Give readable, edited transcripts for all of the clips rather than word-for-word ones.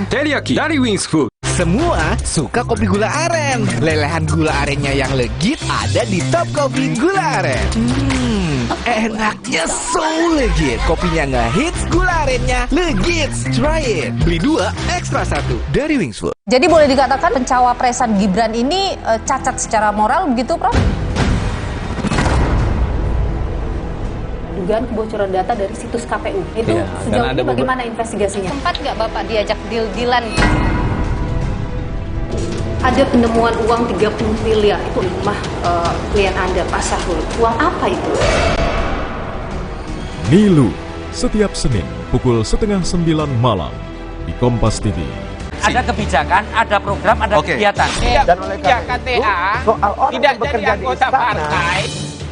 teriyaki dari Wings Food. Semua suka kopi gula aren. Lelehan gula arennya yang legit ada di Top Kopi Gula Aren. Enaknya so legit. Kopinya ngehits, gula arennya legit. Try it. Beli 2, ekstra 1 dari Wings Food. Jadi boleh dikatakan pencawapresan Gibran ini cacat secara moral begitu, Prof? Dugaan kebocoran data dari situs KPU. Itu sejauh ini bagaimana investigasinya? Sempat nggak Bapak diajak deal-dealan? Ada penemuan uang 30 miliar itu di rumah klien Anda, Pak Sahrul. Uang apa itu? Nilu, setiap Senin pukul 8:30 malam di Kompas TV. Ada kebijakan, ada program, ada kegiatan. Dan oleh karena itu, soal orang tidak yang bekerja jadi di anggota istana, partai.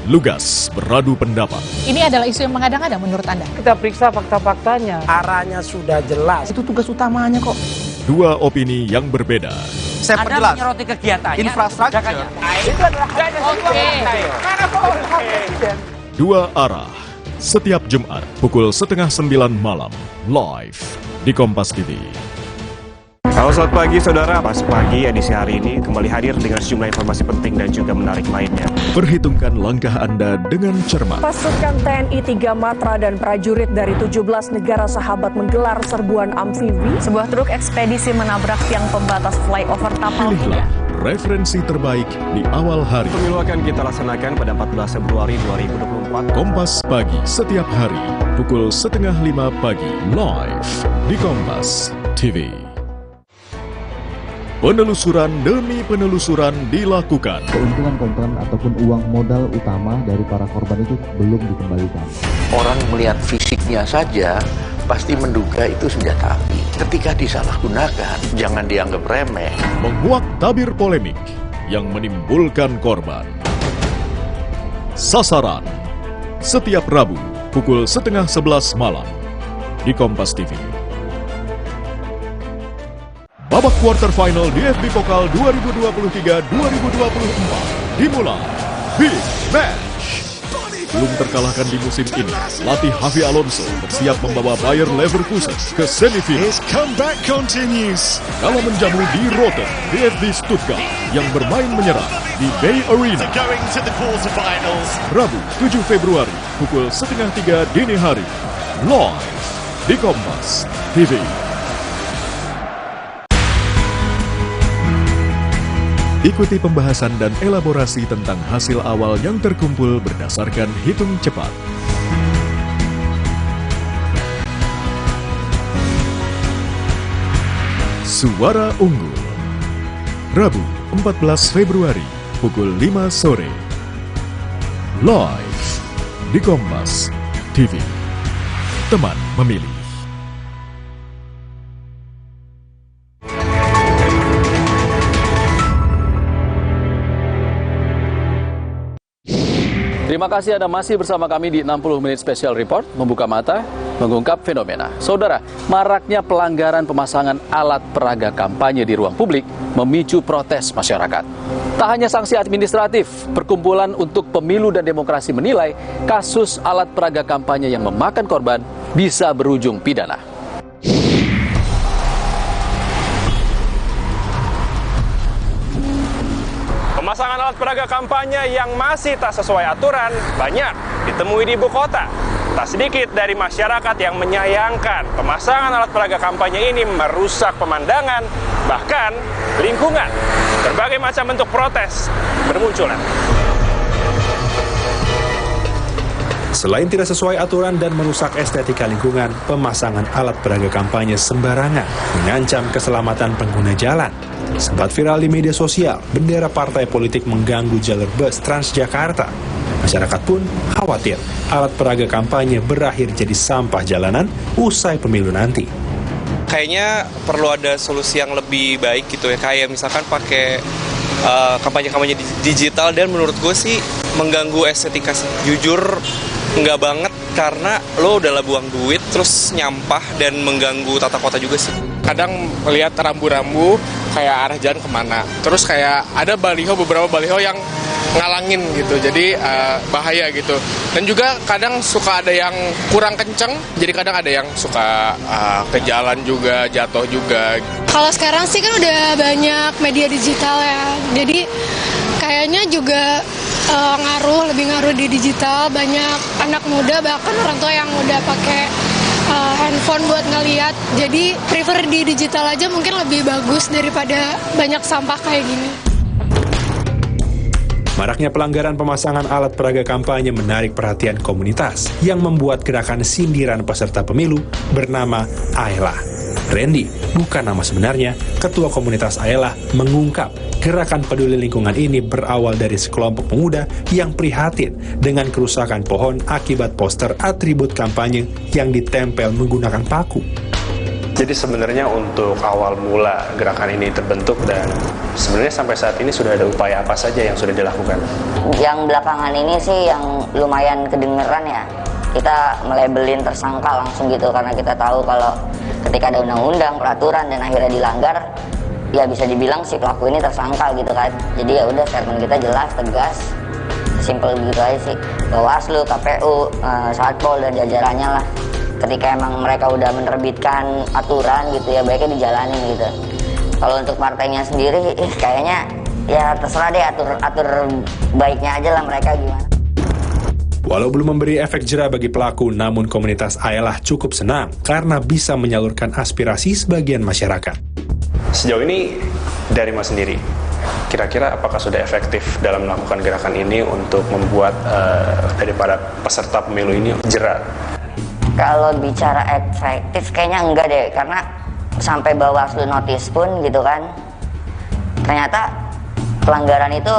Lugas beradu pendapat. Ini adalah isu yang mengada-ngada menurut Anda? kita periksa fakta-faktanya. Arahnya sudah jelas. Itu tugas utamanya kok. Dua opini yang berbeda. Saya perjelas. Anda menyoroti kegiatannya, Infrastruktur. Itu adalah Dua arah. Setiap Jumat pukul 8:30 malam. Live di Kompas TV. Halo, selamat pagi saudara. Pas pagi edisi hari ini kembali hadir dengan sejumlah informasi penting dan juga menarik lainnya. Perhitungkan langkah Anda dengan cermat. Pasukan TNI 3 Matra dan prajurit dari 17 negara sahabat menggelar serbuan amfibi. Sebuah truk ekspedisi menabrak tiang pembatas flyover Tapal 3. Pilihlah referensi terbaik di awal hari. Pemilu akan kita laksanakan pada 14 Februari 2024. Kompas Pagi setiap hari pukul 4:30 pagi live di Kompas TV. Penelusuran demi penelusuran dilakukan. Keuntungan ataupun uang modal utama dari para korban itu belum dikembalikan. Orang melihat fisiknya saja pasti menduga itu senjata api. Ketika disalahgunakan, jangan dianggap remeh. Menguak tabir polemik yang menimbulkan korban. Sasaran setiap Rabu pukul 10:30 malam di Kompas TV. Babak quarter final DFB Pokal 2023-2024 dimulai. Big Match. Belum terkalahkan di musim ini, pelatih Xavi Alonso bersiap membawa Bayer Leverkusen ke semifinal. His comeback continues. Kalau menjamu di Rotterdam, DFB Stuttgart yang bermain menyerang di Bay Arena. Rabu 7 Februari pukul 2:30 dini hari. Live di Kompas TV. Ikuti pembahasan dan elaborasi tentang hasil awal yang terkumpul berdasarkan hitung cepat. Suara Unggul. Rabu 14 Februari pukul 5 sore. Live di Kompas TV. Teman memilih. Terima kasih Anda masih bersama kami di 60 Menit Special Report, membuka mata, mengungkap fenomena. Saudara, maraknya pelanggaran pemasangan alat peraga kampanye di ruang publik memicu protes masyarakat. Tak hanya sanksi administratif, Perkumpulan untuk Pemilu dan Demokrasi menilai kasus alat peraga kampanye yang memakan korban bisa berujung pidana. Pemasangan alat peraga kampanye yang masih tak sesuai aturan banyak ditemui di ibu kota. Tak sedikit dari masyarakat yang menyayangkan pemasangan alat peraga kampanye ini merusak pemandangan, bahkan lingkungan. Berbagai macam bentuk protes bermunculan. Selain tidak sesuai aturan dan merusak estetika lingkungan, pemasangan alat peraga kampanye sembarangan mengancam keselamatan pengguna jalan. Sempat viral di media sosial, bendera partai politik mengganggu jalur bus Transjakarta. Masyarakat pun khawatir alat peraga kampanye berakhir jadi sampah jalanan usai pemilu nanti. Kayaknya perlu ada solusi yang lebih baik gitu ya, kayak misalkan pakai kampanye-kampanye digital, dan menurut gue sih mengganggu estetika sih. Jujur nggak banget, karena lo udah buang duit terus nyampah dan mengganggu tata kota juga sih. Kadang melihat rambu-rambu kayak arah jalan kemana, terus kayak ada baliho, beberapa baliho yang ngalangin gitu, jadi bahaya gitu. Dan juga kadang suka ada yang kurang kenceng, jadi kadang ada yang suka ke jalan juga, jatuh juga. Kalau sekarang sih kan udah banyak media digital ya, jadi kayaknya juga lebih ngaruh di digital. Banyak anak muda bahkan orang tua yang udah pakai handphone buat ngeliat, jadi prefer di digital aja mungkin lebih bagus daripada banyak sampah kayak gini. Maraknya pelanggaran pemasangan alat peraga kampanye menarik perhatian komunitas yang membuat gerakan sindiran peserta pemilu bernama Aela. Randy, bukan nama sebenarnya, ketua komunitas Aela, mengungkap gerakan peduli lingkungan ini berawal dari sekelompok pemuda yang prihatin dengan kerusakan pohon akibat poster atribut kampanye yang ditempel menggunakan paku. Jadi sebenarnya untuk awal mula gerakan ini terbentuk dan sebenarnya sampai saat ini sudah ada upaya apa saja yang sudah dilakukan? Yang belakangan ini sih yang lumayan kedengeran ya, kita melabelin tersangka langsung gitu karena kita tahu kalau ketika ada undang-undang, peraturan dan akhirnya dilanggar, ya bisa dibilang si pelaku ini tersangka gitu kan. Jadi ya udah statement kita jelas, tegas, simple gitu aja sih. Bawaslu, KPU, Satpol dan jajarannya lah. Ketika emang mereka udah menerbitkan aturan gitu ya, baiknya dijalanin gitu. Kalau untuk partainya sendiri, kayaknya ya terserah deh atur baiknya aja lah mereka gimana. Walau belum memberi efek jera bagi pelaku, namun komunitas Aela cukup senang karena bisa menyalurkan aspirasi sebagian masyarakat. Sejauh ini dari Mas sendiri, kira-kira apakah sudah efektif dalam melakukan gerakan ini untuk membuat daripada peserta pemilu ini jera? Kalau bicara efektif kayaknya enggak deh, karena sampai Bawaslu notice pun gitu kan, ternyata pelanggaran itu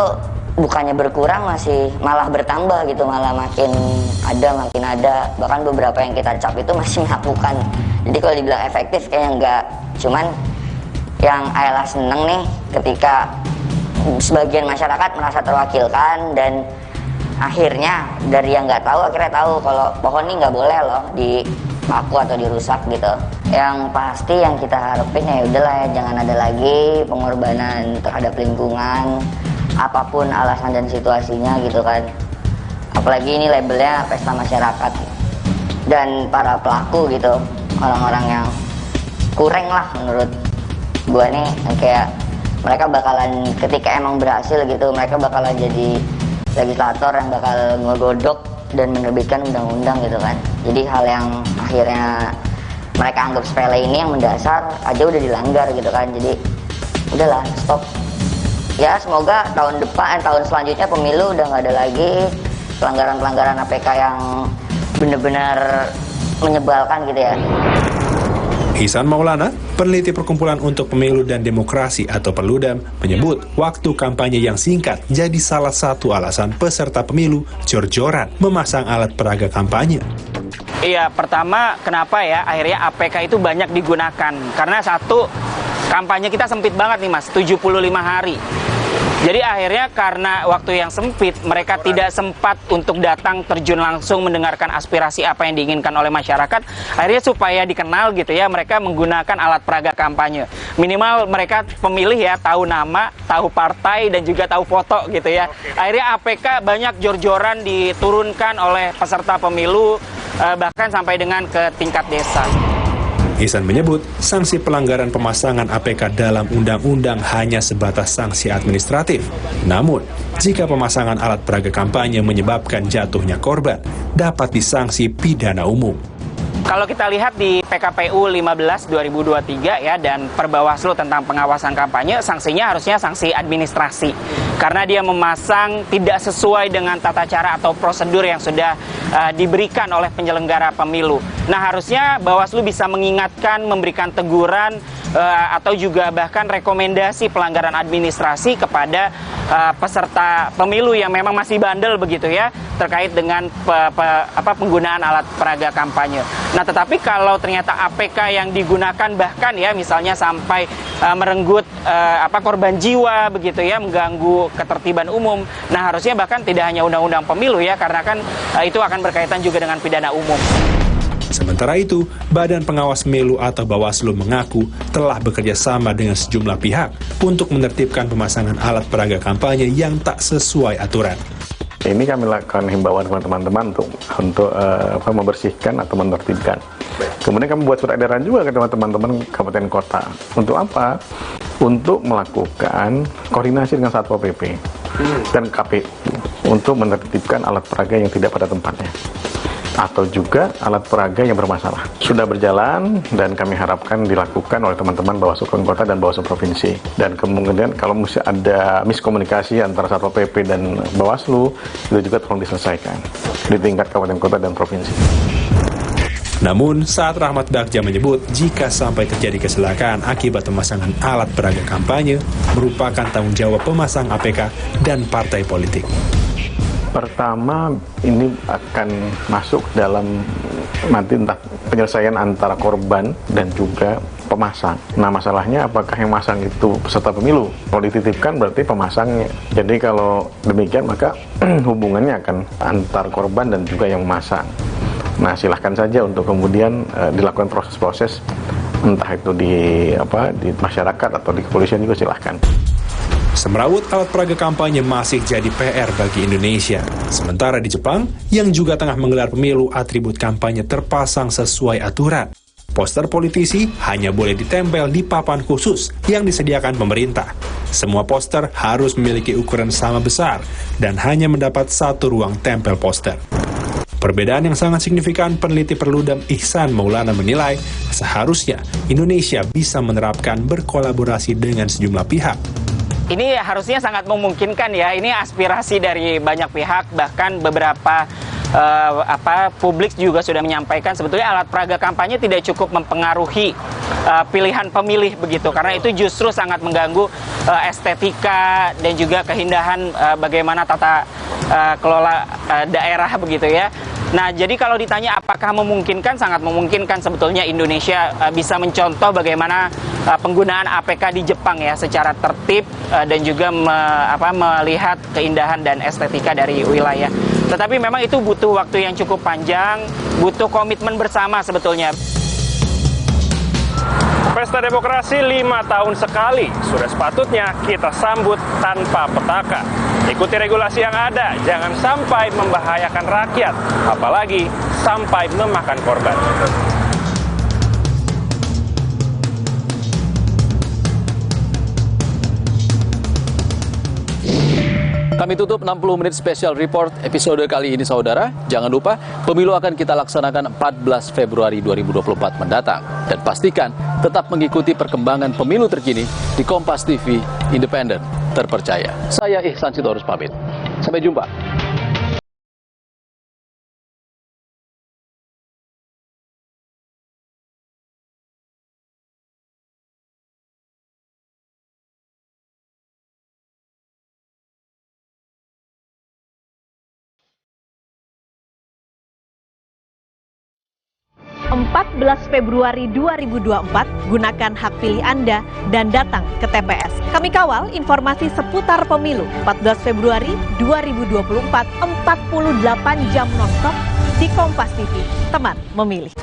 bukannya berkurang, masih malah bertambah gitu, malah makin ada, bahkan beberapa yang kita cap itu masih melakukan. Jadi kalau dibilang efektif kayaknya enggak, cuman yang Aela seneng nih ketika sebagian masyarakat merasa terwakilkan dan akhirnya dari yang nggak tahu akhirnya tahu kalau pohon ini nggak boleh loh dipaku atau dirusak gitu. Yang pasti yang kita harapin ya udahlah ya, jangan ada lagi pengorbanan terhadap lingkungan, apapun alasan dan situasinya gitu kan. Apalagi ini labelnya pesta masyarakat dan para pelaku gitu, orang-orang yang kurang lah menurut gua nih, kayak mereka bakalan ketika emang berhasil gitu, mereka bakalan jadi legislator yang bakal ngegodok dan menerbitkan undang-undang gitu kan. Jadi hal yang akhirnya mereka anggap sepele ini yang mendasar aja udah dilanggar gitu kan. Jadi udahlah stop. Ya semoga tahun depan, tahun selanjutnya pemilu udah nggak ada lagi pelanggaran-pelanggaran APK yang benar-benar menyebalkan gitu ya. Ihsan Maulana, peneliti Perkumpulan untuk Pemilu dan Demokrasi atau Perludem, menyebut waktu kampanye yang singkat jadi salah satu alasan peserta pemilu jor-joran memasang alat peraga kampanye. Iya, pertama kenapa ya akhirnya APK itu banyak digunakan? Karena satu, kampanye kita sempit banget nih Mas, 75 hari. Jadi akhirnya karena waktu yang sempit, mereka tidak sempat untuk datang terjun langsung mendengarkan aspirasi apa yang diinginkan oleh masyarakat. Akhirnya supaya dikenal gitu ya, mereka menggunakan alat peraga kampanye. Minimal mereka pemilih ya tahu nama, tahu partai dan juga tahu foto gitu ya. Akhirnya APK banyak jor-joran diturunkan oleh peserta pemilu, bahkan sampai dengan ke tingkat desa. Ihsan menyebut, sanksi pelanggaran pemasangan APK dalam undang-undang hanya sebatas sanksi administratif. Namun, jika pemasangan alat peraga kampanye menyebabkan jatuhnya korban, dapat disanksi pidana umum. Kalau kita lihat di PKPU 15/2023 ya dan Perbawaslu tentang pengawasan kampanye, sanksinya harusnya sanksi administrasi. Karena dia memasang tidak sesuai dengan tata cara atau prosedur yang sudah diberikan oleh penyelenggara pemilu. Nah, harusnya Bawaslu bisa mengingatkan, memberikan teguran atau juga bahkan rekomendasi pelanggaran administrasi kepada peserta pemilu yang memang masih bandel begitu ya, terkait dengan penggunaan alat peraga kampanye. Nah, tetapi kalau ternyata APK yang digunakan bahkan ya misalnya sampai merenggut korban jiwa begitu ya, mengganggu ketertiban umum. Nah, harusnya bahkan tidak hanya undang-undang pemilu ya, karena kan itu akan berkaitan juga dengan pidana umum. Sementara itu, Badan Pengawas Pemilu atau Bawaslu mengaku telah bekerja sama dengan sejumlah pihak untuk menertibkan pemasangan alat peraga kampanye yang tak sesuai aturan. Ini kami lakukan himbauan teman-teman untuk membersihkan atau menertibkan. Kemudian kami buat surat edaran juga ke teman-teman kabupaten kota. Untuk apa? Untuk melakukan koordinasi dengan Satpol PP dan KPU untuk menertibkan alat peraga yang tidak pada tempatnya, atau juga alat peraga yang bermasalah. Sudah berjalan dan kami harapkan dilakukan oleh teman-teman Bawaslu Kota dan Bawaslu Provinsi. Dan kemudian kalau mesti ada miskomunikasi antara Satpol PP dan Bawaslu, itu juga tolong diselesaikan di tingkat kabupaten kota dan provinsi. Namun, saat Rahmat Bagja menyebut jika sampai terjadi kecelakaan akibat pemasangan alat peraga kampanye merupakan tanggung jawab pemasang APK dan partai politik. Pertama, ini akan masuk dalam nanti entah penyelesaian antara korban dan juga pemasang. Nah, masalahnya apakah yang masang itu peserta pemilu? Kalau dititipkan berarti pemasangnya. Jadi kalau demikian maka hubungannya akan antar korban dan juga yang memasang. Nah, silahkan saja untuk kemudian dilakukan proses-proses entah itu di masyarakat atau di kepolisian juga silahkan. Semrawut alat peraga kampanye masih jadi PR bagi Indonesia. Sementara di Jepang, yang juga tengah menggelar pemilu, atribut kampanye terpasang sesuai aturan. Poster politisi hanya boleh ditempel di papan khusus yang disediakan pemerintah. Semua poster harus memiliki ukuran sama besar dan hanya mendapat satu ruang tempel poster. Perbedaan yang sangat signifikan, peneliti Perludem Ihsan Maulana menilai seharusnya Indonesia bisa menerapkan berkolaborasi dengan sejumlah pihak. Ini harusnya sangat memungkinkan ya, ini aspirasi dari banyak pihak, bahkan beberapa publik juga sudah menyampaikan sebetulnya alat peraga kampanye tidak cukup mempengaruhi pilihan pemilih begitu, karena itu justru sangat mengganggu estetika dan juga keindahan bagaimana tata kelola daerah begitu ya. Nah, jadi kalau ditanya apakah memungkinkan, sangat memungkinkan sebetulnya Indonesia bisa mencontoh bagaimana penggunaan APK di Jepang ya, secara tertib dan juga melihat keindahan dan estetika dari wilayah. Tetapi memang itu butuh waktu yang cukup panjang, butuh komitmen bersama sebetulnya. Pesta demokrasi 5 tahun sekali, sudah sepatutnya kita sambut tanpa petaka. Ikuti regulasi yang ada, jangan sampai membahayakan rakyat, apalagi sampai memakan korban. Kami tutup 60 menit special report episode kali ini, saudara. Jangan lupa, pemilu akan kita laksanakan 14 Februari 2024 mendatang. Dan pastikan tetap mengikuti perkembangan pemilu terkini di Kompas TV, independen, terpercaya. Saya Ihsan Sitorus pamit. Sampai jumpa. Februari 2024, gunakan hak pilih Anda dan datang ke TPS. Kami kawal informasi seputar pemilu 14 Februari 2024, 48 jam nonstop di Kompas TV, teman memilih.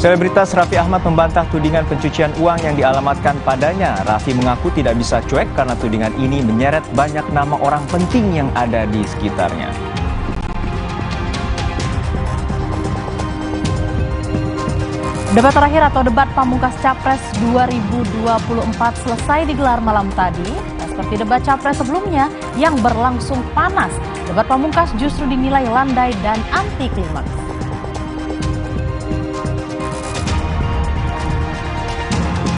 Selebritas Raffi Ahmad membantah tudingan pencucian uang yang dialamatkan padanya. Raffi mengaku tidak bisa cuek karena tudingan ini menyeret banyak nama orang penting yang ada di sekitarnya. Debat terakhir atau debat pamungkas Capres 2024 selesai digelar malam tadi. Seperti debat Capres sebelumnya yang berlangsung panas, debat pamungkas justru dinilai landai dan anti klimaks.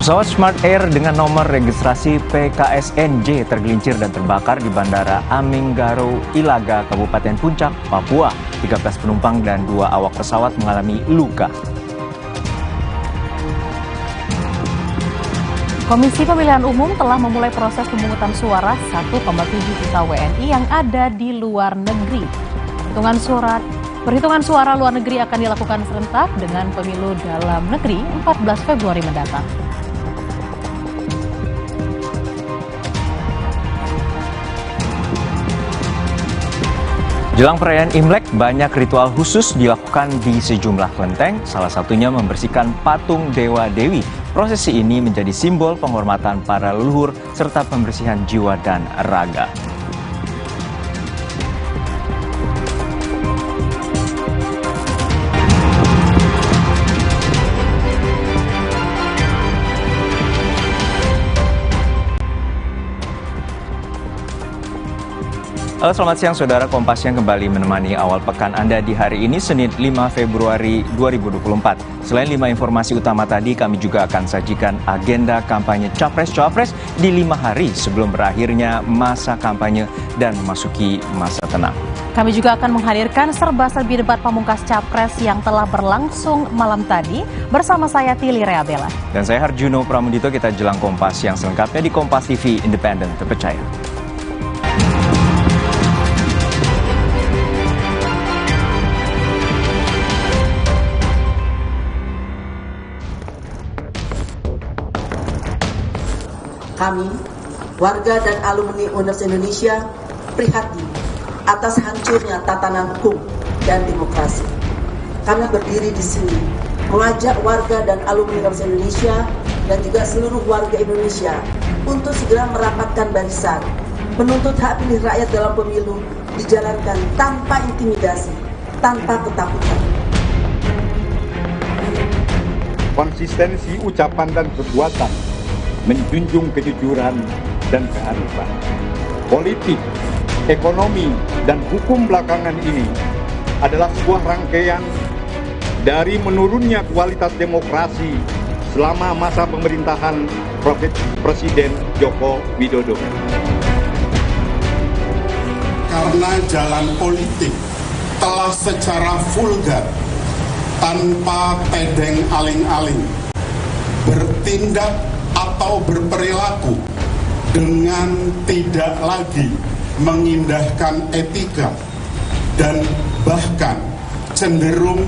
Pesawat Smart Air dengan nomor registrasi PKSNJ tergelincir dan terbakar di Bandara Aminggaro Ilaga, Kabupaten Puncak, Papua. 13 penumpang dan 2 awak pesawat mengalami luka. Komisi Pemilihan Umum telah memulai proses pemungutan suara 1,7 juta WNI yang ada di luar negeri. Perhitungan suara luar negeri akan dilakukan serentak dengan pemilu dalam negeri 14 Februari mendatang. Jelang perayaan Imlek, banyak ritual khusus dilakukan di sejumlah kelenteng, salah satunya membersihkan patung dewa-dewi. Prosesi ini menjadi simbol penghormatan para leluhur serta pembersihan jiwa dan raga. Halo, selamat siang saudara. Kompas yang kembali menemani awal pekan Anda di hari ini, Senin 5 Februari 2024. Selain 5 informasi utama tadi, kami juga akan sajikan agenda kampanye Capres-Cawapres di 5 hari sebelum berakhirnya masa kampanye dan memasuki masa tenang. Kami juga akan menghadirkan serba-serbi debat pamungkas Capres yang telah berlangsung malam tadi bersama saya Tili Reabella. Dan saya Harjuno Pramudito, kita jelang Kompas yang selengkapnya di Kompas TV Independen Terpercaya. Kami, warga dan alumni Universitas Indonesia, prihatin atas hancurnya tatanan hukum dan demokrasi. Kami berdiri di sini mengajak warga dan alumni Universitas Indonesia dan juga seluruh warga Indonesia untuk segera merapatkan barisan, menuntut hak pilih rakyat dalam pemilu dijalankan tanpa intimidasi, tanpa ketakutan. Konsistensi ucapan dan perbuatan, menjunjung kejujuran dan kearifan. Politik, ekonomi, dan hukum belakangan ini adalah sebuah rangkaian dari menurunnya kualitas demokrasi selama masa pemerintahan Presiden Joko Widodo. Karena jalan politik telah secara vulgar, tanpa tedeng aling-aling, bertindak atau berperilaku dengan tidak lagi mengindahkan etika dan bahkan cenderung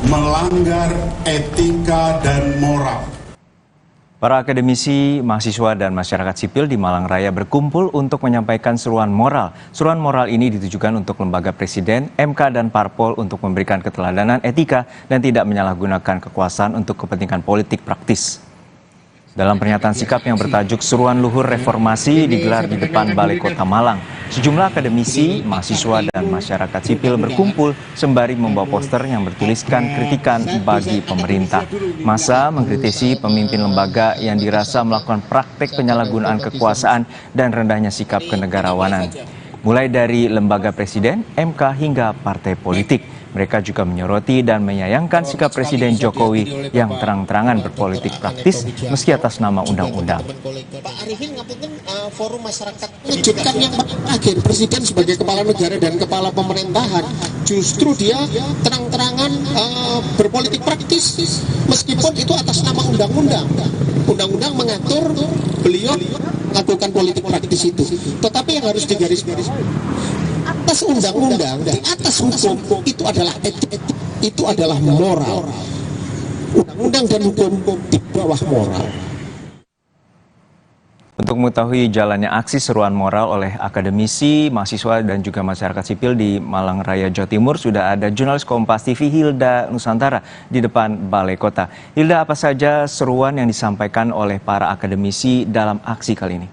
melanggar etika dan moral. Para akademisi, mahasiswa, dan masyarakat sipil di Malang Raya berkumpul untuk menyampaikan seruan moral. Seruan moral ini ditujukan untuk lembaga presiden, MK, dan parpol untuk memberikan keteladanan etika dan tidak menyalahgunakan kekuasaan untuk kepentingan politik praktis. Dalam pernyataan sikap yang bertajuk Seruan Luhur Reformasi digelar di depan Balai Kota Malang, sejumlah akademisi, mahasiswa, dan masyarakat sipil berkumpul sembari membawa poster yang bertuliskan kritikan bagi pemerintah. Massa mengkritisi pemimpin lembaga yang dirasa melakukan praktek penyalahgunaan kekuasaan dan rendahnya sikap kenegarawanan. Mulai dari lembaga presiden, MK, hingga partai politik. Mereka juga menyoroti dan menyayangkan sikap Presiden Jokowi yang terang-terangan berpolitik praktis meski atas nama undang-undang. Pak Arifin ngapunten forum masyarakat mengejutkan yang akhir Presiden sebagai kepala negara dan kepala pemerintahan justru dia terang-terangan berpolitik praktis meskipun itu atas nama undang-undang. Undang-undang mengatur beliau melakukan politik praktis itu. Tetapi yang harus digaris-garis atas undang-undang, di atas hukum, itu adalah etik, itu adalah moral. Undang-undang dan hukum di bawah moral. Untuk mengetahui jalannya aksi seruan moral oleh akademisi, mahasiswa, dan juga masyarakat sipil di Malang Raya, Jawa Timur, sudah ada jurnalis Kompas TV Hilda Nusantara di depan Balai Kota. Hilda, apa saja seruan yang disampaikan oleh para akademisi dalam aksi kali ini?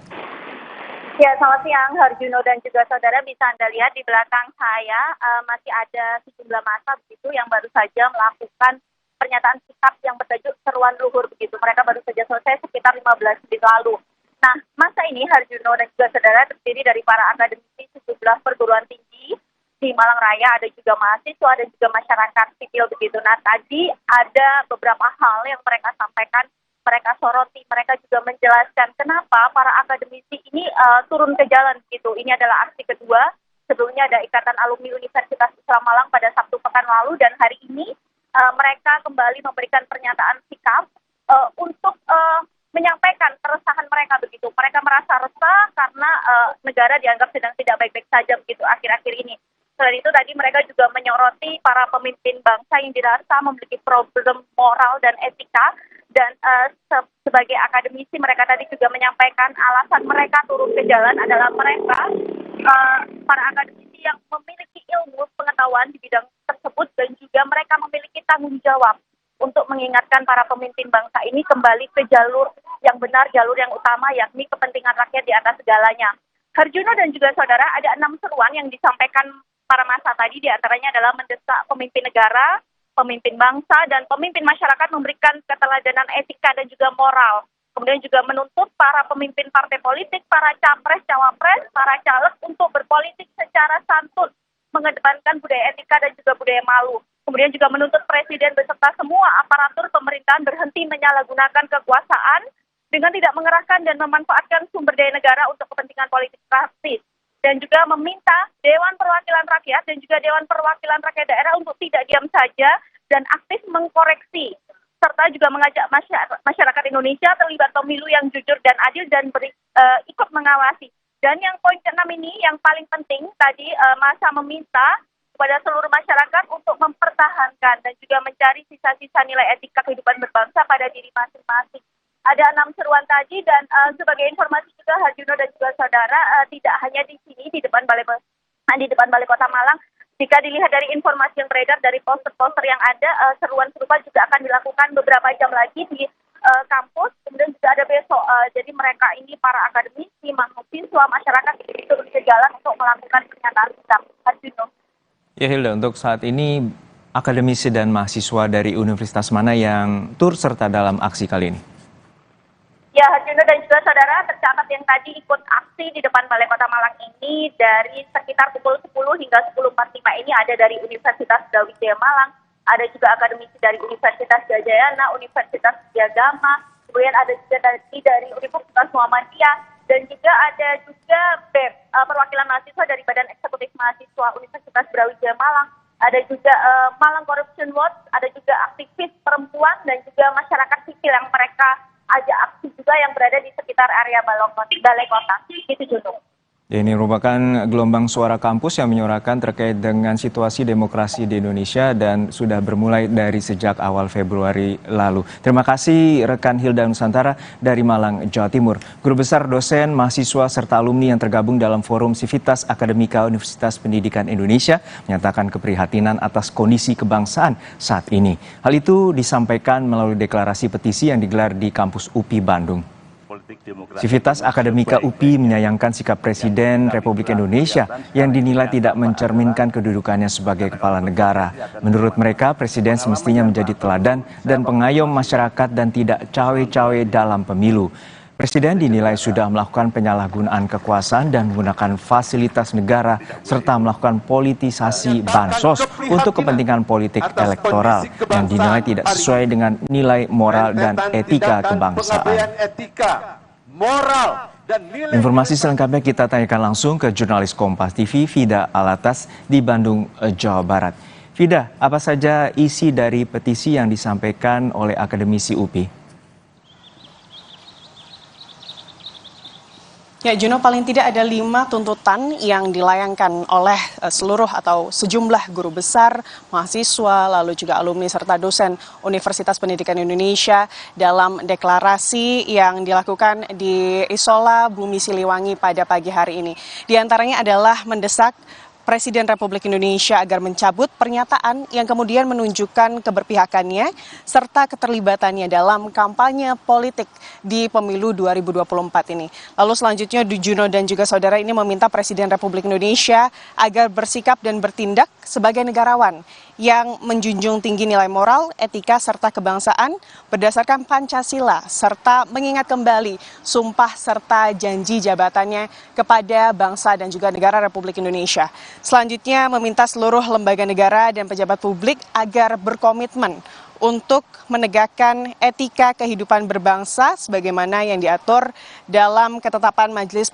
Ya, selamat siang Harjuno dan juga saudara. Bisa Anda lihat di belakang saya masih ada sejumlah massa begitu yang baru saja melakukan pernyataan sikap yang bertajuk seruan luhur begitu. Mereka baru saja selesai sekitar 15 menit lalu. Nah, masa ini Harjuno dan juga saudara terdiri dari para akademisi sejumlah perguruan tinggi di Malang Raya, ada juga mahasiswa dan juga masyarakat sipil begitu. Nah, tadi ada beberapa hal yang mereka sampaikan, mereka soroti, mereka juga menjelaskan kenapa para akademisi ini turun ke jalan begitu. Ini adalah aksi kedua. Sebelumnya ada Ikatan Alumni Universitas Islam Malang pada Sabtu pekan lalu, dan hari ini mereka kembali memberikan pernyataan sikap untuk menyampaikan keresahan mereka begitu. Mereka merasa resah karena negara dianggap sedang tidak baik-baik saja begitu akhir-akhir ini. Selain itu tadi mereka juga menyoroti para pemimpin bangsa yang dirasa memiliki problem moral dan etika. Dan sebagai akademisi mereka tadi juga menyampaikan alasan mereka turun ke jalan adalah mereka para akademisi yang memiliki ilmu pengetahuan di bidang tersebut dan juga mereka memiliki tanggung jawab untuk mengingatkan para pemimpin bangsa ini kembali ke jalur yang benar, jalur yang utama, yakni kepentingan rakyat di atas segalanya. Harjuno dan juga saudara, ada 6 seruan yang disampaikan para massa tadi, diantaranya adalah mendesak pemimpin negara, pemimpin bangsa, dan pemimpin masyarakat memberikan keteladanan etika dan juga moral. Kemudian juga menuntut para pemimpin partai politik, para capres, cawapres, para caleg untuk berpolitik secara santun, mengedepankan budaya etika dan juga budaya malu. Kemudian juga menuntut presiden beserta semua aparatur pemerintahan berhenti menyalahgunakan kekuasaan dengan tidak mengerahkan dan memanfaatkan sumber daya negara untuk kepentingan politik praktis. Dan juga meminta Dewan Perwakilan Rakyat dan juga Dewan Perwakilan Rakyat Daerah untuk tidak diam saja dan aktif mengkoreksi, serta juga mengajak masyarakat Indonesia terlibat pemilu yang jujur dan adil dan ikut mengawasi. Dan yang poin ke-6 ini yang paling penting tadi, massa meminta kepada seluruh masyarakat untuk mempertahankan dan juga mencari sisa-sisa nilai etika kehidupan berbangsa pada diri masing-masing. Ada 6 seruan tadi dan sebagai informasi juga Harjuno dan juga saudara, tidak hanya di sini di depan Balai Kota Malang. Jika dilihat dari informasi yang beredar dari poster-poster yang ada, seruan serupa juga akan dilakukan beberapa jam lagi di kampus. Kemudian juga ada besok. Jadi mereka ini para akademisi, mahasiswa, masyarakat turun ke jalan untuk melakukan pernyataan sikap. Harjuno. Ya Hilda, untuk saat ini akademisi dan mahasiswa dari universitas mana yang turut serta dalam aksi kali ini? Ya, Harjuno dan juga saudara, tercatat yang tadi ikut aksi di depan Balai Kota Malang ini dari sekitar pukul 10 hingga 10.45 ini ada dari Universitas Brawijaya Malang, ada juga akademisi dari Universitas Gajayana, Universitas Diagama, kemudian ada juga dari Universitas Muhammadiyah, dan juga ada juga perwakilan mahasiswa dari Badan Eksekutif Mahasiswa Universitas Brawijaya Malang, ada juga Malang Corruption Watch, ada juga aktivis perempuan dan juga masyarakat sipil yang mereka ajak aksi juga yang berada di sekitar area Balai Kota. Itu Juno. Ini merupakan gelombang suara kampus yang menyuarakan terkait dengan situasi demokrasi di Indonesia dan sudah bermulai dari sejak awal Februari lalu. Terima kasih rekan Hilda Nusantara dari Malang, Jawa Timur. Guru besar, dosen, mahasiswa, serta alumni yang tergabung dalam Forum Civitas Akademika Universitas Pendidikan Indonesia menyatakan keprihatinan atas kondisi kebangsaan saat ini. Hal itu disampaikan melalui deklarasi petisi yang digelar di kampus UPI Bandung. Civitas Akademika UPI menyayangkan sikap Presiden Republik Indonesia yang dinilai tidak mencerminkan kedudukannya sebagai kepala negara. Menurut mereka, Presiden semestinya menjadi teladan dan pengayom masyarakat dan tidak cawe-cawe dalam pemilu. Presiden dinilai sudah melakukan penyalahgunaan kekuasaan dan menggunakan fasilitas negara serta melakukan politisasi bansos untuk kepentingan politik elektoral yang dinilai tidak sesuai dengan nilai moral dan etika kebangsaan. Informasi selengkapnya kita tanyakan langsung ke jurnalis Kompas TV Vida Alatas di Bandung, Jawa Barat. Vida, apa saja isi dari petisi yang disampaikan oleh akademisi UPI? Ya, Juno, paling tidak ada 5 tuntutan yang dilayangkan oleh seluruh atau sejumlah guru besar, mahasiswa, lalu juga alumni serta dosen Universitas Pendidikan Indonesia dalam deklarasi yang dilakukan di Isola Bumi Siliwangi pada pagi hari ini. Di antaranya adalah mendesak Presiden Republik Indonesia agar mencabut pernyataan yang kemudian menunjukkan keberpihakannya serta keterlibatannya dalam kampanye politik di pemilu 2024 ini. Lalu selanjutnya Juno dan juga saudara ini meminta Presiden Republik Indonesia agar bersikap dan bertindak sebagai negarawan yang menjunjung tinggi nilai moral, etika, serta kebangsaan berdasarkan Pancasila, serta mengingat kembali sumpah serta janji jabatannya kepada bangsa dan juga negara Republik Indonesia. Selanjutnya meminta seluruh lembaga negara dan pejabat publik agar berkomitmen untuk menegakkan etika kehidupan berbangsa sebagaimana yang diatur dalam ketetapan Majelis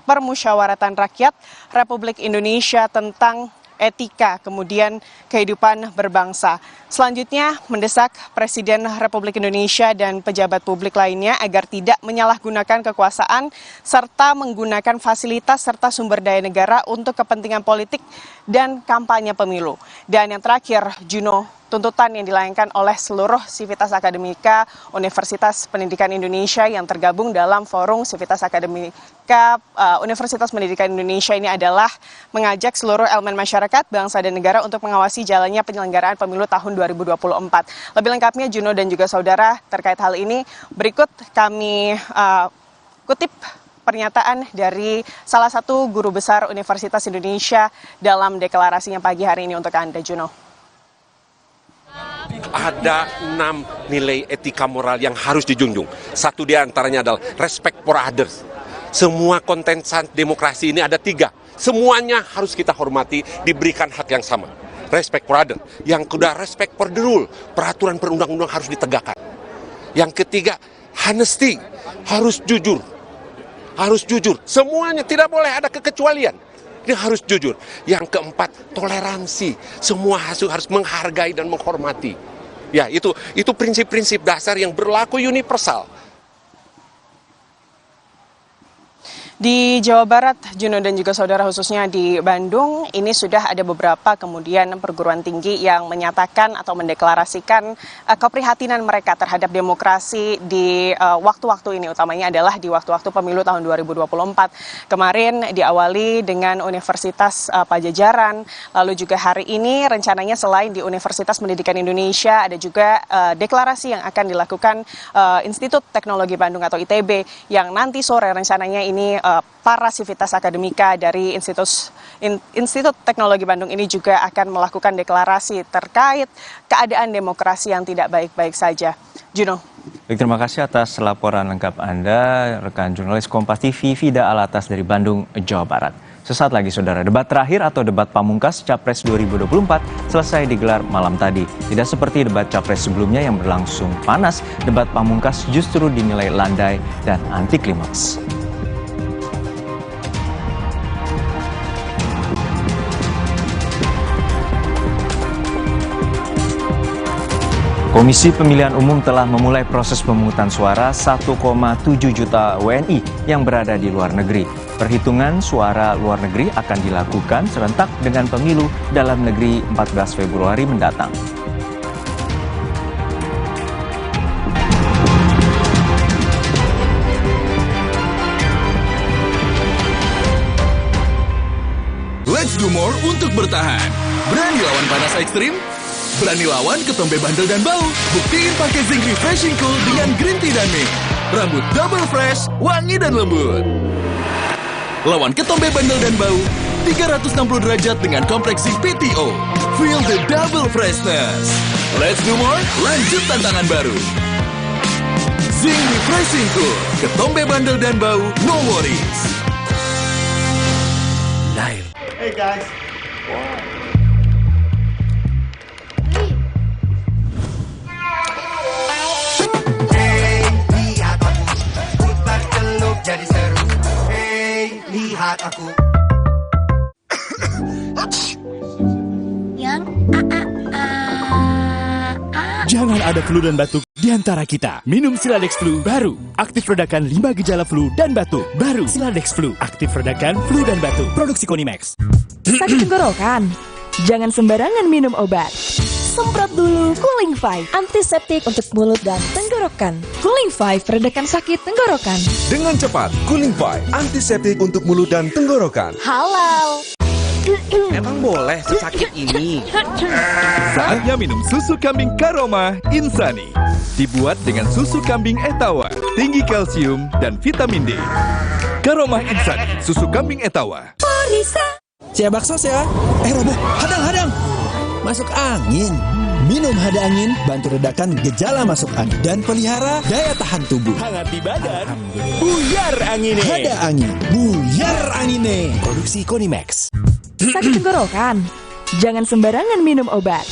Permusyawaratan Rakyat Republik Indonesia tentang etika, kemudian kehidupan berbangsa. Selanjutnya mendesak Presiden Republik Indonesia dan pejabat publik lainnya agar tidak menyalahgunakan kekuasaan serta menggunakan fasilitas serta sumber daya negara untuk kepentingan politik dan kampanye pemilu. Dan yang terakhir, Juno, tuntutan yang dilayangkan oleh seluruh sivitas akademika Universitas Pendidikan Indonesia yang tergabung dalam Forum Sivitas Akademika Universitas Pendidikan Indonesia ini adalah mengajak seluruh elemen masyarakat, bangsa dan negara untuk mengawasi jalannya penyelenggaraan pemilu tahun 2024. Lebih lengkapnya Juno dan juga saudara terkait hal ini, berikut kami kutip pernyataan dari salah satu guru besar Universitas Indonesia dalam deklarasinya pagi hari ini untuk Anda, Juno. Ada 6 nilai etika moral yang harus dijunjung. Satu di antaranya adalah respect for others. Semua kontestan demokrasi ini ada 3. Semuanya harus kita hormati, diberikan hak yang sama. Respect for others. Yang kedua, respect for the rule. Peraturan perundang-undang harus ditegakkan. Yang ketiga, honesty. Harus jujur. Harus jujur, semuanya tidak boleh ada kekecualian. Ini harus jujur. Yang keempat, toleransi. Semua harus menghargai dan menghormati. Ya, itu prinsip-prinsip dasar yang berlaku universal. Di Jawa Barat, Juno dan juga saudara, khususnya di Bandung, ini sudah ada beberapa kemudian perguruan tinggi yang menyatakan atau mendeklarasikan keprihatinan mereka terhadap demokrasi di waktu-waktu ini, utamanya adalah di waktu-waktu pemilu tahun 2024. Kemarin diawali dengan Universitas Pajajaran, lalu juga hari ini rencananya selain di Universitas Pendidikan Indonesia, ada juga deklarasi yang akan dilakukan Institut Teknologi Bandung atau ITB, yang nanti sore rencananya ini para sivitas akademika dari Institut Teknologi Bandung ini juga akan melakukan deklarasi terkait keadaan demokrasi yang tidak baik-baik saja. Juno. Baik, terima kasih atas laporan lengkap Anda, rekan jurnalis Kompas TV Vida Alatas dari Bandung, Jawa Barat. Sesaat lagi saudara, debat terakhir atau debat pamungkas Capres 2024 selesai digelar malam tadi. Tidak seperti debat Capres sebelumnya yang berlangsung panas, debat pamungkas justru dinilai landai dan anti klimaks. Komisi Pemilihan Umum telah memulai proses pemungutan suara 1,7 juta WNI yang berada di luar negeri. Perhitungan suara luar negeri akan dilakukan serentak dengan pemilu dalam negeri 14 Februari mendatang. Let's do more untuk bertahan. Berani lawan panas ekstrim? Berani lawan ketombe bandel dan bau? Buktiin pakai Zinc Refreshing Cool dengan green tea dan mint. Rambut double fresh, wangi dan lembut. Lawan ketombe bandel dan bau 360 derajat dengan kompleks Zinc PTO. Feel the double freshness. Let's do more, lanjut tantangan baru. Zinc Refreshing Cool, ketombe bandel dan bau, no worries. Lain. Hey guys. Jadi seru, hey lihat aku. Yang Jangan ada flu dan batuk di antara kita. Minum Siladex Flu baru, aktif redakan 5 gejala flu dan batuk. Baru Siladex Flu, aktif redakan flu dan batuk. Produksi Konimax. Sakit tenggorokan? Jangan sembarangan minum obat. Semprot dulu Cooling 5, antiseptik untuk mulut dan tenggorokan. Cooling 5, redakan sakit tenggorokan. Dengan cepat, Cooling 5, antiseptik untuk mulut dan tenggorokan. Halal. Emang boleh sesakit ini? Saatnya minum susu kambing Karoma Insani. Dibuat dengan susu kambing Etawa, tinggi kalsium dan vitamin D. Karoma Insani, susu kambing Etawa. Siap bakso ya? Roboh, hadang. Masuk angin. Minum Hada Angin, bantu redakan gejala masuk angin dan pelihara daya tahan tubuh. Hangat di badan, buyar angine. Hada Angin, buyar angine. Produksi Konimax. Sakit tenggorokan? Jangan sembarangan minum obat.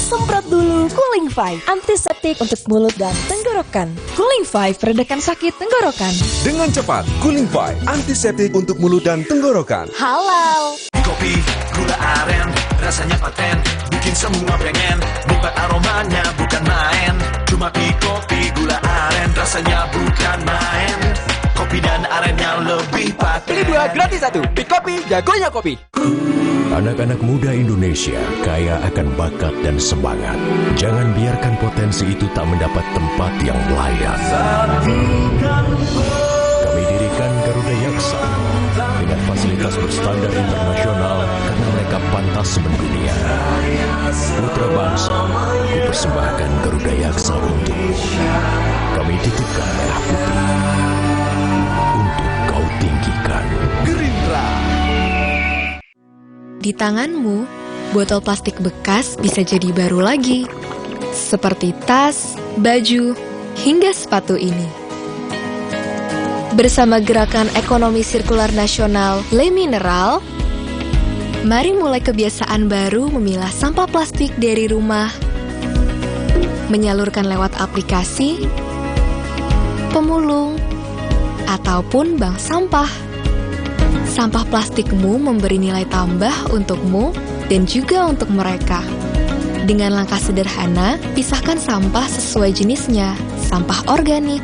Semprot dulu Cooling 5, antiseptik untuk mulut dan tenggorokan. Cooling 5, redakan sakit tenggorokan. Dengan cepat, Cooling 5, antiseptik untuk mulut dan tenggorokan. Halal. Kopi, gula aren, rasanya paten, bikin semua pengen. Nikmat aromanya bukan main, cuma kopi, gula aren, rasanya bukan main. Kopi dan arennya lebih paten. Beli 2 gratis 1, Pik Kopi, jagonya kopi. Anak-anak muda Indonesia kaya akan bakat dan semangat. Jangan biarkan potensi itu tak mendapat tempat yang layak. Kami dirikan Garuda Yaksa dengan fasilitas berstandar internasional karena mereka pantas mendunia. Putra bangsa, kupersembahkan Garuda Yaksa untukmu. Kami titipkan merah putih untuk kau tinggikan. Gerindra. Di tanganmu, botol plastik bekas bisa jadi baru lagi. Seperti tas, baju, hingga sepatu ini. Bersama Gerakan Ekonomi Sirkular Nasional Le Mineral, mari mulai kebiasaan baru memilah sampah plastik dari rumah, menyalurkan lewat aplikasi, pemulung, ataupun bank sampah. Sampah plastikmu memberi nilai tambah untukmu dan juga untuk mereka. Dengan langkah sederhana, pisahkan sampah sesuai jenisnya, sampah organik,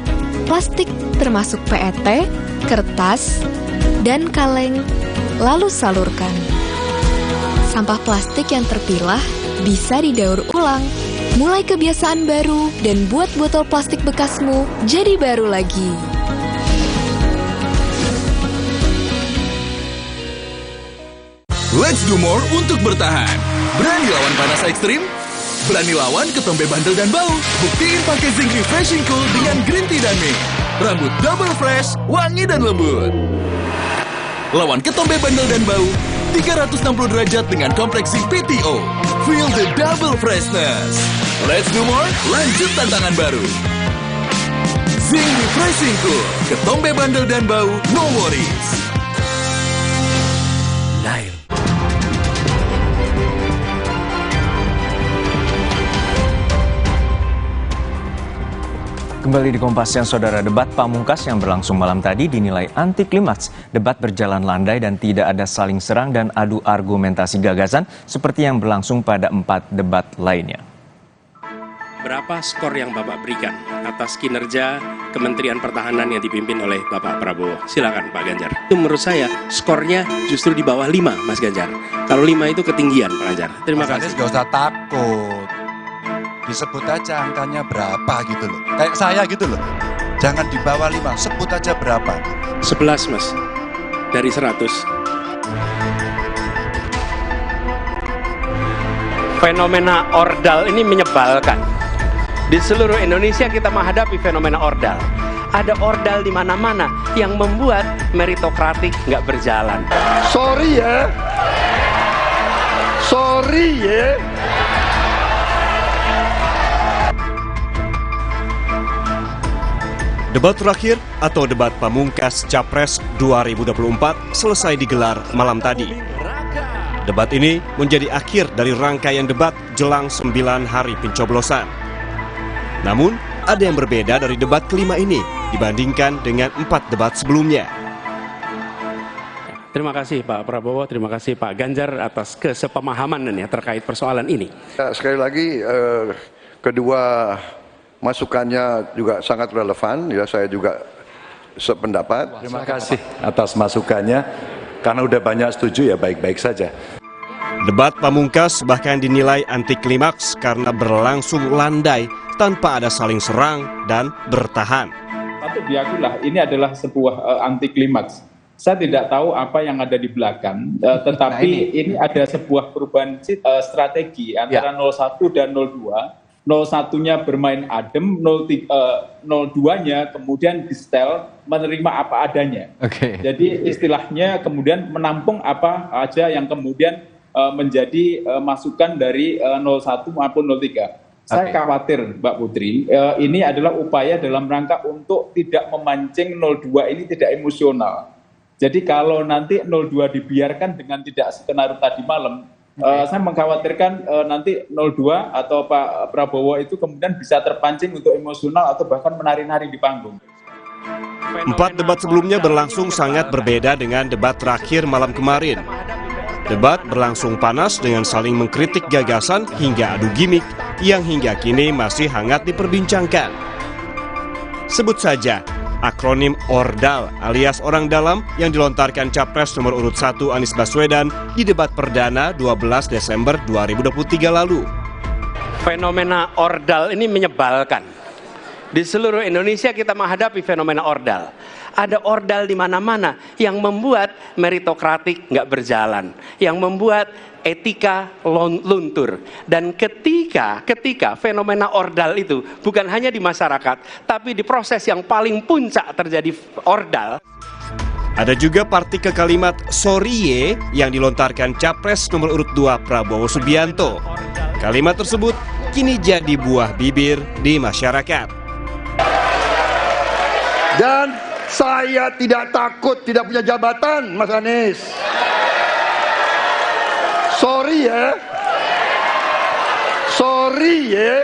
plastik termasuk PET, kertas, dan kaleng, lalu salurkan. Sampah plastik yang terpilah bisa didaur ulang. Mulai kebiasaan baru dan buat botol plastik bekasmu jadi baru lagi. Let's do more untuk bertahan. Berani lawan panas ekstrim? Berani lawan ketombe bandel dan bau? Buktiin pakai Zinc Refreshing Cool dengan green tea dan mint. Rambut double fresh, wangi dan lembut. Lawan ketombe bandel dan bau 360 derajat dengan kompleks Zinc PTO. Feel the double freshness. Let's do more, lanjut tantangan baru. Zinc Refreshing Cool, ketombe bandel dan bau, no worries. Nail. Kembali di Kompas Siang, Saudara. Debat pamungkas yang berlangsung malam tadi dinilai anti klimaks. Debat berjalan landai dan tidak ada saling serang dan adu argumentasi gagasan seperti yang berlangsung pada 4 debat lainnya. Berapa skor yang Bapak berikan atas kinerja Kementerian Pertahanan yang dipimpin oleh Bapak Prabowo? Silakan Pak Ganjar. Itu menurut saya skornya justru di bawah 5, Mas Ganjar. Kalau 5 itu ketinggian, Pak Ganjar. Terima kasih. Gak usah takut. Disebut aja angkanya berapa gitu loh. Kayak saya gitu loh. Jangan di bawah 5, sebut aja berapa. 11, Mas. Dari 100. Fenomena ordal ini menyebalkan. Di seluruh Indonesia kita menghadapi fenomena ordal. Ada ordal di mana-mana yang membuat meritokratik nggak berjalan. Sorry ya. Debat terakhir atau debat pamungkas Capres 2024 selesai digelar malam tadi. Debat ini menjadi akhir dari rangkaian debat jelang 9 hari pencoblosan. Namun, ada yang berbeda dari debat kelima ini dibandingkan dengan 4 debat sebelumnya. Terima kasih Pak Prabowo, terima kasih Pak Ganjar atas kesepemahaman terkait persoalan ini. Sekali lagi, kedua masukannya juga sangat relevan, ya saya juga sependapat. Terima kasih atas masukannya, karena udah banyak setuju ya baik-baik saja. Debat pamungkas bahkan dinilai anti klimaks karena berlangsung landai tanpa ada saling serang dan bertahan. Patut diakuilah ini adalah sebuah anti klimaks. Saya tidak tahu apa yang ada di belakang, tetapi ini ada sebuah perubahan strategi antara 01 dan 02. 01-nya bermain adem, 02-nya kemudian di-setel menerima apa adanya. Jadi istilahnya kemudian menampung apa aja yang kemudian menjadi masukan dari 01 maupun 03. Saya khawatir Mbak Putri, ini adalah upaya dalam rangka untuk tidak memancing 02 ini tidak emosional. Jadi kalau nanti 02 dibiarkan dengan tidak skenario tadi malam, saya mengkhawatirkan nanti 02 atau Pak Prabowo itu kemudian bisa terpancing untuk emosional atau bahkan menari-nari di panggung. 4 debat sebelumnya berlangsung sangat berbeda dengan debat terakhir malam kemarin. Debat berlangsung panas dengan saling mengkritik gagasan hingga adu gimmick yang hingga kini masih hangat diperbincangkan. Sebut saja akronim ORDAL alias orang dalam yang dilontarkan Capres nomor urut 1 Anies Baswedan di debat perdana 12 Desember 2023 lalu. Fenomena ordal ini menyebalkan. Di seluruh Indonesia kita menghadapi fenomena ordal. Ada ordal di mana-mana yang membuat meritokratik nggak berjalan, yang membuat etika luntur. Dan ketika fenomena ordal itu bukan hanya di masyarakat, tapi di proses yang paling puncak terjadi ordal. Ada juga partikel kalimat "sorry" yang dilontarkan Capres nomor urut 2 Prabowo Subianto. Kalimat tersebut kini jadi buah bibir di masyarakat. Dan saya tidak takut tidak punya jabatan, Mas Anies. Sorry ya. Sorry ya.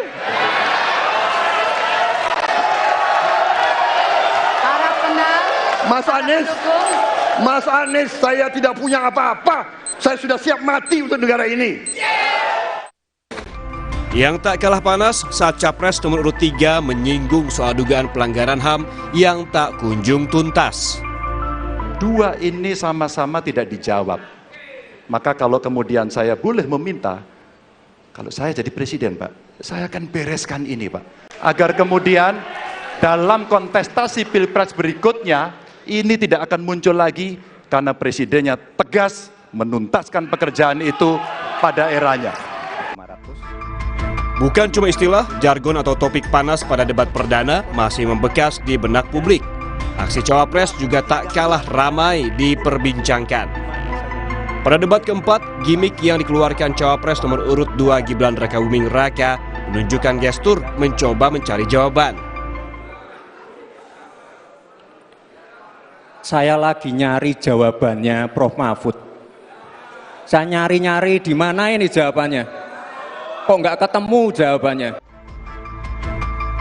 Mas Anies, saya tidak punya apa-apa. Saya sudah siap mati untuk negara ini. Yang tak kalah panas saat Capres nomor urut 3 menyinggung soal dugaan pelanggaran HAM yang tak kunjung tuntas. Dua ini sama-sama tidak dijawab. Maka kalau kemudian saya boleh meminta, kalau saya jadi presiden, Pak, saya akan bereskan ini, Pak. Agar kemudian dalam kontestasi Pilpres berikutnya, ini tidak akan muncul lagi karena presidennya tegas menuntaskan pekerjaan itu pada eranya. Bukan cuma istilah, jargon atau topik panas pada debat perdana masih membekas di benak publik. Aksi cawapres juga tak kalah ramai diperbincangkan. Pada debat keempat, gimik yang dikeluarkan cawapres nomor urut 2 Gibran Rakabuming Raka menunjukkan gestur mencoba mencari jawaban. Saya lagi nyari jawabannya Prof. Mahfud. Saya nyari-nyari di mana ini jawabannya. Kok nggak ketemu jawabannya?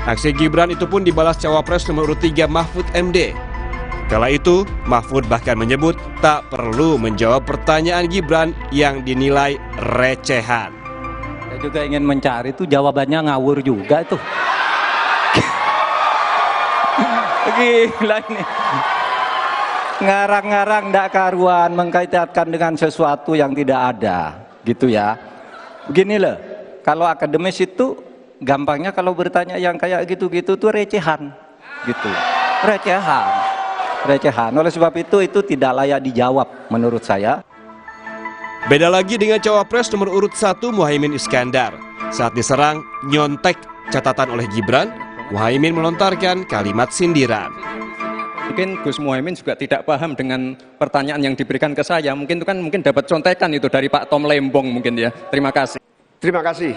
Aksi Gibran itu pun dibalas cawapres nomor urut 3 Mahfud MD. Kala itu, Mahfud bahkan menyebut tak perlu menjawab pertanyaan Gibran yang dinilai recehan. Saya juga ingin mencari itu jawabannya ngawur juga itu. Gila ini. Ngarang-ngarang ndak karuan mengkaitkan dengan sesuatu yang tidak ada, gitu ya. Begini loh. Kalau akademis itu gampangnya kalau bertanya yang kayak gitu-gitu tuh recehan, gitu, recehan. Oleh sebab itu tidak layak dijawab menurut saya. Beda lagi dengan cawapres nomor urut 1 Muhaimin Iskandar. Saat diserang nyontek catatan oleh Gibran, Muhaimin melontarkan kalimat sindiran. Mungkin Gus Muhaimin juga tidak paham dengan pertanyaan yang diberikan ke saya. Mungkin itu kan dapat contekan itu dari Pak Tom Lembong mungkin ya. Terima kasih. Terima kasih.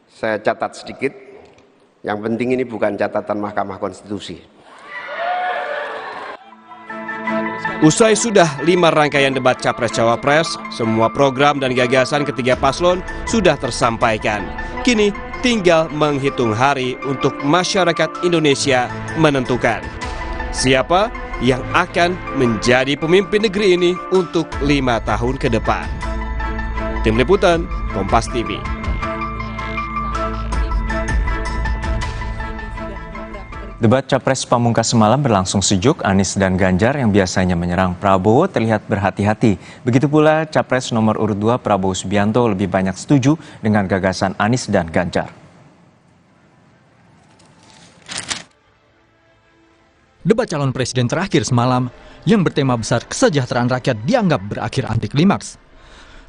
Saya catat sedikit. Yang penting ini bukan catatan Mahkamah Konstitusi. Usai sudah 5 rangkaian debat Capres-Cawapres, semua program dan gagasan ketiga paslon sudah tersampaikan. Kini tinggal menghitung hari untuk masyarakat Indonesia menentukan siapa yang akan menjadi pemimpin negeri ini untuk 5 tahun ke depan. Tim Liputan, Kompas TV. Debat Capres Pamungkas semalam berlangsung sejuk. Anies dan Ganjar yang biasanya menyerang Prabowo terlihat berhati-hati. Begitu pula Capres nomor urut 2 Prabowo Subianto lebih banyak setuju dengan gagasan Anies dan Ganjar. Debat calon presiden terakhir semalam yang bertema besar kesejahteraan rakyat dianggap berakhir anti klimaks.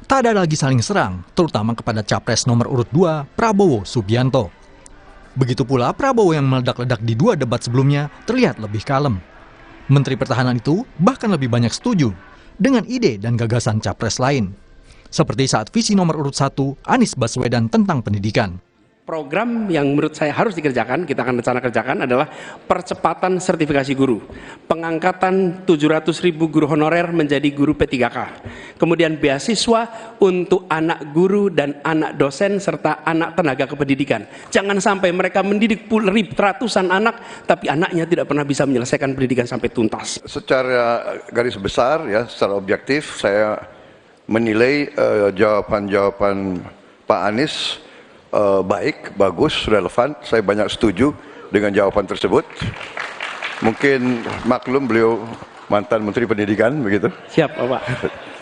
Tak ada lagi saling serang, terutama kepada Capres nomor urut 2 Prabowo Subianto. Begitu pula Prabowo yang meledak-ledak di 2 debat sebelumnya terlihat lebih kalem. Menteri Pertahanan itu bahkan lebih banyak setuju dengan ide dan gagasan Capres lain. Seperti saat visi nomor urut 1 Anies Baswedan tentang pendidikan. Program yang menurut saya harus dikerjakan, kita akan rencana kerjakan adalah percepatan sertifikasi guru. Pengangkatan 700.000 guru honorer menjadi guru P3K. Kemudian beasiswa untuk anak guru dan anak dosen serta anak tenaga kependidikan. Jangan sampai mereka mendidik ratusan anak, tapi anaknya tidak pernah bisa menyelesaikan pendidikan sampai tuntas. Secara garis besar, ya, secara objektif, saya menilai jawaban-jawaban Pak Anies baik, bagus, relevan. Saya banyak setuju dengan jawaban tersebut. Mungkin maklum beliau mantan Menteri Pendidikan begitu. Siap, Bapak.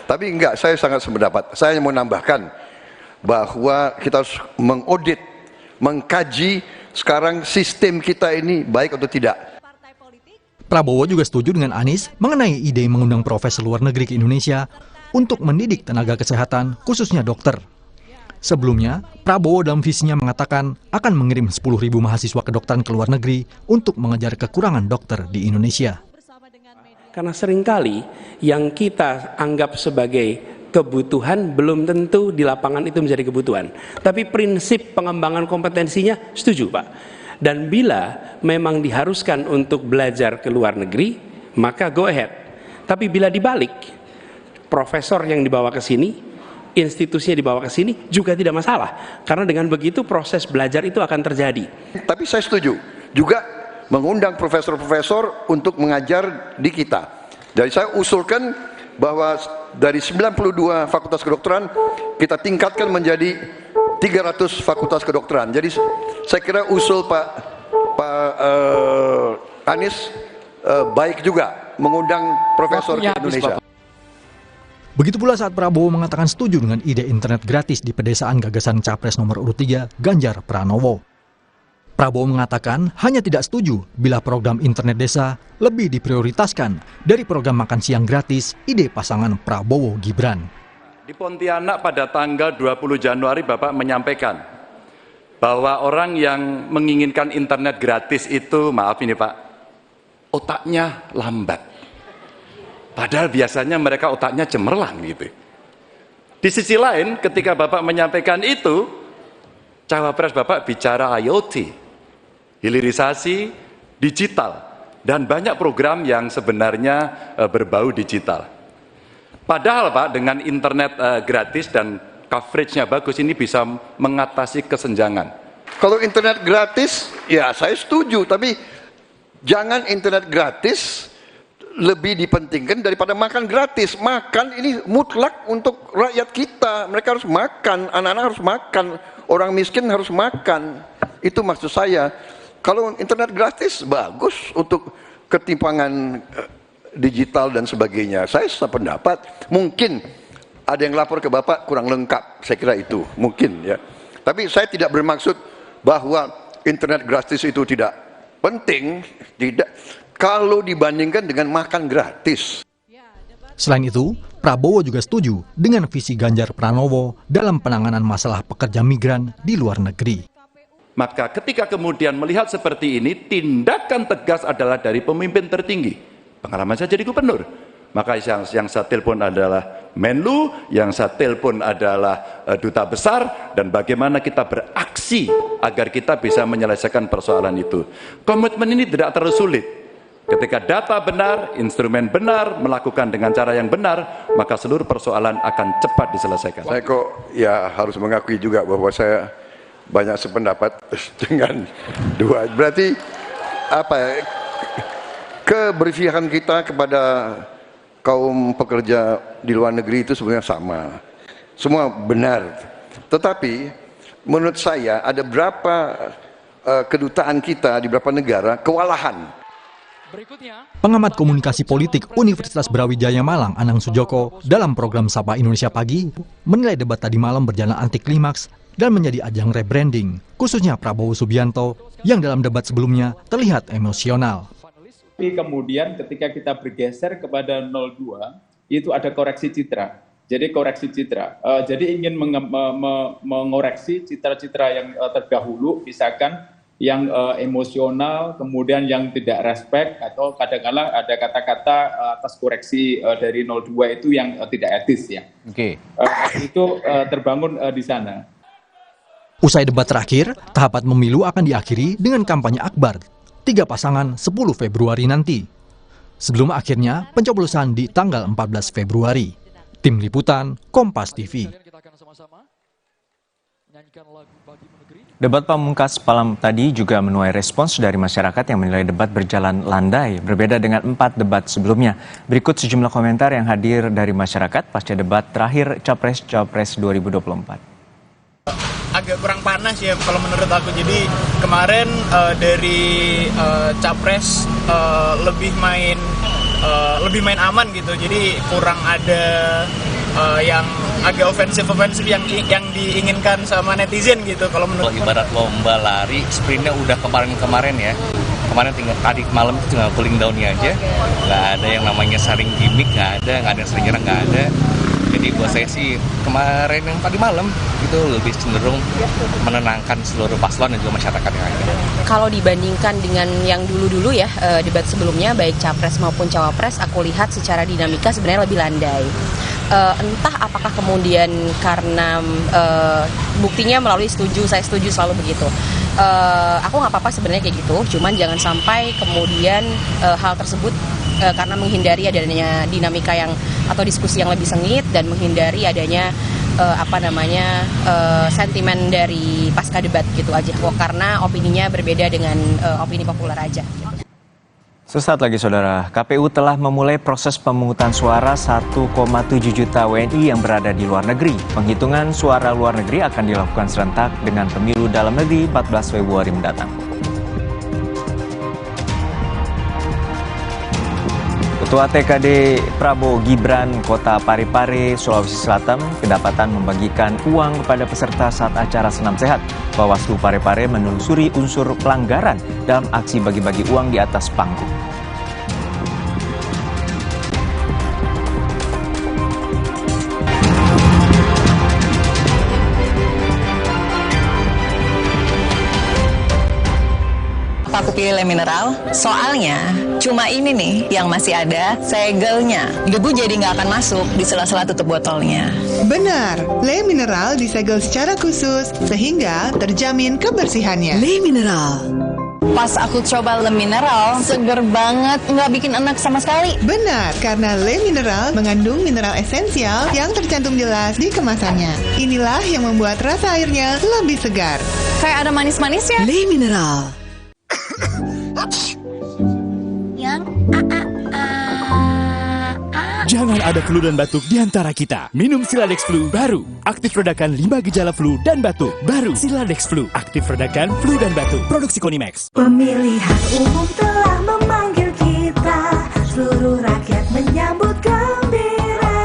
Tapi enggak, saya sangat sependapat. Saya mau nambahkan bahwa kita harus mengaudit, mengkaji sekarang sistem kita ini baik atau tidak. Prabowo juga setuju dengan Anies mengenai ide mengundang profesor luar negeri ke Indonesia untuk mendidik tenaga kesehatan, khususnya dokter. Sebelumnya, Prabowo dalam visinya mengatakan akan mengirim 10.000 mahasiswa kedokteran ke luar negeri untuk mengejar kekurangan dokter di Indonesia. Karena seringkali yang kita anggap sebagai kebutuhan belum tentu di lapangan itu menjadi kebutuhan. Tapi prinsip pengembangan kompetensinya setuju, Pak. Dan bila memang diharuskan untuk belajar ke luar negeri, maka go ahead. Tapi bila dibalik, profesor yang dibawa ke sini, institusinya dibawa ke sini juga tidak masalah. Karena dengan begitu proses belajar itu akan terjadi. Tapi saya setuju juga mengundang profesor-profesor untuk mengajar di kita. Jadi saya usulkan bahwa dari 92 fakultas kedokteran kita tingkatkan menjadi 300 fakultas kedokteran. Jadi saya kira usul Pak Anies baik juga mengundang profesor ke Indonesia. Begitu pula saat Prabowo mengatakan setuju dengan ide internet gratis di pedesaan gagasan Capres nomor urut 3 Ganjar Pranowo. Prabowo mengatakan hanya tidak setuju bila program internet desa lebih diprioritaskan dari program makan siang gratis ide pasangan Prabowo Gibran. Di Pontianak pada tanggal 20 Januari Bapak menyampaikan bahwa orang yang menginginkan internet gratis itu, maaf ini Pak, otaknya lambat. Padahal biasanya mereka otaknya cemerlang gitu. Di sisi lain ketika Bapak menyampaikan itu, Cawapres Bapak bicara IoT, hilirisasi digital, dan banyak program yang sebenarnya berbau digital. Padahal Pak, dengan internet gratis dan coveragenya bagus, ini bisa mengatasi kesenjangan. Kalau internet gratis, ya saya setuju, tapi jangan internet gratis lebih dipentingkan daripada makan gratis. Makan ini mutlak untuk rakyat kita. Mereka harus makan, anak-anak harus makan, orang miskin harus makan. Itu maksud saya. Kalau internet gratis bagus untuk ketimpangan digital dan sebagainya. Saya sependapat, mungkin ada yang lapor ke Bapak kurang lengkap, saya kira itu mungkin ya. Tapi saya tidak bermaksud bahwa internet gratis itu tidak penting, tidak. Kalau dibandingkan dengan makan gratis. Selain itu, Prabowo juga setuju dengan visi Ganjar Pranowo dalam penanganan masalah pekerja migran di luar negeri. Maka ketika kemudian melihat seperti ini, tindakan tegas adalah dari pemimpin tertinggi. Pengalaman saya jadi gubernur, maka yang saya telepon adalah Menlu, yang saya telepon adalah duta besar, dan bagaimana kita beraksi agar kita bisa menyelesaikan persoalan itu. Komitmen ini tidak terlalu sulit. Ketika data benar, instrumen benar, melakukan dengan cara yang benar, maka seluruh persoalan akan cepat diselesaikan. Saya kok ya harus mengakui juga bahwa saya banyak sependapat dengan dua. Berarti apa ya? Keberpihakan kita kepada kaum pekerja di luar negeri itu sebenarnya sama. Semua benar. Tetapi menurut saya ada berapa kedutaan kita di beberapa negara kewalahan. Pengamat komunikasi politik Universitas Brawijaya Malang, Anang Sujoko, dalam program Sapa Indonesia Pagi, menilai debat tadi malam berjalan anti klimaks dan menjadi ajang rebranding, khususnya Prabowo Subianto yang dalam debat sebelumnya terlihat emosional. Tapi kemudian ketika kita bergeser kepada 02, itu ada koreksi citra. Jadi koreksi citra. Jadi ingin mengoreksi citra-citra yang terdahulu, misalkan yang emosional, kemudian yang tidak respect, atau kadang-kadang ada kata-kata atas koreksi dari 02 itu yang tidak etis ya. Oke. Itu terbangun di sana. Usai debat terakhir, tahapan pemilu akan diakhiri dengan kampanye akbar 3 pasangan 10 Februari nanti. Sebelum akhirnya pencoblosan di tanggal 14 Februari. Tim Liputan, Kompas TV. Debat pamungkas malam tadi juga menuai respons dari masyarakat yang menilai debat berjalan landai, berbeda dengan 4 debat sebelumnya. Berikut sejumlah komentar yang hadir dari masyarakat pasca debat terakhir Capres-Cawapres 2024. agak kurang panas ya kalau menurut aku. Jadi kemarin dari capres lebih main aman gitu. Jadi kurang ada yang agak ofensif yang diinginkan sama netizen gitu kalau menurut. Ibarat lomba lari, sprintnya udah kemarin ya. Kemarin tinggal tadi malam itu tinggal cooling down-nya aja. Nggak ada yang namanya saring gimmick, nggak ada yang sering nyerang, nggak ada. Jadi buat saya sih kemarin yang tadi malam itu lebih cenderung menenangkan seluruh paslon dan juga masyarakat yang ada. Kalau dibandingkan dengan yang dulu-dulu ya, debat sebelumnya baik capres maupun cawapres, aku lihat secara dinamika sebenarnya lebih landai. Entah apakah kemudian karena buktinya melalui saya setuju selalu begitu. Aku nggak apa-apa sebenarnya kayak gitu, cuman jangan sampai kemudian hal tersebut karena menghindari adanya dinamika atau diskusi yang lebih sengit dan menghindari adanya sentimen dari pasca debat gitu aja kok, karena opininya berbeda dengan opini populer aja. Sesaat lagi saudara, KPU telah memulai proses pemungutan suara 1,7 juta WNI yang berada di luar negeri. Penghitungan suara luar negeri akan dilakukan serentak dengan pemilu dalam negeri 14 Februari mendatang. Ketua TKD Prabowo Gibran Kota Parepare, Sulawesi Selatan kedapatan membagikan uang kepada peserta saat acara Senam Sehat. Bawaslu Parepare menelusuri unsur pelanggaran dalam aksi bagi-bagi uang di atas panggung. Aku pilih Le Mineral, soalnya cuma ini nih yang masih ada segelnya. Debu jadi nggak akan masuk di sela-sela tutup botolnya. Benar, Le Mineral disegel secara khusus sehingga terjamin kebersihannya. Le Mineral. Pas aku coba Le Mineral, seger banget, nggak bikin enak sama sekali. Benar, karena Le Mineral mengandung mineral esensial yang tercantum jelas di kemasannya. Inilah yang membuat rasa airnya lebih segar. Kayak ada manis-manisnya. Le Mineral. Jangan ada flu dan batuk di antara kita. Minum Siladex Flu baru. Aktif redakan 5 gejala flu dan batuk. Baru Siladex Flu. Aktif redakan flu dan batuk. Produksi Konimax. Pemilihan umum telah memanggil kita. Seluruh rakyat menyambut gembira.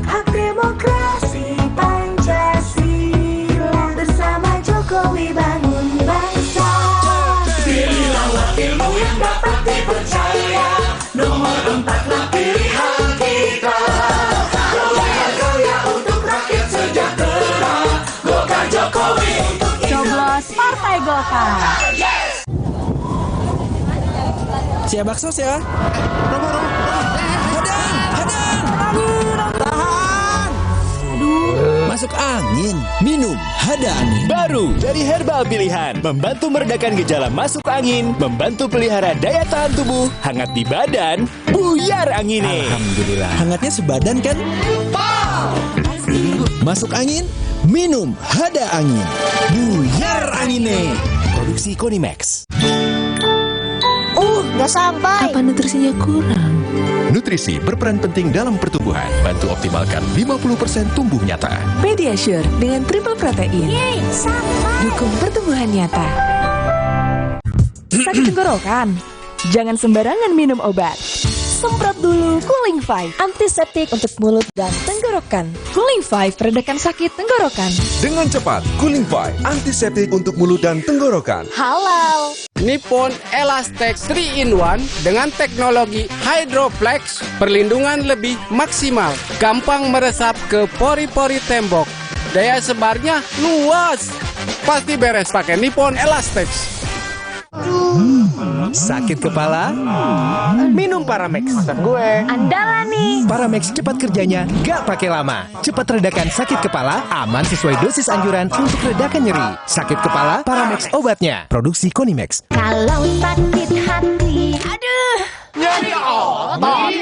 Hak demokrasi Pancasila. Bersama Jokowi bangun bangsa. Pilihlah wakilmu yang dapat dipercaya. Nomor 4 lah pilihan kita. Karya untuk rakyat sejahtera. Golkar Jokowi untuk Coblos Partai Golkar. Siap bakso ya. Masuk angin, minum Hada Angin. Baru dari herbal pilihan, membantu meredakan gejala masuk angin, membantu pelihara daya tahan tubuh, hangat di badan, buyar angine. Alhamdulillah. Hangatnya sebadan kan? Masuk angin, minum Hada Angin. Buyar angine. Produksi Konimax. Gak sampai. Apa nutrisinya kurang? Nutrisi berperan penting dalam pertumbuhan. Bantu optimalkan 50% tumbuh nyata. Pediasure dengan triple protein. Yeay, sampai. Dukung pertumbuhan nyata. Sakit tenggorokan? Jangan sembarangan minum obat. Semprot dulu Cooling 5, antiseptik untuk mulut dan tenggorokan. Cooling 5 peredakan sakit tenggorokan. Dengan cepat, Cooling 5, antiseptik untuk mulut dan tenggorokan. Halal. Nippon Elastex 3-in-1 dengan teknologi Hydroflex, perlindungan lebih maksimal, gampang meresap ke pori-pori tembok, daya sebarnya luas. Pasti beres pakai Nippon Elastex. Sakit kepala? Minum Paramex. Maksud gue. Andalan nih. Paramex cepat kerjanya, gak pakai lama. Cepat redakan sakit kepala, aman sesuai dosis anjuran untuk redakan nyeri. Sakit kepala, Paramex obatnya. Produksi Konimax. Kalau sakit hati, aduh, Nyeri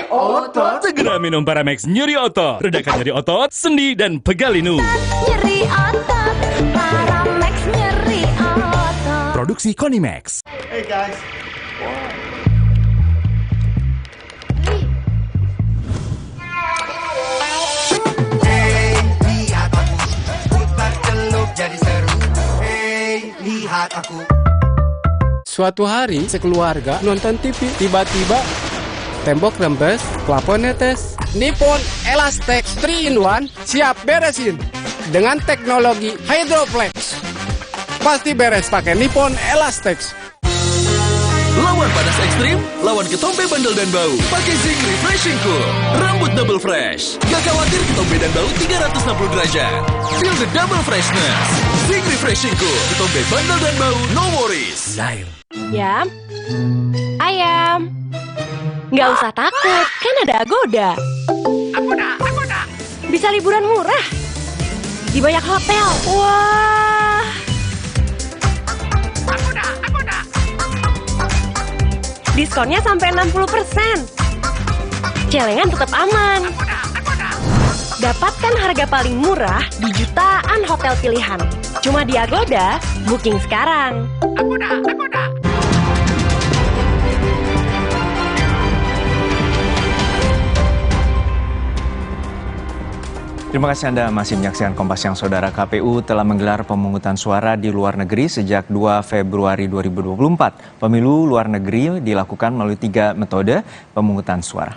otot. Segera minum Paramex nyeri otot. Redakan nyeri otot, sendi, dan pegalinu. nyeri otot, Paramex nyeri otot. Produksi Konimax. Hey guys. Jadi seru. lihat aku. Suatu hari sekeluarga nonton TV, tiba-tiba tembok rembes, plafon netes. Nippon Elastex 3-in-1 siap beresin dengan teknologi Hydroflex. Pasti beres pakai Nippon Elastex. Lawan panas ekstrim, lawan ketombe bandel dan bau. Pakai Zinc Refreshing Cool. Rambut double fresh. Gak khawatir ketombe dan bau 360 derajat. Feel the double freshness. Zinc Refreshing Cool. Ketombe bandel dan bau, no worries. Yam, ayam. Nggak usah takut, kan ada Agoda. Agoda. Bisa liburan murah. Di banyak hotel. Wah. Agoda. Diskonnya sampai 60%. Celengan tetap aman. Dapatkan harga paling murah di jutaan hotel pilihan. Cuma di Agoda, booking sekarang. Agoda. Terima kasih Anda masih menyaksikan Kompas Siang. Saudara, KPU telah menggelar pemungutan suara di luar negeri sejak 2 Februari 2024. Pemilu luar negeri dilakukan melalui 3 metode pemungutan suara.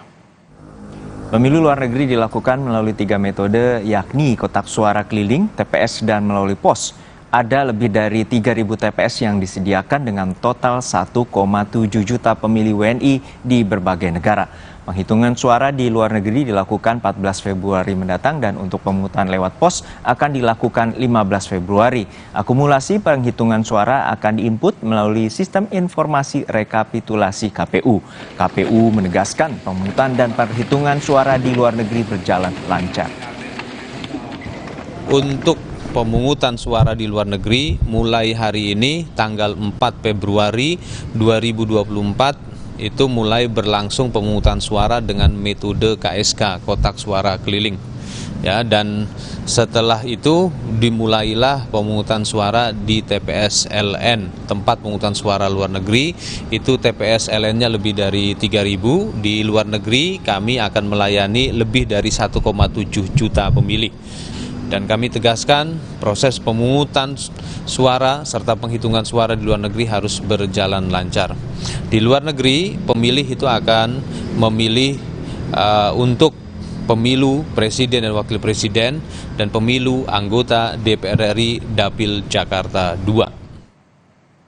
Pemilu luar negeri dilakukan melalui 3 metode, yakni kotak suara keliling, TPS, dan melalui pos. Ada lebih dari 3.000 TPS yang disediakan dengan total 1,7 juta pemilih WNI di berbagai negara. Penghitungan suara di luar negeri dilakukan 14 Februari mendatang dan untuk pemungutan lewat pos akan dilakukan 15 Februari. Akumulasi penghitungan suara akan diinput melalui sistem informasi rekapitulasi KPU. KPU menegaskan pemungutan dan perhitungan suara di luar negeri berjalan lancar. Untuk pemungutan suara di luar negeri mulai hari ini tanggal 4 Februari 2024 itu mulai berlangsung pemungutan suara dengan metode KSK, kotak suara keliling. Ya, dan setelah itu dimulailah pemungutan suara di TPS LN, tempat pemungutan suara luar negeri. Itu TPS LN-nya lebih dari 3.000. Di luar negeri kami akan melayani lebih dari 1,7 juta pemilih. Dan kami tegaskan proses pemungutan suara serta penghitungan suara di luar negeri harus berjalan lancar. Di luar negeri, pemilih itu akan memilih untuk pemilu presiden dan wakil presiden dan pemilu anggota DPR RI Dapil Jakarta II.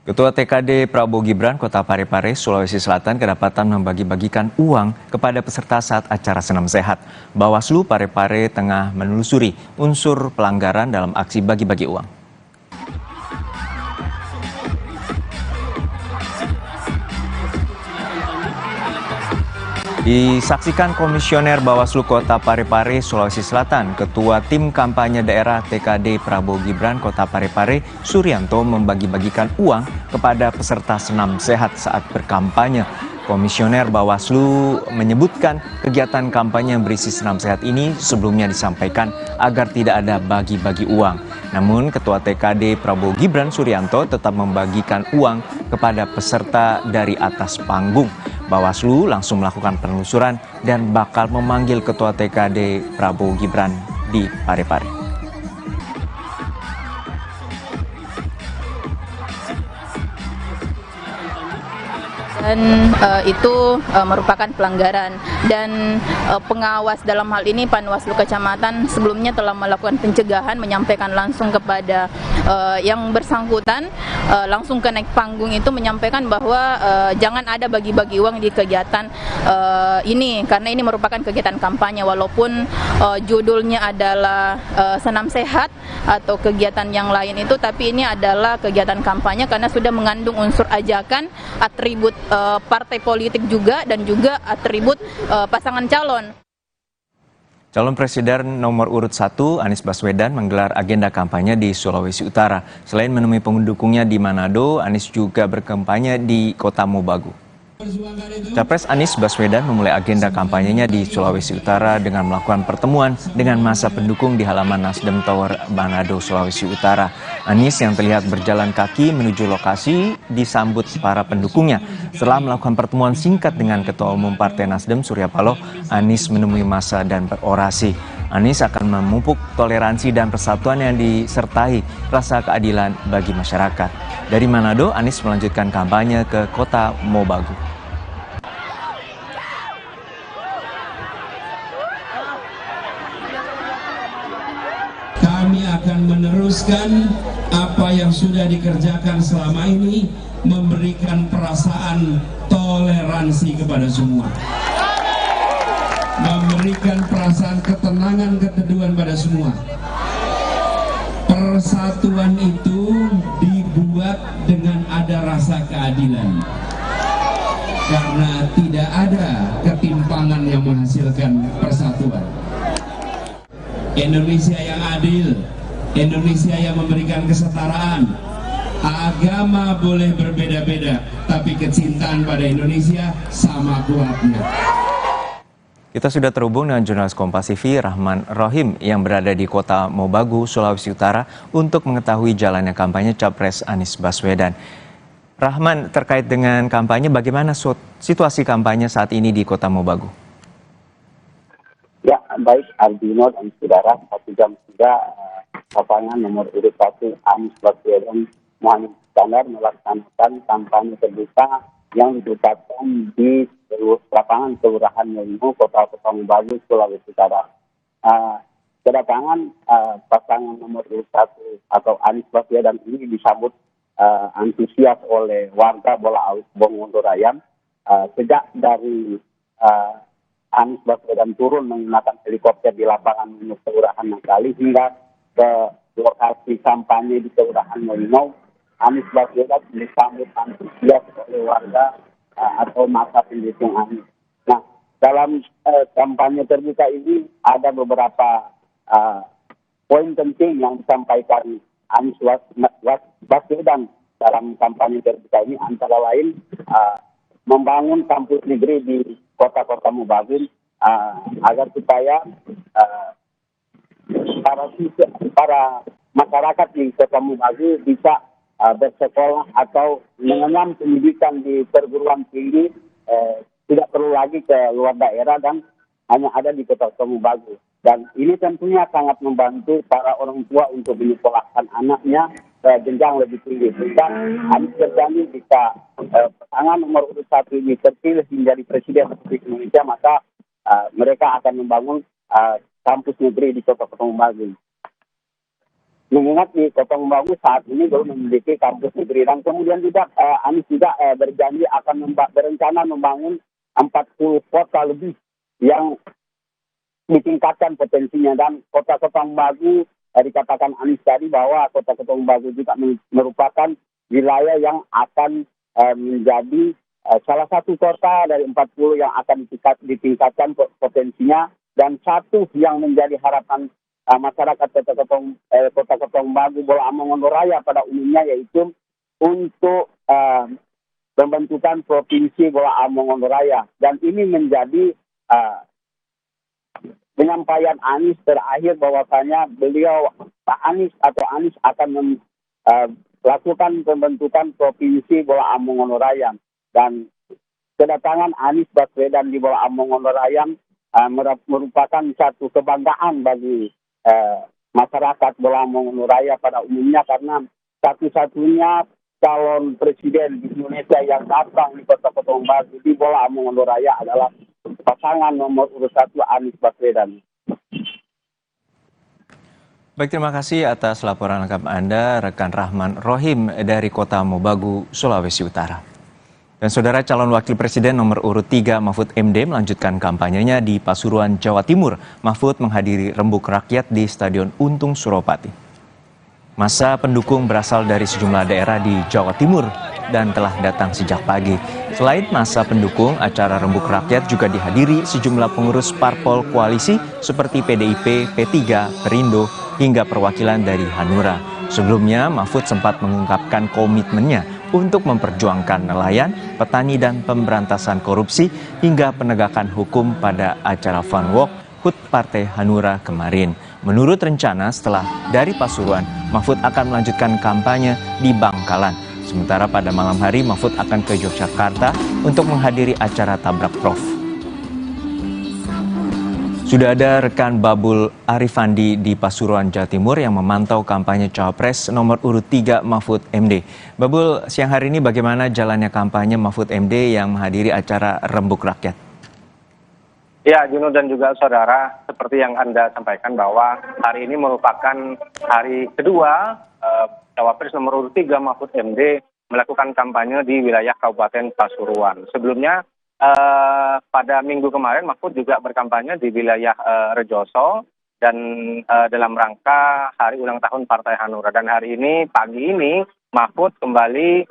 Ketua TKD Prabowo Gibran Kota Parepare, Sulawesi Selatan kedapatan membagi-bagikan uang kepada peserta saat acara Senam Sehat. Bawaslu Parepare tengah menelusuri unsur pelanggaran dalam aksi bagi-bagi uang. Disaksikan Komisioner Bawaslu Kota Parepare, Sulawesi Selatan, Ketua Tim Kampanye Daerah TKD Prabowo Gibran Kota Parepare, Suryanto membagi-bagikan uang kepada peserta senam sehat saat berkampanye. Komisioner Bawaslu menyebutkan kegiatan kampanye yang berisi senam sehat ini sebelumnya disampaikan agar tidak ada bagi-bagi uang. Namun Ketua TKD Prabowo Gibran Suryanto tetap membagikan uang kepada peserta dari atas panggung. Bawaslu langsung melakukan penelusuran dan bakal memanggil Ketua TKD Prabowo Gibran di Parepare. Dan itu merupakan pelanggaran dan pengawas dalam hal ini Panwaslu Kecamatan sebelumnya telah melakukan pencegahan, menyampaikan langsung kepada yang bersangkutan, langsung ke naik panggung itu menyampaikan bahwa jangan ada bagi-bagi uang di kegiatan ini karena ini merupakan kegiatan kampanye walaupun judulnya adalah senam sehat atau kegiatan yang lain itu, tapi ini adalah kegiatan kampanye karena sudah mengandung unsur ajakan, atribut partai politik juga dan juga atribut pasangan calon. Calon Presiden nomor urut 1 Anies Baswedan menggelar agenda kampanye di Sulawesi Utara. Selain menemui pendukungnya di Manado, Anies juga berkampanye di Kota Mobagu. Capres Anies Baswedan memulai agenda kampanyenya di Sulawesi Utara dengan melakukan pertemuan dengan massa pendukung di halaman Nasdem Tower Manado, Sulawesi Utara. Anies yang terlihat berjalan kaki menuju lokasi disambut para pendukungnya. Setelah melakukan pertemuan singkat dengan Ketua Umum Partai Nasdem Surya Paloh, Anies menemui massa dan berorasi. Anies akan memupuk toleransi dan persatuan yang disertai rasa keadilan bagi masyarakat. Dari Manado, Anies melanjutkan kampanye ke kota Mobagu. Kami akan meneruskan apa yang sudah dikerjakan selama ini, memberikan perasaan toleransi kepada semua, memberikan perasaan ketenangan, keteduhan pada semua. Persatuan itu dibuat dengan ada rasa keadilan, karena tidak ada ketimpangan yang menghasilkan persatuan. Indonesia yang adil, Indonesia yang memberikan kesetaraan. Agama boleh berbeda-beda, tapi kecintaan pada Indonesia sama kuatnya. Kita sudah terhubung dengan jurnalis Kompas TV Rahman Rohim yang berada di kota Mobagu, Sulawesi Utara untuk mengetahui jalannya kampanye Capres Anies Baswedan. Rahman, terkait dengan kampanye, bagaimana situasi kampanye saat ini di kota Mobagu? Ya, baik Aldino dan saudara, 1 jam sudah pasangan nomor urut 1 Anies Baswedan Muhammad Iskandar melaksanakan kampanye terbuka yang ditetapkan di lapangan Kelurahan Molingo, Kota Mobagu, Sulawesi Utara. Kedatangan pasangan nomor urut 1 atau Anies Baswedan ini disambut antusias oleh warga Bola Aus Bongondorayam sejak dari Anies Baswedan turun menggunakan helikopter di lapangan Kelurahan Nangkali hingga ke lokasi kampanye di Kelurahan Molingo. Anies Baswedan disambut antusias oleh warga atau masa pendukung Anies. Nah, dalam kampanye terbuka ini ada beberapa poin penting yang disampaikan Anies Baswedan dalam kampanye terbuka ini, antara lain membangun kampus negeri di kota-kota Mobagu agar supaya para masyarakat di kota Mobagu bisa bersekolah atau mengenyam pendidikan di perguruan tinggi, tidak perlu lagi ke luar daerah dan hanya ada di kota Mobagu. Dan ini tentunya sangat membantu para orang tua untuk menyekolahkan anaknya ke jenjang lebih tinggi. Dan Anies berjanji jika pasangan nomor urut 1 ini terpilih menjadi Presiden Republik Indonesia, maka mereka akan membangun kampus negeri di kota Mobagu. Mengingat di kota Mobagu saat ini belum memiliki kampus negeri, dan kemudian juga Anies juga berjanji akan berencana membangun 40 kota lebih yang ditingkatkan potensinya, dan kota-kota Mobagu dikatakan Anies tadi bahwa kota-kota Mobagu juga merupakan wilayah yang akan menjadi salah satu kota dari 40 yang akan ditingkatkan potensinya, dan satu yang menjadi harapan masyarakat kota-kota Mobagu, Bola Amongondo Raya pada umumnya, yaitu untuk pembentukan provinsi Bola Amongondo Raya. Dan ini menjadi penyampaian Anies terakhir bahwasanya beliau Pak Anies atau Anies akan melakukan pembentukan provinsi Bola Amongondo Raya. Dan kedatangan Anies Baswedan di Bola Amongondo Raya merupakan satu kebanggaan bagi masyarakat Bola Amongondo Raya pada umumnya, karena satu-satunya calon presiden di Indonesia yang datang di kota-kota Mobagu di Bola Amongondo Raya adalah pasangan nomor urut 1 Anies Baswedan. Baik, terima kasih atas laporan lengkap Anda, rekan Rahman Rohim dari kota Mobagu, Sulawesi Utara. Dan saudara, calon wakil presiden nomor urut 3 Mahfud MD melanjutkan kampanyenya di Pasuruan, Jawa Timur. Mahfud menghadiri rembuk rakyat di Stadion Untung Suropati. Masa pendukung berasal dari sejumlah daerah di Jawa Timur dan telah datang sejak pagi. Selain masa pendukung, acara rembuk rakyat juga dihadiri sejumlah pengurus parpol koalisi seperti PDIP, P3, Perindo, hingga perwakilan dari Hanura. Sebelumnya, Mahfud sempat mengungkapkan komitmennya untuk memperjuangkan nelayan, petani, dan pemberantasan korupsi hingga penegakan hukum pada acara Fun Walk HUT Partai Hanura kemarin. Menurut rencana, setelah dari Pasuruan, Mahfud akan melanjutkan kampanye di Bangkalan. Sementara pada malam hari, Mahfud akan ke Yogyakarta untuk menghadiri acara Tabrak Prof. Sudah ada rekan Babul Arifandi di Pasuruan, Jawa Timur yang memantau kampanye Cawapres nomor urut 3 Mahfud MD. Babul, siang hari ini bagaimana jalannya kampanye Mahfud MD yang menghadiri acara Rembuk Rakyat? Ya, Juno dan juga saudara, seperti yang Anda sampaikan bahwa hari ini merupakan hari kedua Cawapres nomor urut 3 Mahfud MD melakukan kampanye di wilayah Kabupaten Pasuruan. Sebelumnya, pada minggu kemarin Mahfud juga berkampanye di wilayah Rejoso dan dalam rangka hari ulang tahun Partai Hanura. Dan hari ini, pagi ini, Mahfud kembali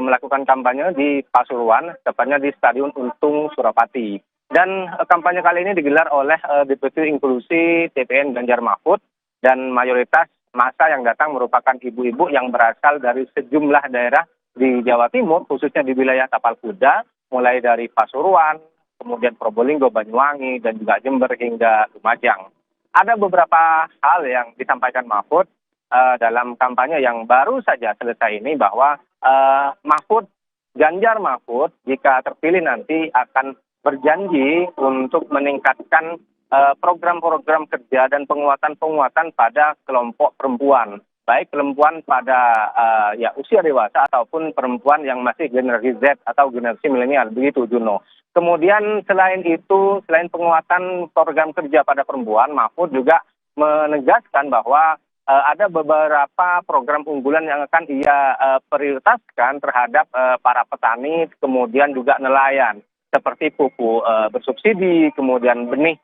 melakukan kampanye di Pasuruan, tepatnya di Stadion Untung Surapati. Dan kampanye kali ini digelar oleh Deputi Inklusi TPN Ganjar Mahfud, dan mayoritas massa yang datang merupakan ibu-ibu yang berasal dari sejumlah daerah di Jawa Timur, khususnya di wilayah Tapal Kuda, mulai dari Pasuruan, kemudian Probolinggo, Banyuwangi, dan juga Jember hingga Lumajang. Ada beberapa hal yang disampaikan Mahfud dalam kampanye yang baru saja selesai ini, bahwa Ganjar Mahfud jika terpilih nanti akan berjanji untuk meningkatkan program-program kerja dan penguatan-penguatan pada kelompok perempuan. Baik perempuan pada usia dewasa ataupun perempuan yang masih generasi Z atau generasi milenial, begitu Juno. Kemudian selain itu, selain penguatan program kerja pada perempuan, Mahfud juga menegaskan bahwa ada beberapa program unggulan yang akan ia prioritaskan terhadap para petani, kemudian juga nelayan, seperti pupuk bersubsidi, kemudian benih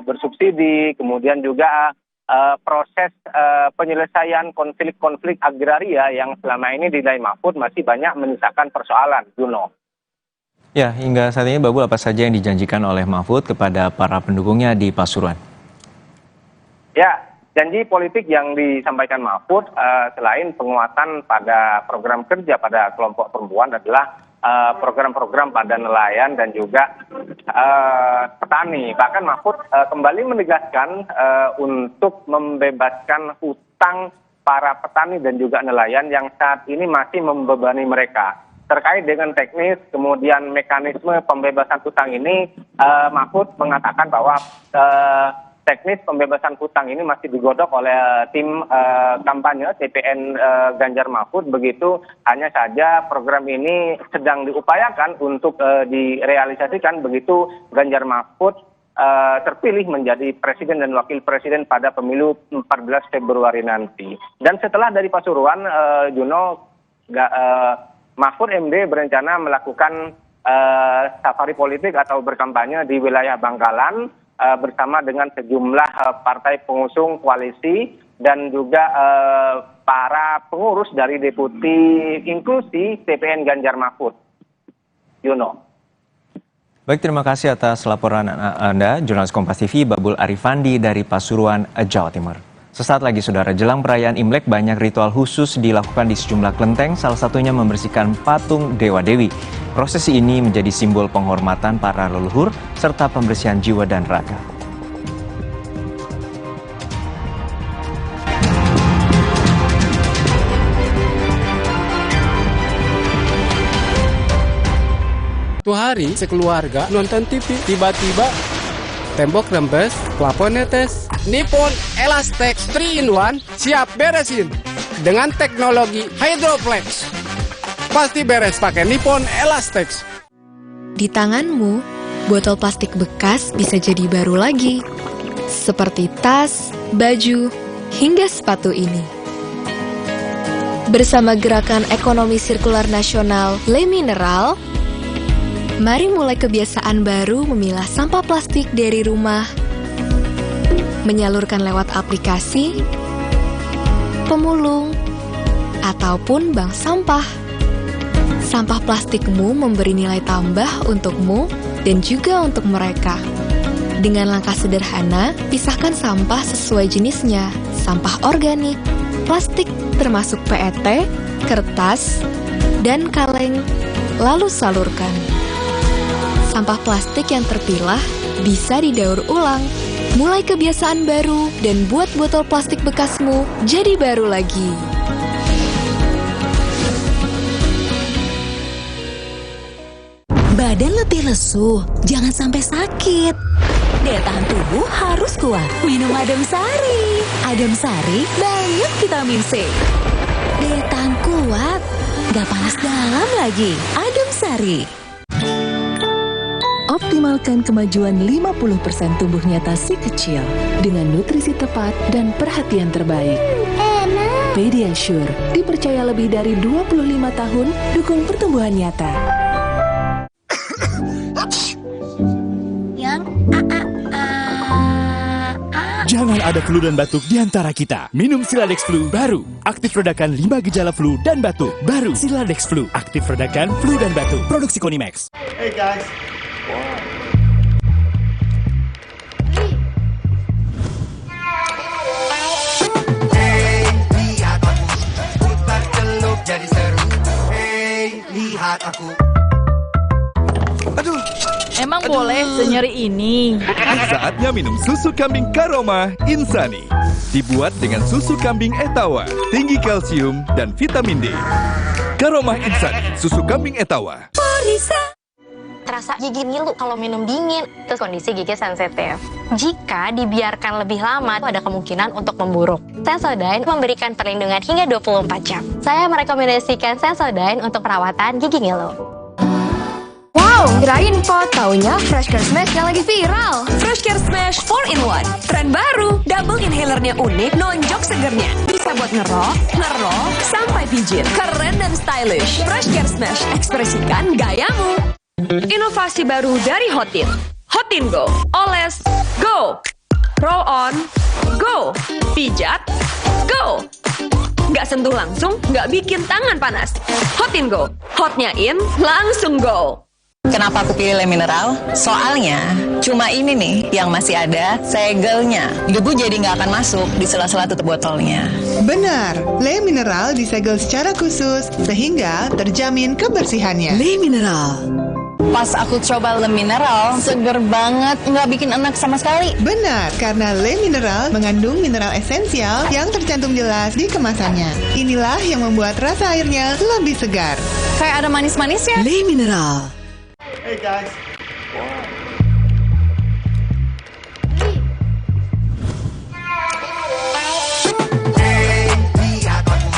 bersubsidi, kemudian juga proses penyelesaian konflik-konflik agraria yang selama ini dinilai Mahfud masih banyak menyisakan persoalan, Juno. Ya, hingga saat ini Babul, apa saja yang dijanjikan oleh Mahfud kepada para pendukungnya di Pasuruan? Ya, janji politik yang disampaikan Mahfud selain penguatan pada program kerja pada kelompok perempuan adalah program-program pada nelayan dan juga petani. Bahkan Mahfud kembali menegaskan untuk membebaskan hutang para petani dan juga nelayan yang saat ini masih membebani mereka. Terkait dengan teknis, kemudian mekanisme pembebasan hutang ini, Mahfud mengatakan bahwa teknis pembebasan hutang ini masih digodok oleh tim kampanye TPN Ganjar Mahfud. Begitu, hanya saja program ini sedang diupayakan untuk direalisasikan begitu Ganjar Mahfud terpilih menjadi presiden dan wakil presiden pada pemilu 14 Februari nanti. Dan setelah dari Pasuruan, Juno, Mahfud MD berencana melakukan safari politik atau berkampanye di wilayah Bangkalan bersama dengan sejumlah partai pengusung koalisi dan juga para pengurus dari Deputi Inklusi TPN Ganjar Mahfud. Yuno. Baik, terima kasih atas laporan Anda, jurnalis Kompas TV Babul Arifandi dari Pasuruan, Jawa Timur. Sesaat lagi, saudara, jelang perayaan Imlek banyak ritual khusus dilakukan di sejumlah kelenteng, salah satunya membersihkan patung Dewa-Dewi. Prosesi ini menjadi simbol penghormatan para leluhur serta pembersihan jiwa dan raga. Suatu hari sekeluarga nonton TV, tiba-tiba tembok rembes, plafon netes. Nippon Elastex 3-in-1 siap beresin dengan teknologi Hydroplex. Pasti beres pakai Nippon Elastex. Di tanganmu, botol plastik bekas bisa jadi baru lagi. Seperti tas, baju, hingga sepatu ini. Bersama Gerakan Ekonomi Sirkular Nasional Le Mineral, mari mulai kebiasaan baru memilah sampah plastik dari rumah, menyalurkan lewat aplikasi, pemulung, ataupun bank sampah. Sampah plastikmu memberi nilai tambah untukmu dan juga untuk mereka. Dengan langkah sederhana, pisahkan sampah sesuai jenisnya, sampah organik, plastik termasuk PET, kertas, dan kaleng, lalu salurkan. Sampah plastik yang terpilah bisa didaur ulang. Mulai kebiasaan baru dan buat botol plastik bekasmu jadi baru lagi. Badan letih lesu, jangan sampai sakit. Daya tahan tubuh harus kuat. Minum Adem Sari. Adem Sari banyak vitamin C. Daya tahan kuat. Gak panas dalam lagi. Adem Sari. Optimalkan kemajuan 50% tubuh nyata si kecil dengan nutrisi tepat dan perhatian terbaik. Pediasure dipercaya lebih dari 25 tahun dukung pertumbuhan nyata. Jangan ada flu dan batuk di antara kita. Minum Siladex Flu baru. Aktif redakan 5 gejala flu dan batuk. Baru Siladex Flu. Aktif redakan flu dan batuk. Produksi Konimax. Hey guys. Jadi seru. Hey, lihat aku. Aduh. Emang boleh senyeri ini? Saatnya minum susu kambing Karoma Insani. Dibuat dengan susu kambing Etawa, tinggi kalsium dan vitamin D. Karoma Insani, susu kambing Etawa. Terasa gigi ngilu kalau minum dingin, terus kondisi gigi sensitif. Jika dibiarkan lebih lama, ada kemungkinan untuk memburuk. Sensodyne memberikan perlindungan hingga 24 jam. Saya merekomendasikan Sensodyne untuk perawatan gigi ngilu. Wow, kirain pot, taunya Fresh Care Smash yang lagi viral. Fresh Care Smash 4-in-1, tren baru. Double inhalernya unik, nonjok segernya. Bisa buat ngerok, sampai pijit. Keren dan stylish. Fresh Care Smash, ekspresikan gayamu. Inovasi baru dari Hotin. Hotin Go. Oles, go. Roll on, go. Pijat, go. Nggak sentuh langsung, nggak bikin tangan panas. Hotin Go. Hotnya in, langsung go. Kenapa aku pilih Le Mineral? Soalnya cuma ini nih yang masih ada segelnya. Debu jadi nggak akan masuk di sela-sela tutup botolnya. Benar, Le Mineral disegel secara khusus sehingga terjamin kebersihannya. Le Mineral. Pas aku coba Le Mineral, seger banget, nggak bikin enak sama sekali. Benar, karena Le Mineral mengandung mineral esensial yang tercantum jelas di kemasannya. Inilah yang membuat rasa airnya lebih segar. Kayak ada manis-manisnya. Le Mineral. Hey guys. Hey, lihat aku.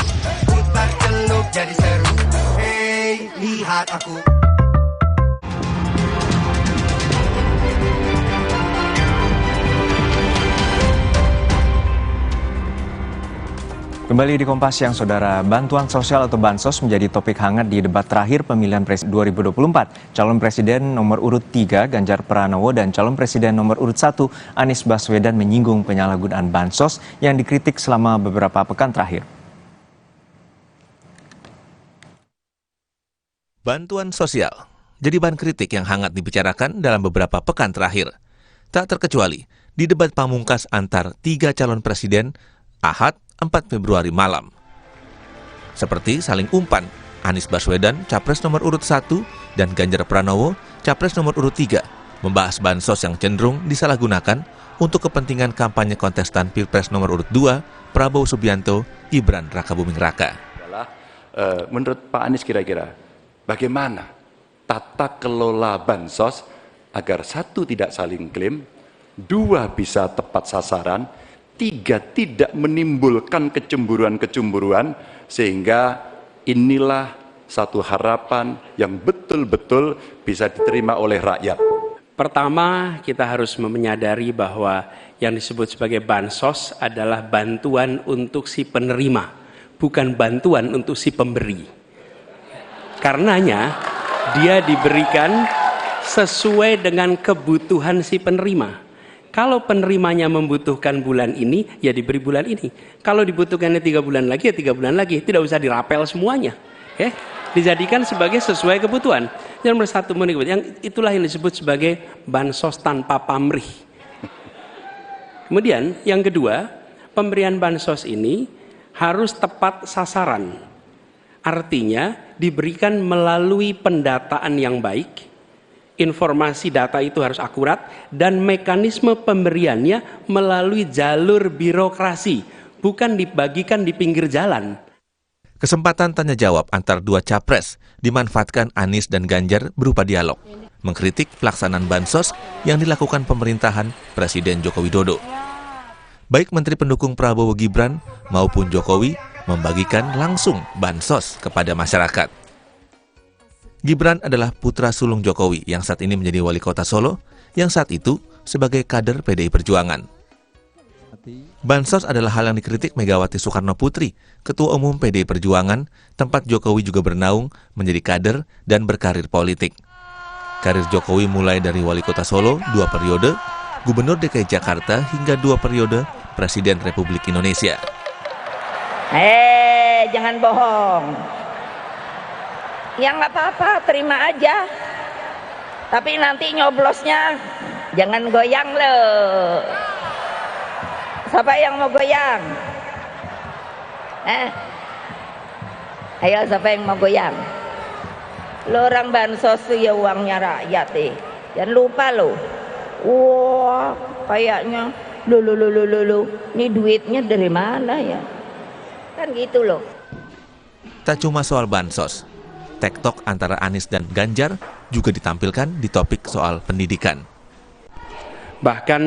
Putar celup jadi seru. Hey, lihat aku. Kembali di Kompas Siang, Saudara. Bantuan sosial atau Bansos menjadi topik hangat di debat terakhir pemilihan presiden 2024. Calon Presiden nomor urut 3 Ganjar Pranowo dan calon Presiden nomor urut 1 Anies Baswedan menyinggung penyalahgunaan Bansos yang dikritik selama beberapa pekan terakhir. Bantuan sosial jadi bahan kritik yang hangat dibicarakan dalam beberapa pekan terakhir. Tak terkecuali di debat pamungkas antar 3 calon presiden Ahad 4 Februari malam. Seperti saling umpan, Anies Baswedan, Capres nomor urut 1, dan Ganjar Pranowo, Capres nomor urut 3, membahas bansos yang cenderung disalahgunakan untuk kepentingan kampanye kontestan Pilpres nomor urut 2, Prabowo Subianto, Gibran Rakabuming Raka. Menurut Pak Anies kira-kira, bagaimana tata kelola bansos agar 1 tidak saling klaim, 2 bisa tepat sasaran, 3 tidak menimbulkan kecemburuan-kecemburuan, sehingga inilah satu harapan yang betul-betul bisa diterima oleh rakyat. Pertama, kita harus menyadari bahwa yang disebut sebagai bansos adalah bantuan untuk si penerima, bukan bantuan untuk si pemberi. Karenanya, dia diberikan sesuai dengan kebutuhan si penerima. Kalau penerimanya membutuhkan bulan ini, ya diberi bulan ini. Kalau dibutuhkannya 3 bulan lagi, ya 3 bulan lagi. Tidak usah dirapel semuanya. Dijadikan sebagai sesuai kebutuhan. Yang nomor 1, yang itulah yang disebut sebagai bansos tanpa pamrih. Kemudian yang kedua, pemberian bansos ini harus tepat sasaran. Artinya diberikan melalui pendataan yang baik. Informasi data itu harus akurat dan mekanisme pemberiannya melalui jalur birokrasi, bukan dibagikan di pinggir jalan. Kesempatan tanya jawab antar 2 capres dimanfaatkan Anies dan Ganjar berupa dialog. mengkritik pelaksanaan bansos yang dilakukan pemerintahan Presiden Joko Widodo. Baik Menteri pendukung Prabowo Gibran maupun Jokowi membagikan langsung bansos kepada masyarakat. Gibran adalah putra sulung Jokowi yang saat ini menjadi wali kota Solo, yang saat itu sebagai kader PDI Perjuangan. Bansos adalah hal yang dikritik Megawati Soekarno Putri, Ketua Umum PDI Perjuangan, tempat Jokowi juga bernaung menjadi kader dan berkarir politik. Karir Jokowi mulai dari wali kota Solo 2 periode, Gubernur DKI Jakarta hingga 2 periode Presiden Republik Indonesia. Jangan bohong. Ya nggak apa-apa, terima aja. Tapi nanti nyoblosnya jangan goyang loh. Siapa yang mau goyang? Ayo siapa yang mau goyang? Lo orang bansos tuh ya uangnya rakyat jangan lupa lo. Wah, kayaknya lu, ini duitnya dari mana ya? Kan gitu loh. Tak cuma soal bansos, tektok antara Anies dan Ganjar juga ditampilkan di topik soal pendidikan. Bahkan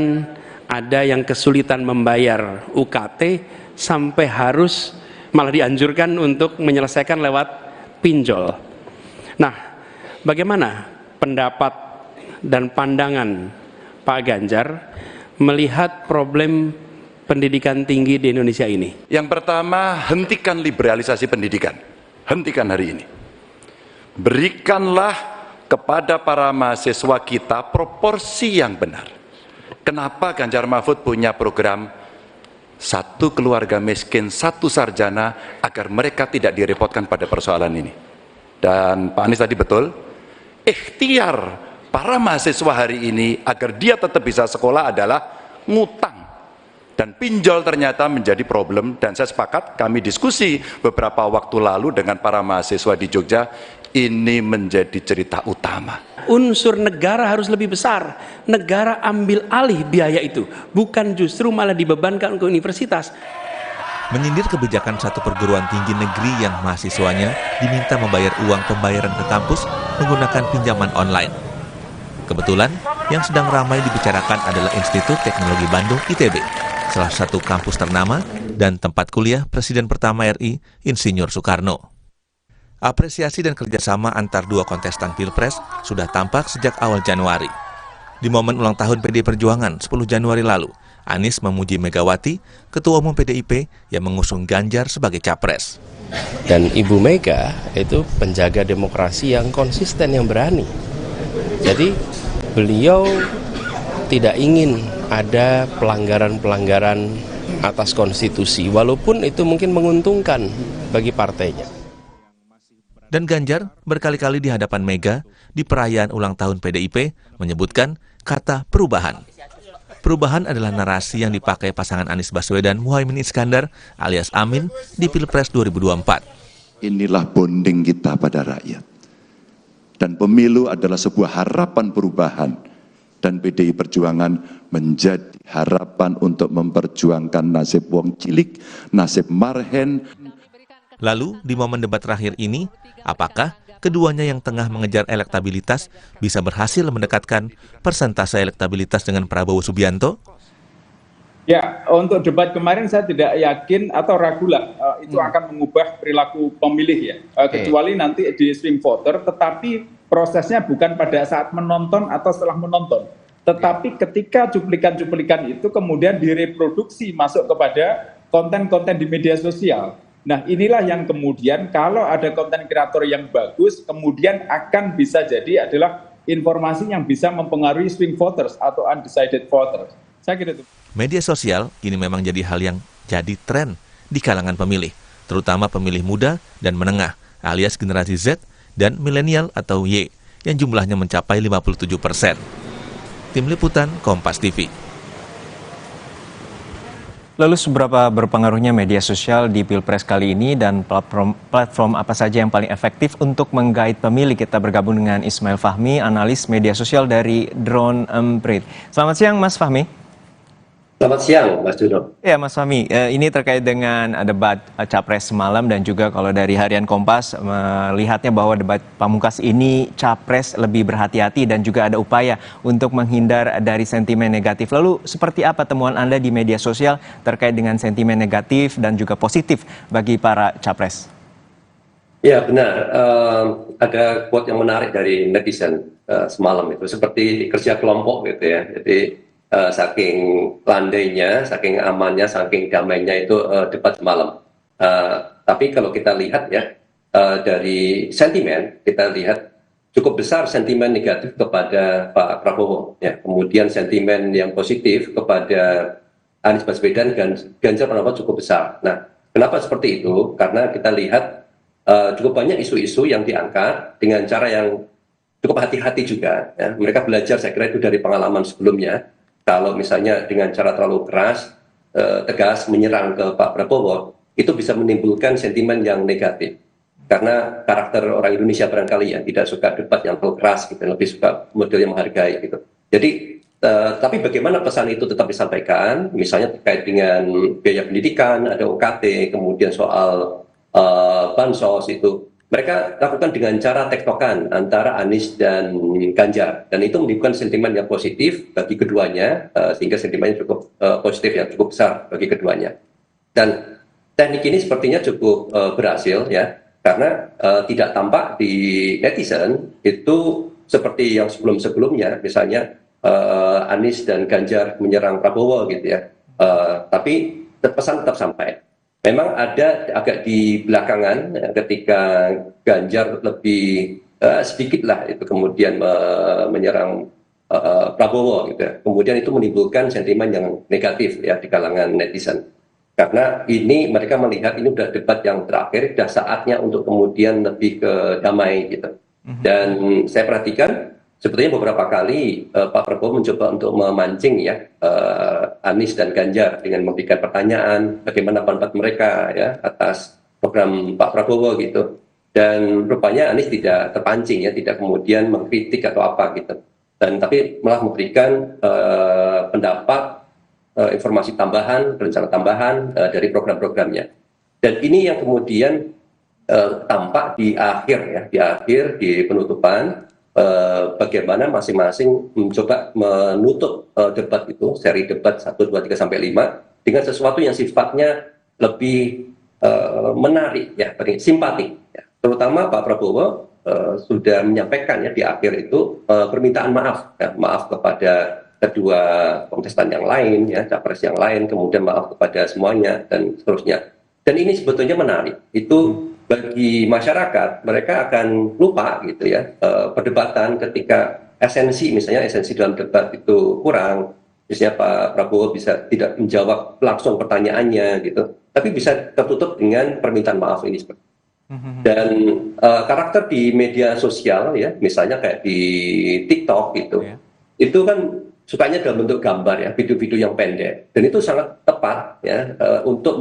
ada yang kesulitan membayar UKT sampai harus malah dianjurkan untuk menyelesaikan lewat pinjol. Nah, bagaimana pendapat dan pandangan Pak Ganjar melihat problem pendidikan tinggi di Indonesia ini? Yang pertama, hentikan liberalisasi pendidikan. Hentikan hari ini. Berikanlah kepada para mahasiswa kita proporsi yang benar. Kenapa Ganjar Mahfud punya program 1 keluarga miskin, 1 sarjana, agar mereka tidak direpotkan pada persoalan ini. Dan Pak Anies tadi betul, ikhtiar para mahasiswa hari ini agar dia tetap bisa sekolah adalah ngutang. Dan pinjol ternyata menjadi problem, dan saya sepakat, kami diskusi beberapa waktu lalu dengan para mahasiswa di Jogja, ini menjadi cerita utama. Unsur negara harus lebih besar. Negara ambil alih biaya itu, bukan justru malah dibebankan ke universitas. Menyindir kebijakan satu perguruan tinggi negeri yang mahasiswanya diminta membayar uang pembayaran ke kampus menggunakan pinjaman online. Kebetulan, yang sedang ramai dibicarakan adalah Institut Teknologi Bandung ITB, salah satu kampus ternama dan tempat kuliah Presiden pertama RI, Insinyur Soekarno. Apresiasi dan kerjasama antar dua kontestan Pilpres sudah tampak sejak awal Januari. Di momen ulang tahun PDI Perjuangan 10 Januari lalu, Anies memuji Megawati, Ketua Umum PDIP yang mengusung Ganjar sebagai capres. Dan Ibu Mega itu penjaga demokrasi yang konsisten, yang berani. Jadi beliau tidak ingin ada pelanggaran-pelanggaran atas konstitusi, walaupun itu mungkin menguntungkan bagi partainya. Dan Ganjar berkali-kali di hadapan Mega di perayaan ulang tahun PDIP menyebutkan kata perubahan. Perubahan adalah narasi yang dipakai pasangan Anies Baswedan Muhaimin Iskandar alias Amin di Pilpres 2024. Inilah bonding kita pada rakyat. Dan pemilu adalah sebuah harapan perubahan. Dan PDI Perjuangan menjadi harapan untuk memperjuangkan nasib wong cilik, nasib marhen. Lalu, di momen debat terakhir ini, apakah keduanya yang tengah mengejar elektabilitas bisa berhasil mendekatkan persentase elektabilitas dengan Prabowo Subianto? Ya, untuk debat kemarin saya tidak yakin atau ragu lah itu akan mengubah perilaku pemilih ya. Kecuali nanti di swing voter, tetapi prosesnya bukan pada saat menonton atau setelah menonton. Tetapi ketika cuplikan-cuplikan itu kemudian direproduksi masuk kepada konten-konten di media sosial. Nah, inilah yang kemudian kalau ada konten kreator yang bagus, kemudian akan bisa jadi adalah informasi yang bisa mempengaruhi swing voters atau undecided voters. Saya kira itu. Media sosial kini memang jadi hal yang jadi tren di kalangan pemilih, terutama pemilih muda dan menengah, alias generasi Z dan milenial atau Y, yang jumlahnya mencapai 57%. Tim Liputan, Kompas TV. Lalu seberapa berpengaruhnya media sosial di Pilpres kali ini dan platform apa saja yang paling efektif untuk menggait pemilih? Kita bergabung dengan Ismail Fahmi, analis media sosial dari Drone Emprit. Selamat siang Mas Fahmi. Selamat siang, Mas Juno. Ya, Mas Fahmi, ini terkait dengan debat Capres semalam dan juga kalau dari Harian Kompas melihatnya bahwa debat pamungkas ini Capres lebih berhati-hati dan juga ada upaya untuk menghindar dari sentimen negatif. Lalu seperti apa temuan Anda di media sosial terkait dengan sentimen negatif dan juga positif bagi para Capres? Ya benar, ada quote yang menarik dari netizen semalam itu seperti kerja kelompok gitu ya. Jadi saking landainya, saking amannya, saking damainya itu debat semalam. Tapi kalau kita lihat ya dari sentimen, kita lihat cukup besar sentimen negatif kepada Pak Prabowo. Ya. Kemudian sentimen yang positif kepada Anies Baswedan dan Ganjar Pranowo cukup besar. Nah, kenapa seperti itu? Karena kita lihat cukup banyak isu-isu yang diangkat dengan cara yang cukup hati-hati juga. Ya. Mereka belajar, saya kira itu dari pengalaman sebelumnya. Kalau misalnya dengan cara terlalu keras, tegas menyerang ke Pak Prabowo, itu bisa menimbulkan sentimen yang negatif. Karena karakter orang Indonesia barangkali ya tidak suka debat yang terlalu keras, gitu, lebih suka model yang menghargai. Gitu. Jadi, tapi bagaimana pesan itu tetap disampaikan, misalnya terkait dengan biaya pendidikan, ada UKT, kemudian soal bansos itu. Mereka lakukan dengan cara tektokan antara Anies dan Ganjar. Dan itu menimbulkan sentimen yang positif bagi keduanya, sehingga sentimennya cukup positif, yang cukup besar bagi keduanya. Dan teknik ini sepertinya cukup berhasil, ya, karena tidak tampak di netizen itu seperti yang sebelum-sebelumnya, misalnya Anies dan Ganjar menyerang Prabowo, gitu ya. Tapi pesan tetap sampai. Memang ada agak di belakangan ketika Ganjar lebih sedikit lah itu kemudian menyerang Prabowo gitu ya. Kemudian itu menimbulkan sentimen yang negatif ya di kalangan netizen. Karena ini mereka melihat ini udah debat yang terakhir, sudah saatnya untuk kemudian lebih ke damai gitu. Dan saya perhatikan sebetulnya beberapa kali Pak Prabowo mencoba untuk memancing ya Anies dan Ganjar dengan memberikan pertanyaan bagaimana pendapat mereka ya atas program Pak Prabowo gitu. Dan rupanya Anies tidak terpancing ya, tidak kemudian mengkritik atau apa gitu. Dan tapi malah memberikan pendapat, informasi tambahan, rencana tambahan dari program-programnya. Dan ini yang kemudian tampak di akhir ya, di penutupan. Bagaimana masing-masing mencoba menutup debat itu, seri debat 1, 2, 3, sampai 5 dengan sesuatu yang sifatnya lebih menarik, ya, simpatik. Ya. Terutama Pak Prabowo sudah menyampaikan ya di akhir itu permintaan maaf, ya, maaf kepada kedua kontestan yang lain, ya, capres yang lain, kemudian maaf kepada semuanya dan seterusnya. Dan ini sebetulnya menarik. Itu bagi masyarakat, mereka akan lupa gitu ya perdebatan ketika esensi, misalnya esensi dalam debat itu kurang, misalnya Pak Prabowo bisa tidak menjawab langsung pertanyaannya gitu, tapi bisa tertutup dengan permintaan maaf ini. Dan karakter di media sosial ya, misalnya kayak di TikTok gitu, itu kan sukanya dalam bentuk gambar ya, video-video yang pendek, dan itu sangat tepat ya untuk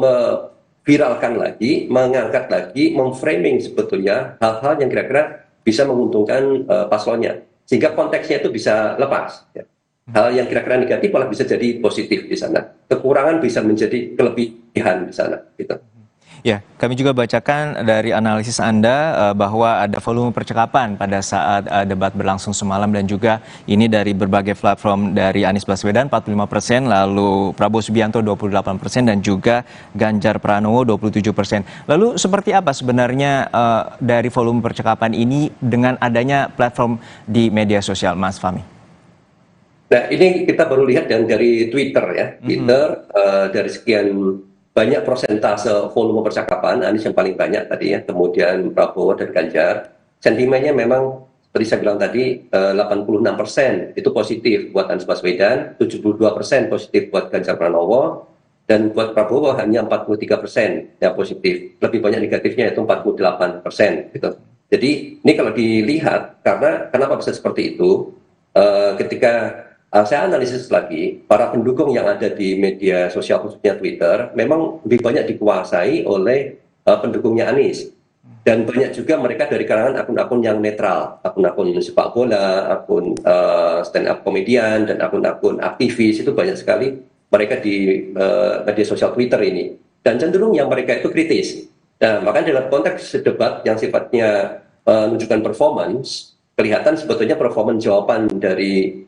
viralkan lagi, mengangkat lagi, memframing sebetulnya hal-hal yang kira-kira bisa menguntungkan paslonnya. Sehingga konteksnya itu bisa lepas. Ya. Hal yang kira-kira negatif malah bisa jadi positif di sana. Kekurangan bisa menjadi kelebihan di sana. Gitu. Ya, kami juga bacakan dari analisis Anda bahwa ada volume percakapan pada saat debat berlangsung semalam dan juga ini dari berbagai platform dari Anies Baswedan 45%, lalu Prabowo Subianto 28% dan juga Ganjar Pranowo 27%. Lalu seperti apa sebenarnya dari volume percakapan ini dengan adanya platform di media sosial, Mas Fahmi? Nah, ini kita baru lihat dari Twitter ya. Twitter dari sekian banyak persentase volume percakapan, Anies yang paling banyak tadi ya, kemudian Prabowo dan Ganjar. Sentimennya memang seperti saya bilang tadi 86% itu positif buat Anies Baswedan, 72% positif buat Ganjar Pranowo, dan buat Prabowo hanya 43% yang positif. Lebih banyak negatifnya itu 48% gitu. Jadi ini kalau dilihat, karena kenapa bisa seperti itu? Ketika saya analisis lagi, para pendukung yang ada di media sosial khususnya Twitter memang lebih banyak dikuasai oleh pendukungnya Anies. Dan banyak juga mereka dari kalangan akun-akun yang netral, akun-akun sepak bola, akun stand up komedian, dan akun-akun aktivis, itu banyak sekali mereka di media sosial Twitter ini, dan cenderung yang mereka itu kritis. Nah, makanya dalam konteks debat yang sifatnya menunjukkan performance, kelihatan sebetulnya performance jawaban dari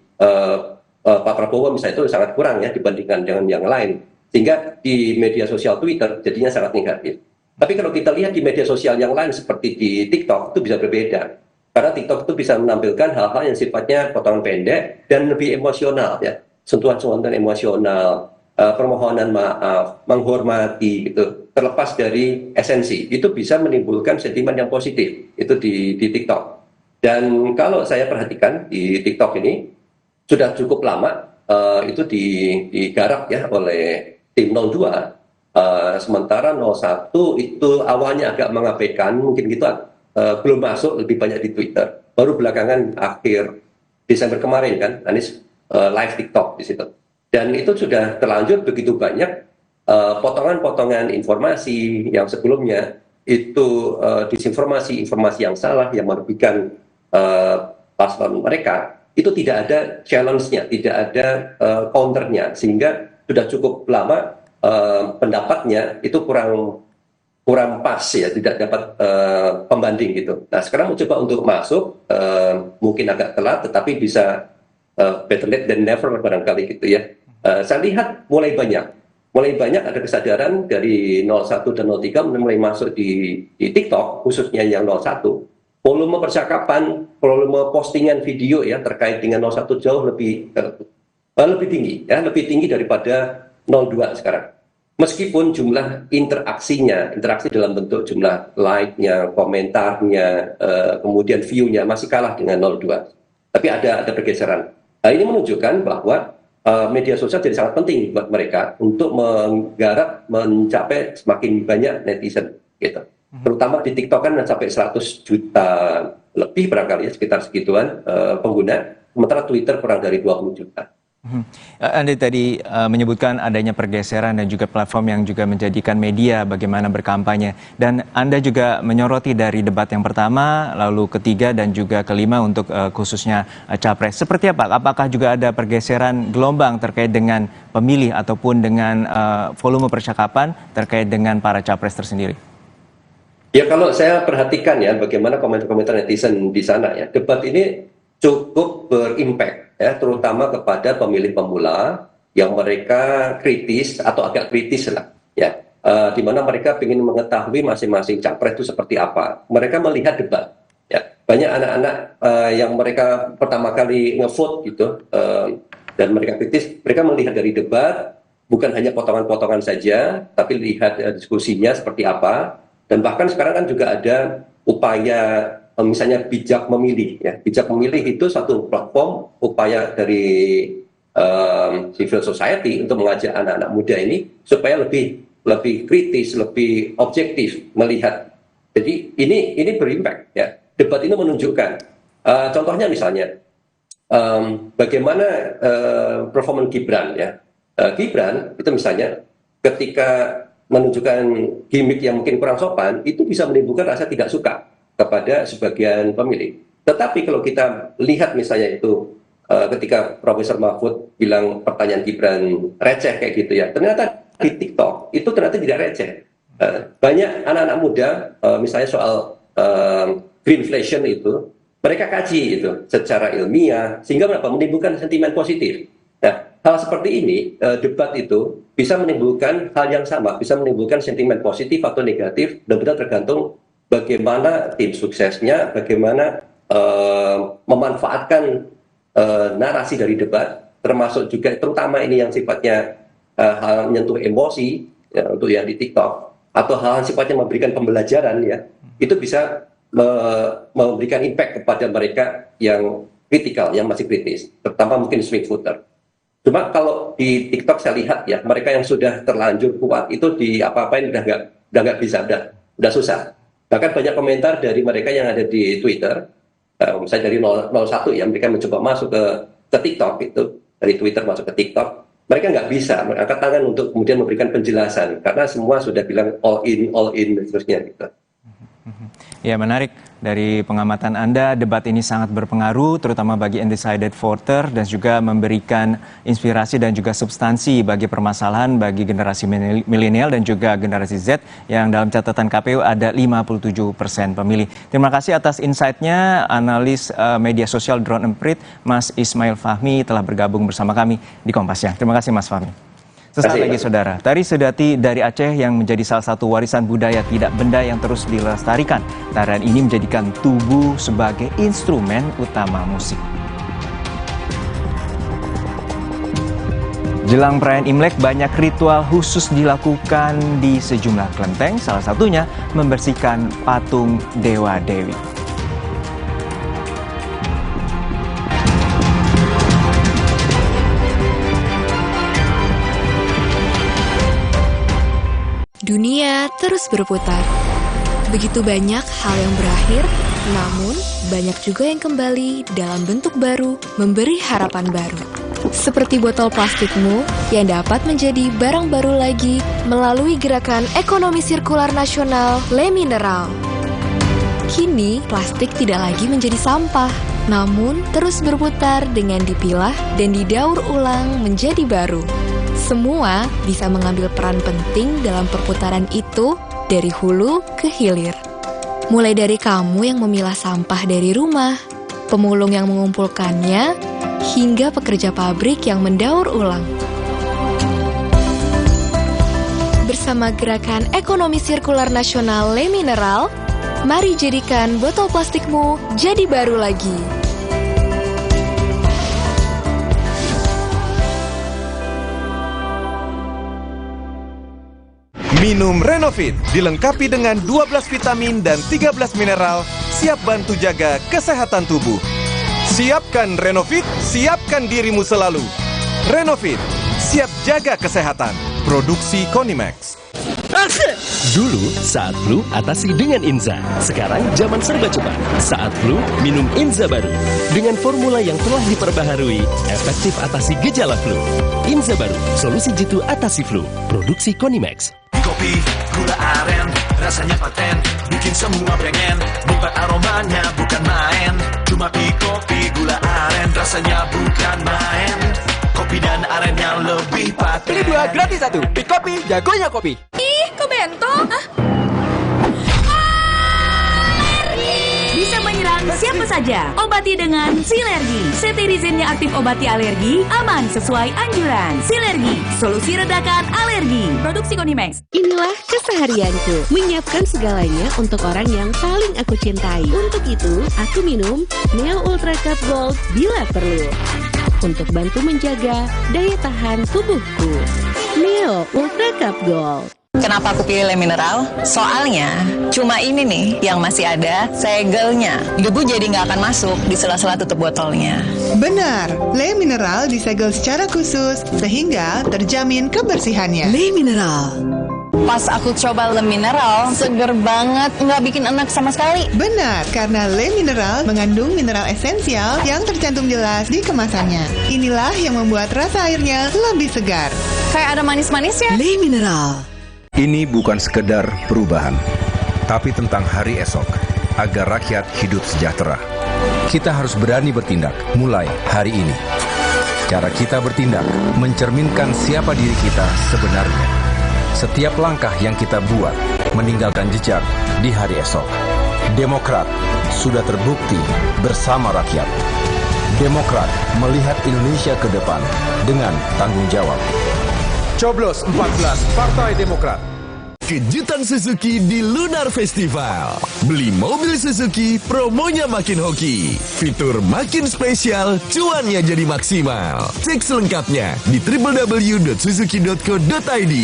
Pak Prabowo misalnya itu sangat kurang ya dibandingkan dengan yang lain, sehingga di media sosial Twitter jadinya sangat negatif. Tapi kalau kita lihat di media sosial yang lain seperti di TikTok itu bisa berbeda. Karena TikTok itu bisa menampilkan hal-hal yang sifatnya potongan pendek dan lebih emosional ya. Sentuhan-sentuhan emosional, permohonan maaf, menghormati gitu. Terlepas dari esensi, itu bisa menimbulkan sentimen yang positif itu di TikTok. Dan kalau saya perhatikan di TikTok ini sudah cukup lama itu digarap ya oleh tim 02. Sementara 01 itu awalnya agak mengabaikan, mungkin gitu belum masuk lebih banyak di Twitter. Baru belakangan akhir Desember kemarin kan Anies live TikTok di situ. Dan itu sudah terlanjur begitu banyak potongan-potongan informasi yang sebelumnya itu disinformasi, informasi yang salah yang merugikan paslon mereka, itu tidak ada challenge-nya, tidak ada counter-nya, sehingga sudah cukup lama pendapatnya itu kurang pas ya, tidak dapat pembanding gitu. Nah sekarang mencoba untuk masuk, mungkin agak telat, tetapi bisa better late than never barangkali gitu ya. Saya lihat mulai banyak ada kesadaran dari 01 dan 03 mulai masuk di TikTok, khususnya yang 01. Volume percakapan, volume postingan video ya terkait dengan 01 jauh lebih tinggi ya, lebih tinggi daripada 02 sekarang. Meskipun jumlah interaksi dalam bentuk jumlah like-nya, komentarnya, kemudian view-nya masih kalah dengan 02. Tapi ada pergeseran. Nah, ini menunjukkan bahwa media sosial jadi sangat penting buat mereka untuk menggarap mencapai semakin banyak netizen gitu. Terutama di TikTok kan sampai 100 juta lebih barangkali ya, sekitar segituan pengguna, sementara Twitter kurang dari 20 juta. Anda tadi menyebutkan adanya pergeseran dan juga platform yang juga menjadikan media bagaimana berkampanye, dan Anda juga menyoroti dari debat yang pertama, lalu ketiga dan juga kelima untuk khususnya capres. Seperti apa? Apakah juga ada pergeseran gelombang terkait dengan pemilih ataupun dengan volume percakapan terkait dengan para capres tersendiri? Ya kalau saya perhatikan ya bagaimana komentar-komentar netizen di sana ya, debat ini cukup berimpact ya, terutama kepada pemilih pemula yang mereka kritis atau agak kritis lah ya, di mana mereka ingin mengetahui masing-masing capres itu seperti apa. Mereka melihat debat ya, banyak anak-anak yang mereka pertama kali ngevote gitu dan mereka kritis, mereka melihat dari debat bukan hanya potongan-potongan saja, tapi lihat diskusinya seperti apa. Dan bahkan sekarang kan juga ada upaya misalnya bijak memilih ya. Bijak memilih itu satu platform upaya dari civil society untuk mengajak anak-anak muda ini supaya lebih kritis, lebih objektif melihat. Jadi ini berimpact ya. Debat ini menunjukkan contohnya misalnya bagaimana performa Gibran ya. Gibran itu misalnya ketika menunjukkan gimmick yang mungkin kurang sopan, itu bisa menimbulkan rasa tidak suka kepada sebagian pemilih. Tetapi kalau kita lihat misalnya itu ketika Profesor Mahfud bilang pertanyaan Gibran receh kayak gitu ya, ternyata di TikTok itu ternyata tidak receh. Banyak anak-anak muda misalnya soal greenflation itu, mereka kaji itu secara ilmiah sehingga menimbulkan sentimen positif. Nah, hal seperti ini, debat itu bisa menimbulkan hal yang sama, bisa menimbulkan sentimen positif atau negatif, benar-benar tergantung bagaimana tim suksesnya, bagaimana memanfaatkan narasi dari debat, termasuk juga terutama ini yang sifatnya hal menyentuh emosi, ya, untuk yang di TikTok, atau hal yang sifatnya memberikan pembelajaran, ya, itu bisa memberikan impact kepada mereka yang kritikal, yang masih kritis, terutama mungkin swing voter. Cuma kalau di TikTok saya lihat ya, mereka yang sudah terlanjur kuat itu di apa-apain udah nggak bisa, udah susah. Bahkan banyak komentar dari mereka yang ada di Twitter, misalnya dari 01 ya, mereka mencoba masuk ke TikTok itu, dari Twitter masuk ke TikTok, mereka nggak bisa mengangkat tangan untuk kemudian memberikan penjelasan karena semua sudah bilang all in dan seterusnya gitu. Ya, menarik. Dari pengamatan Anda, debat ini sangat berpengaruh terutama bagi undecided voter dan juga memberikan inspirasi dan juga substansi bagi permasalahan bagi generasi milenial dan juga generasi Z yang dalam catatan KPU ada 57% pemilih. Terima kasih atas insight-nya, analis media sosial Drone Emprit, Mas Ismail Fahmi telah bergabung bersama kami di Kompas Siang. Terima kasih Mas Fahmi. Sesaat lagi saudara, Tari Sedati dari Aceh yang menjadi salah satu warisan budaya tidak benda yang terus dilestarikan. Tarian ini menjadikan tubuh sebagai instrumen utama musik. Jelang perayaan Imlek banyak ritual khusus dilakukan di sejumlah kelenteng, salah satunya membersihkan patung dewa-dewi. Dunia terus berputar. Begitu banyak hal yang berakhir, namun banyak juga yang kembali dalam bentuk baru, memberi harapan baru. Seperti botol plastikmu yang dapat menjadi barang baru lagi melalui gerakan ekonomi sirkular nasional Le Mineral. Kini, plastik tidak lagi menjadi sampah, namun terus berputar dengan dipilah dan didaur ulang menjadi baru. Semua bisa mengambil peran penting dalam perputaran itu dari hulu ke hilir. Mulai dari kamu yang memilah sampah dari rumah, pemulung yang mengumpulkannya, hingga pekerja pabrik yang mendaur ulang. Bersama gerakan ekonomi sirkular nasional Le Mineral, mari jadikan botol plastikmu jadi baru lagi. Minum Renovit, dilengkapi dengan 12 vitamin dan 13 mineral, siap bantu jaga kesehatan tubuh. Siapkan Renovit, siapkan dirimu selalu. Renovit, siap jaga kesehatan. Produksi Konimax. Dulu, saat flu, atasi dengan Inza. Sekarang, zaman serba cepat. Saat flu, minum Inza baru. Dengan formula yang telah diperbaharui, efektif atasi gejala flu. Inza baru, solusi jitu atasi flu. Produksi Konimax. Kopi, gula aren, rasanya paten, bikin semua pengen, bukan aromanya, bukan main. Cuma kopi, gula aren, rasanya bukan main. Kopi dan arennya lebih paten. Pilih 2 gratis 1, Kopi, jagonya kopi. Ih, kok bentol? Bisa menyerang siapa saja. Obati dengan Silergi. Cetirizine yang aktif obati alergi, aman sesuai anjuran. Silergi, solusi redakan alergi. Produksi Konimax. Inilah keseharianku, menyiapkan segalanya untuk orang yang paling aku cintai. Untuk itu, aku minum Neo Ultra Cup Gold bila perlu. Untuk bantu menjaga daya tahan tubuhku. Neo Ultra Cup Gold. Kenapa aku pilih Le Mineral? Soalnya cuma ini nih yang masih ada segelnya. Debu jadi nggak akan masuk di sela-sela tutup botolnya. Benar, Le Mineral disegel secara khusus sehingga terjamin kebersihannya. Le Mineral. Pas aku coba Le Mineral, seger banget, nggak bikin enak sama sekali. Benar, karena Le Mineral mengandung mineral esensial yang tercantum jelas di kemasannya. Inilah yang membuat rasa airnya lebih segar. Kayak ada manis-manisnya. Le Mineral. Ini bukan sekedar perubahan, tapi tentang hari esok, agar rakyat hidup sejahtera. Kita harus berani bertindak mulai hari ini. Cara kita bertindak mencerminkan siapa diri kita sebenarnya. Setiap langkah yang kita buat meninggalkan jejak di hari esok. Demokrat sudah terbukti bersama rakyat. Demokrat melihat Indonesia ke depan dengan tanggung jawab. Coblos 14 Partai Demokrat. Kejutan Suzuki di Lunar Festival. Beli mobil Suzuki, promonya makin hoki. Fitur makin spesial, cuannya jadi maksimal. Cek selengkapnya di www.suzuki.co.id.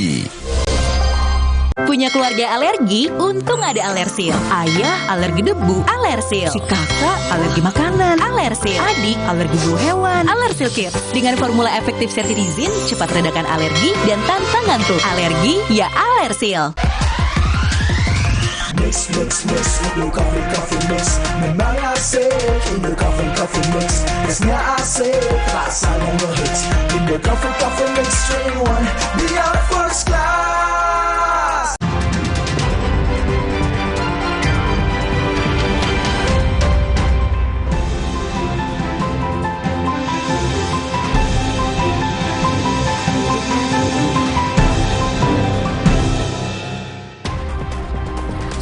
Punya keluarga alergi? Untung ada Alersil. Ayah alergi debu, Alersil. Si kakak alergi makanan, Alersil. Adik alergi bulu hewan, Alersil Kids. Dengan formula efektif cetirizine, cepat redakan alergi dan tanpa ngantuk. Alergi ya Alersil. Mix, mix, mix, in your coffee mix. Memang asik, in your coffee mix. Esnya asik, rasanya ngehits. In your coffee mix, train one, we are first class.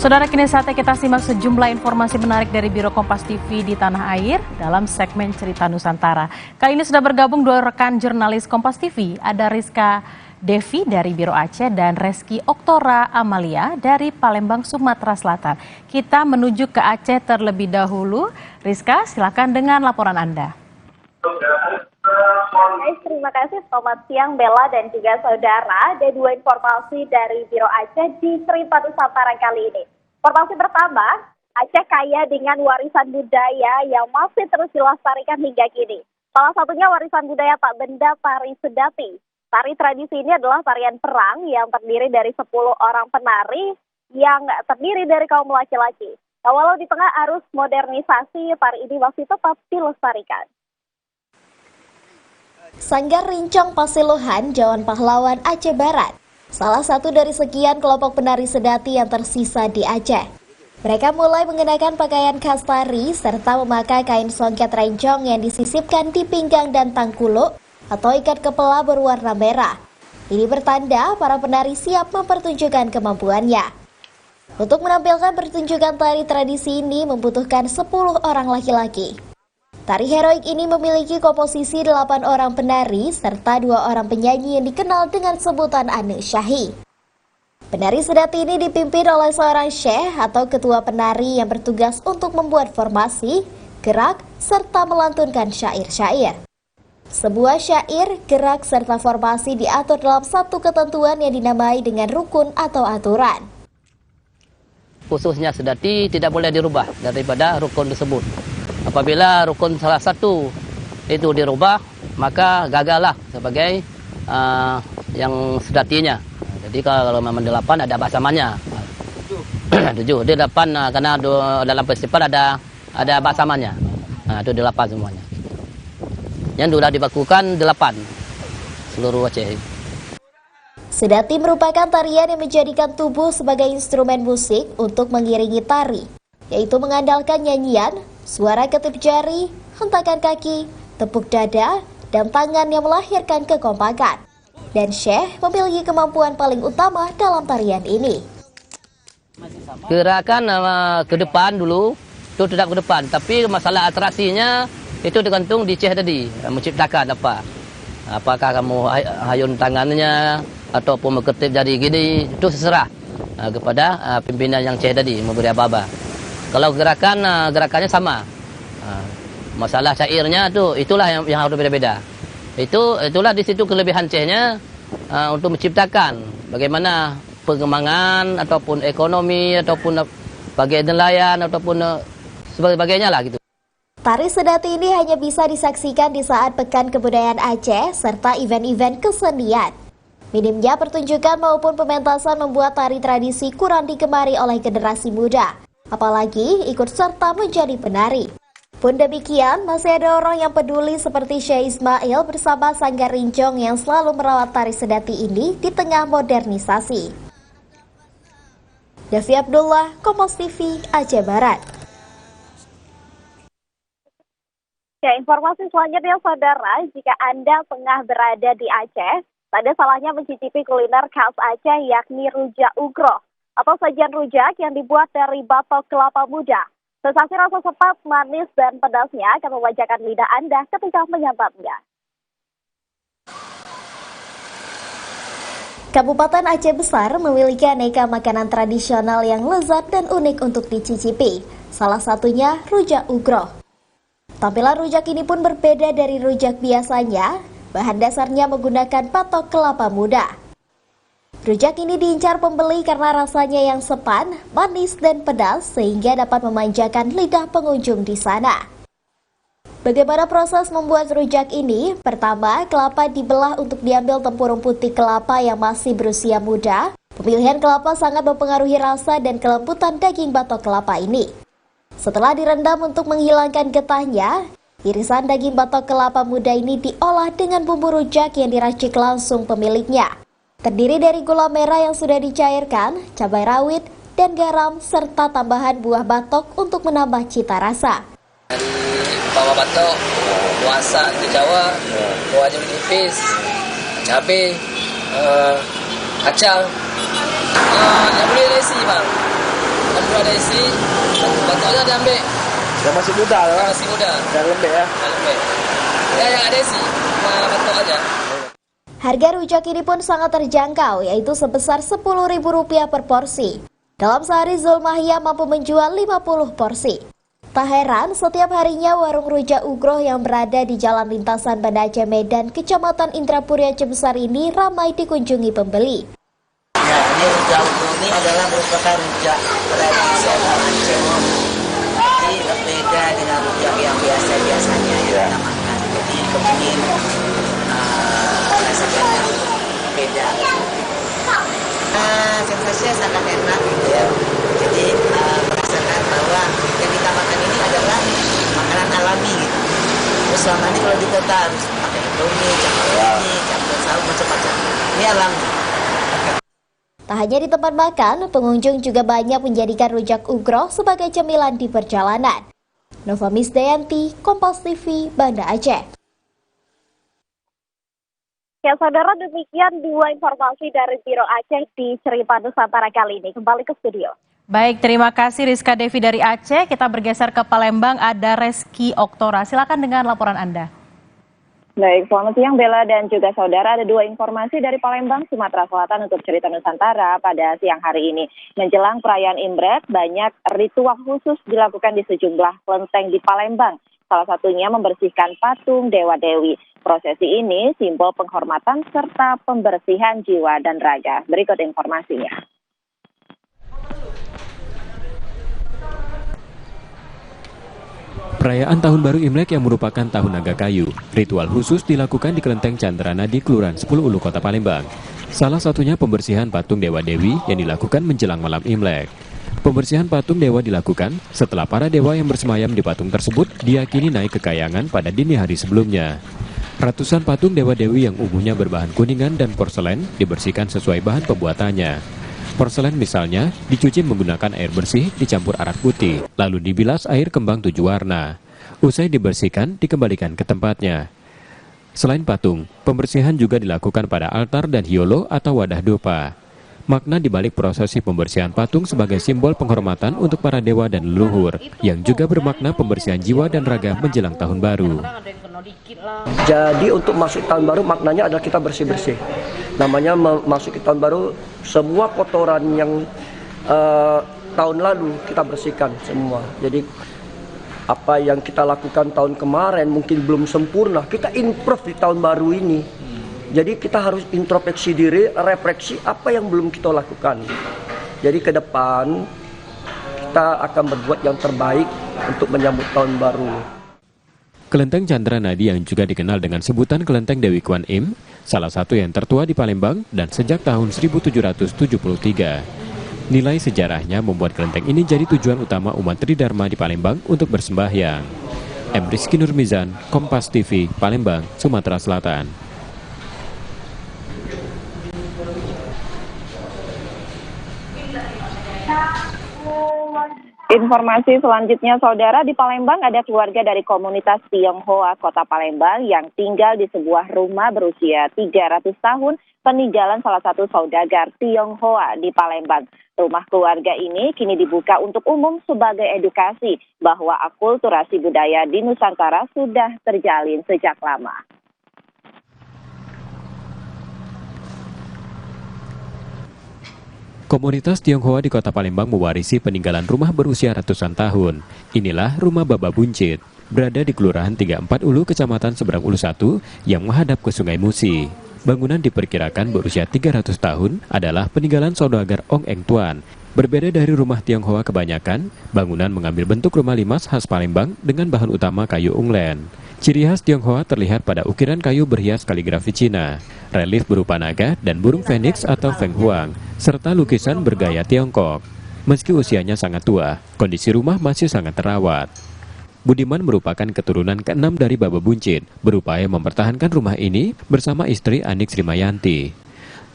Saudara, kini saatnya kita simak sejumlah informasi menarik dari Biro Kompas TV di tanah air dalam segmen Cerita Nusantara. Kali ini sudah bergabung 2 rekan jurnalis Kompas TV, ada Rizka Devi dari Biro Aceh dan Reski Oktora Amalia dari Palembang, Sumatera Selatan. Kita menuju ke Aceh terlebih dahulu. Rizka, silakan dengan laporan Anda. Terima kasih, selamat siang Bella dan juga saudara. Ada 2 informasi dari Biro Aceh di Cerita Nusantara kali ini. Informasi pertama, Aceh kaya dengan warisan budaya yang masih terus dilestarikan hingga kini. Salah satunya warisan budaya tak benda tari sedati. Tari tradisi ini adalah tarian perang yang terdiri dari 10 orang penari yang terdiri dari kaum laki-laki. Walau di tengah arus modernisasi, tari ini masih tetap dilestarikan. Sanggar Rincong Pasiluhan, Jawan Pahlawan, Aceh Barat. Salah satu dari sekian kelompok penari sedati yang tersisa di Aceh. Mereka mulai mengenakan pakaian khas tari serta memakai kain songket rencong yang disisipkan di pinggang dan tangkuluk atau ikat kepala berwarna merah. Ini bertanda para penari siap mempertunjukkan kemampuannya. Untuk menampilkan pertunjukan tari tradisi ini membutuhkan 10 orang laki-laki. Tari heroik ini memiliki komposisi 8 orang penari serta 2 orang penyanyi yang dikenal dengan sebutan Ane Syahi. Penari sedati ini dipimpin oleh seorang syekh atau ketua penari yang bertugas untuk membuat formasi, gerak, serta melantunkan syair-syair. Sebuah syair, gerak, serta formasi diatur dalam satu ketentuan yang dinamai dengan rukun atau aturan. Khususnya sedati tidak boleh dirubah daripada rukun tersebut. Apabila rukun salah satu itu dirubah, maka gagallah sebagai yang sedatinya. Jadi kalau memang 8 ada basamannya. 7. Dia 8 karena dalam festival ada basamannya. Itu 8 semuanya. Yang sudah dibakukan 8 seluruh Aceh. Sedati merupakan tarian yang menjadikan tubuh sebagai instrumen musik untuk mengiringi tari, yaitu mengandalkan nyanyian, suara ketip jari, hentakan kaki, tepuk dada, dan tangan yang melahirkan kekompakan. Dan Syekh memiliki kemampuan paling utama dalam tarian ini. Gerakan ke depan dulu, itu tidak ke depan. Tapi masalah atraksinya itu tergantung di Syekh tadi, menciptakan apa. Apakah kamu hayun tangannya, ataupun mengketip jari gini, itu seserah kepada pimpinan yang Syekh tadi, memberi apa-apa. Kalau gerakannya sama. Masalah syairnya itulah yang harus beda-beda. Itulah di situ kelebihan Syekhnya untuk menciptakan bagaimana pengembangan ataupun ekonomi ataupun bagai nelayan ataupun sebagainya lah gitu. Tari sedati ini hanya bisa disaksikan di saat Pekan Kebudayaan Aceh serta event-event kesenian. Minimnya pertunjukan maupun pementasan membuat tari tradisi kurang digemari oleh generasi muda, apalagi ikut serta menjadi penari. Pun demikian, masih ada orang yang peduli seperti Syekh Ismail bersama Sanggar Rincong yang selalu merawat tari sedati ini di tengah modernisasi. Devi Abdullah, Kompas TV, Aceh Barat. Ya, informasi selanjutnya saudara, jika Anda tengah berada di Aceh, tak ada salahnya mencicipi kuliner khas Aceh yakni rujak ugro atau sajian rujak yang dibuat dari batok kelapa muda. Sensasi rasa sepet, manis, dan pedasnya akan memanjakan lidah Anda ketika menyantapnya. Kabupaten Aceh Besar memiliki aneka makanan tradisional yang lezat dan unik untuk dicicipi. Salah satunya rujak ugro. Tampilan rujak ini pun berbeda dari rujak biasanya. Bahan dasarnya menggunakan patok kelapa muda. Rujak ini diincar pembeli karena rasanya yang sepan, manis, dan pedas sehingga dapat memanjakan lidah pengunjung di sana. Bagaimana proses membuat rujak ini? Pertama, kelapa dibelah untuk diambil tempurung putih kelapa yang masih berusia muda. Pemilihan kelapa sangat mempengaruhi rasa dan kelembutan daging batok kelapa ini. Setelah direndam untuk menghilangkan getahnya, irisan daging batok kelapa muda ini diolah dengan bumbu rujak yang diracik langsung pemiliknya. Terdiri dari gula merah yang sudah dicairkan, cabai rawit, dan garam, serta tambahan buah batok untuk menambah cita rasa. Bawa batok, puasa di Jawa, bawa jeruk nipis, cabai, kacang, yang boleh resi bang. ada isi, botolnya diambil. Yang masih muda ya? Masih muda. Dan lembek ya? Dan lembek. Ya, yang ada isi, botol aja. Harga rujak ini pun sangat terjangkau, yaitu sebesar Rp10.000 per porsi. Dalam sehari Zulmahia mampu menjual 50 porsi. Tak heran, setiap harinya warung rujak Ugroh yang berada di Jalan Lintasan Banda Aceh Medan, Kecamatan Indrapuri Aceh Besar ini ramai dikunjungi pembeli. Ya, ini rujak Ugroh ini adalah merupakan rujak tradisional Aceh. Jadi berbeda dengan rujak yang biasanya yang kita makan. Jadi kepingin rasanya beda. Sensasinya sangat enak gitu ya. Jadi merasakan bahwa yang kita makan ini adalah makanan alami gitu. Terus selama ini kalau di kota harus pakai indomie, campur saus macam-macam. Ini alami. Tak hanya di tempat makan, pengunjung juga banyak menjadikan rujak Ugroh sebagai cemilan di perjalanan. Nova Misdayanti, Kompas TV, Banda Aceh. Ya saudara, demikian dua informasi dari Biro Aceh di Cerita Nusantara kali ini. Kembali ke studio. Baik, terima kasih Rizka Devi dari Aceh. Kita bergeser ke Palembang, ada Reski Oktora. Silakan dengan laporan Anda. Baik, selamat siang Bella dan juga saudara. Ada dua informasi dari Palembang, Sumatera Selatan untuk Cerita Nusantara pada siang hari ini. Menjelang perayaan Imlek, banyak ritual khusus dilakukan di sejumlah kelenteng di Palembang. Salah satunya membersihkan patung Dewa-Dewi. Prosesi ini simbol penghormatan serta pembersihan jiwa dan raga. Berikut informasinya. Perayaan Tahun Baru Imlek yang merupakan Tahun Naga Kayu. Ritual khusus dilakukan di Kelenteng Candrana di Kelurahan 10 Ulu, Kota Palembang. Salah satunya pembersihan patung Dewa-Dewi yang dilakukan menjelang malam Imlek. Pembersihan patung dewa dilakukan setelah para dewa yang bersemayam di patung tersebut diyakini naik ke kayangan pada dini hari sebelumnya. Ratusan patung dewa-dewi yang umumnya berbahan kuningan dan porselen dibersihkan sesuai bahan pembuatannya. Porselen misalnya dicuci menggunakan air bersih dicampur arak putih, lalu dibilas air kembang 7 warna. Usai dibersihkan, dikembalikan ke tempatnya. Selain patung, pembersihan juga dilakukan pada altar dan hiolo atau wadah dupa. Makna dibalik prosesi pembersihan patung sebagai simbol penghormatan untuk para dewa dan leluhur, yang juga bermakna pembersihan jiwa dan raga menjelang tahun baru. Jadi untuk masuk tahun baru maknanya adalah kita bersih-bersih. Namanya masuk tahun baru, semua kotoran yang tahun lalu kita bersihkan semua. Jadi apa yang kita lakukan tahun kemarin mungkin belum sempurna, kita improve di tahun baru ini. Jadi kita harus introspeksi diri, refleksi apa yang belum kita lakukan. Jadi ke depan kita akan berbuat yang terbaik untuk menyambut tahun baru. Kelenteng Candranadi yang juga dikenal dengan sebutan Kelenteng Dewi Kwan Im, salah satu yang tertua di Palembang dan sejak tahun 1773. Nilai sejarahnya membuat kelenteng ini jadi tujuan utama umat Tridharma di Palembang untuk bersembahyang. M. Rizky Nurmizan, Kompas TV, Palembang, Sumatera Selatan. Informasi selanjutnya, saudara, di Palembang ada keluarga dari komunitas Tionghoa Kota Palembang yang tinggal di sebuah rumah berusia 300 tahun peninggalan salah satu saudagar Tionghoa di Palembang. Rumah keluarga ini kini dibuka untuk umum sebagai edukasi bahwa akulturasi budaya di Nusantara sudah terjalin sejak lama. Komunitas Tionghoa di Kota Palembang mewarisi peninggalan rumah berusia ratusan tahun. Inilah rumah Baba Buncit, berada di Kelurahan 34 Ulu, Kecamatan Seberang Ulu 1, yang menghadap ke Sungai Musi. Bangunan diperkirakan berusia 300 tahun adalah peninggalan saudagar Ong Eng Tuan. Berbeda dari rumah Tionghoa kebanyakan, bangunan mengambil bentuk rumah limas khas Palembang dengan bahan utama kayu unglen. Ciri khas Tionghoa terlihat pada ukiran kayu berhias kaligrafi Cina, relief berupa naga dan burung fenix atau Feng Huang, serta lukisan bergaya Tiongkok. Meski usianya sangat tua, kondisi rumah masih sangat terawat. Budiman merupakan keturunan ke-6 dari Baba Buncit, berupaya mempertahankan rumah ini bersama istri Anik Srimayanti.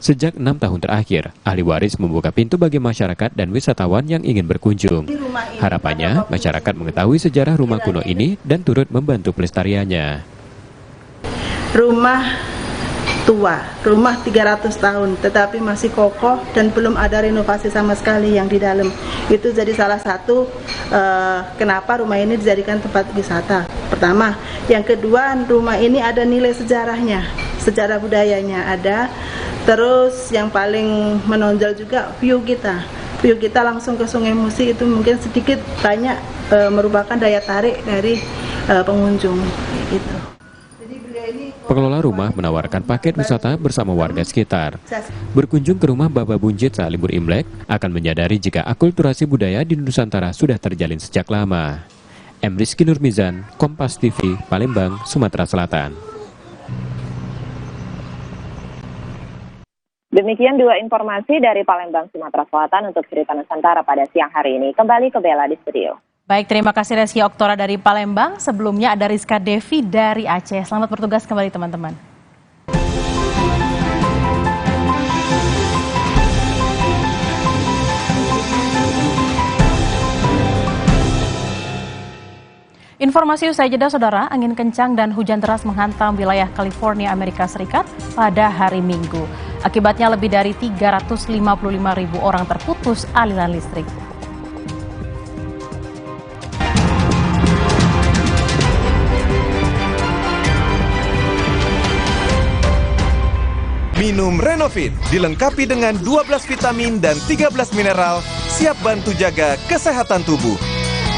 Sejak 6 tahun terakhir, ahli waris membuka pintu bagi masyarakat dan wisatawan yang ingin berkunjung. Harapannya, masyarakat mengetahui sejarah rumah kuno ini dan turut membantu pelestariannya. Rumah tua, rumah 300 tahun tetapi masih kokoh dan belum ada renovasi sama sekali yang di dalam. Itu jadi salah satu kenapa rumah ini dijadikan tempat wisata. Pertama, yang kedua, rumah ini ada nilai sejarahnya, sejarah budayanya ada. Terus yang paling menonjol juga view kita. View kita langsung ke Sungai Musi itu mungkin sedikit banyak merupakan daya tarik dari pengunjung gitu. Pengelola rumah menawarkan paket wisata bersama warga sekitar. Berkunjung ke rumah Baba Buncit saat libur Imlek akan menyadari jika akulturasi budaya di Nusantara sudah terjalin sejak lama. M. Rizky Nurmizan, Kompas TV, Palembang, Sumatera Selatan. Demikian dua informasi dari Palembang, Sumatera Selatan untuk Cerita Nusantara pada siang hari ini. Kembali ke Bella di studio. Baik, terima kasih Reski Oktora dari Palembang. Sebelumnya ada Rizka Devi dari Aceh. Selamat bertugas kembali teman-teman. Informasi usai jeda, Saudara, angin kencang dan hujan deras menghantam wilayah California, Amerika Serikat pada hari Minggu. Akibatnya lebih dari 355.000 orang terputus aliran listrik. Minum Renovit, dilengkapi dengan 12 vitamin dan 13 mineral, siap bantu jaga kesehatan tubuh.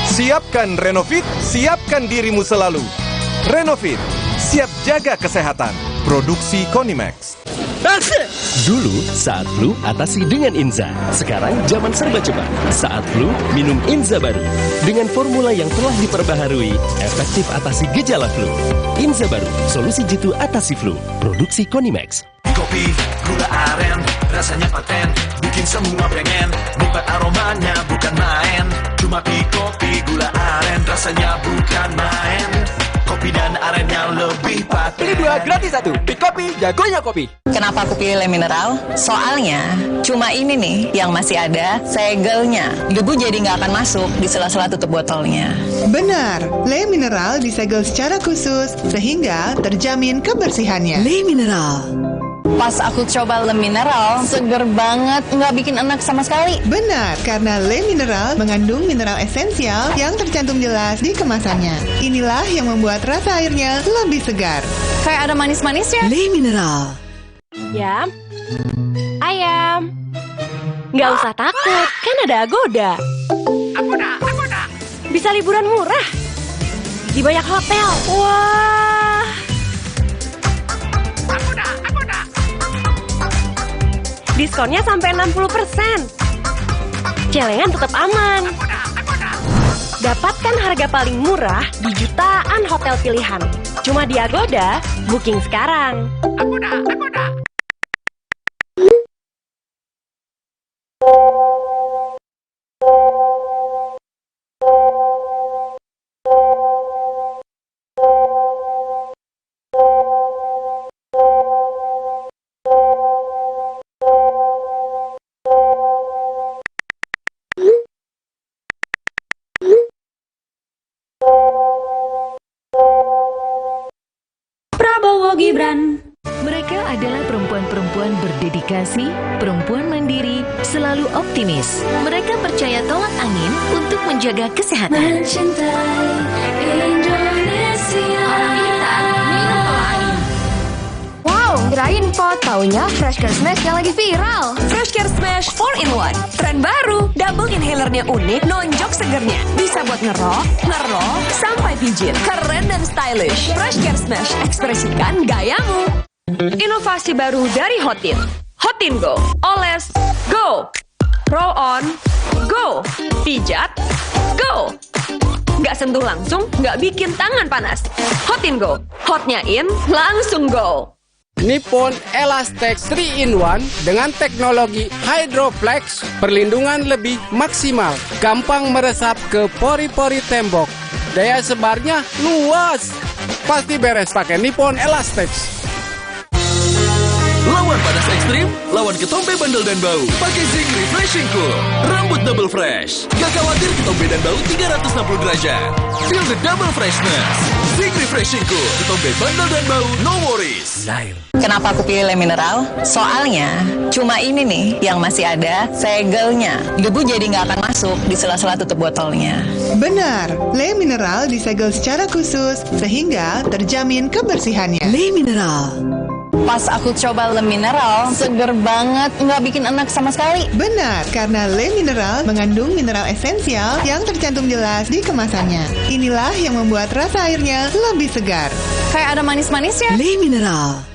Siapkan Renovit, siapkan dirimu selalu. Renovit, siap jaga kesehatan. Produksi Konimax. Dulu saat flu atasi dengan Inza. Sekarang zaman serba cepat. Saat flu minum Inza baru. Dengan formula yang telah diperbaharui, efektif atasi gejala flu. Inza baru, solusi jitu atasi flu. Produksi Konimax. Kopi, gula aren, rasanya paten, bikin semua pengen, nikmat aromanya bukan main. Cuma kopi, gula aren, rasanya bukan main. Kopi dan arennya lebih paten. Beli 2 gratis 1, Kopi, jagonya kopi. Kenapa aku pilih Le Mineral? Soalnya cuma ini nih yang masih ada segelnya. Debu jadi nggak akan masuk di sela-sela tutup botolnya. Benar, Le Mineral disegel secara khusus sehingga terjamin kebersihannya. Le Mineral. Pas aku coba Le Mineral, seger banget, nggak bikin enak sama sekali. Benar, karena Le Mineral mengandung mineral esensial yang tercantum jelas di kemasannya. Inilah yang membuat rasa airnya lebih segar. Kayak ada manis-manisnya. Le Mineral. Yam, ayam. Nggak usah takut, kan ada Agoda. Agoda. Bisa liburan murah di banyak hotel. Wah. Agoda. Diskonnya sampai 60%. Celengan tetap aman. Dapatkan harga paling murah di jutaan hotel pilihan. Cuma di Agoda, booking sekarang. Agoda. Prabowo Gibran. Mereka adalah perempuan-perempuan berdedikasi, perempuan mandiri, selalu optimis. Mereka percaya tolak angin untuk menjaga kesehatan. Mencintai Indonesia. Orang kita minum tolak angin. Wow, kirain pot. Taunya Fresh Care Smash yang lagi viral. Fresh Care Smash 4-in-1. Tren baru. Double inhalernya unik, nonjok segernya. Bisa buat ngerok, sampai pijit. Keren dan stylish. Fresh Care Smash, ekspresikan gayamu. Inovasi baru dari Hotin. Hotin Go. Oles, go. Roll on, go. Pijat, go. Nggak sentuh langsung, nggak bikin tangan panas. Hotin Go. Hotnya in, langsung go. Nippon Elastex 3-in-1 dengan teknologi Hydroflex, perlindungan lebih maksimal, gampang meresap ke pori-pori tembok, daya sebarnya luas, pasti beres pakai Nippon Elastex. Lawan panas ekstrim, lawan ketombe bandel dan bau. Pakai Zinc Refreshing Cool. Rambut double fresh. Gak khawatir ketombe dan bau 360 derajat. Feel the double freshness. Zinc Refreshing Cool. Ketombe bandel dan bau, no worries. Kenapa aku pilih Le Mineral? Soalnya cuma ini nih yang masih ada segelnya. Debu jadi nggak akan masuk di sela-sela tutup botolnya. Benar, Le Mineral disegel secara khusus sehingga terjamin kebersihannya. Le Mineral. Pas aku coba Le Mineral, seger banget, nggak bikin enak sama sekali. Benar, karena Le Mineral mengandung mineral esensial yang tercantum jelas di kemasannya. Inilah yang membuat rasa airnya lebih segar. Kayak ada manis-manisnya. Le Mineral.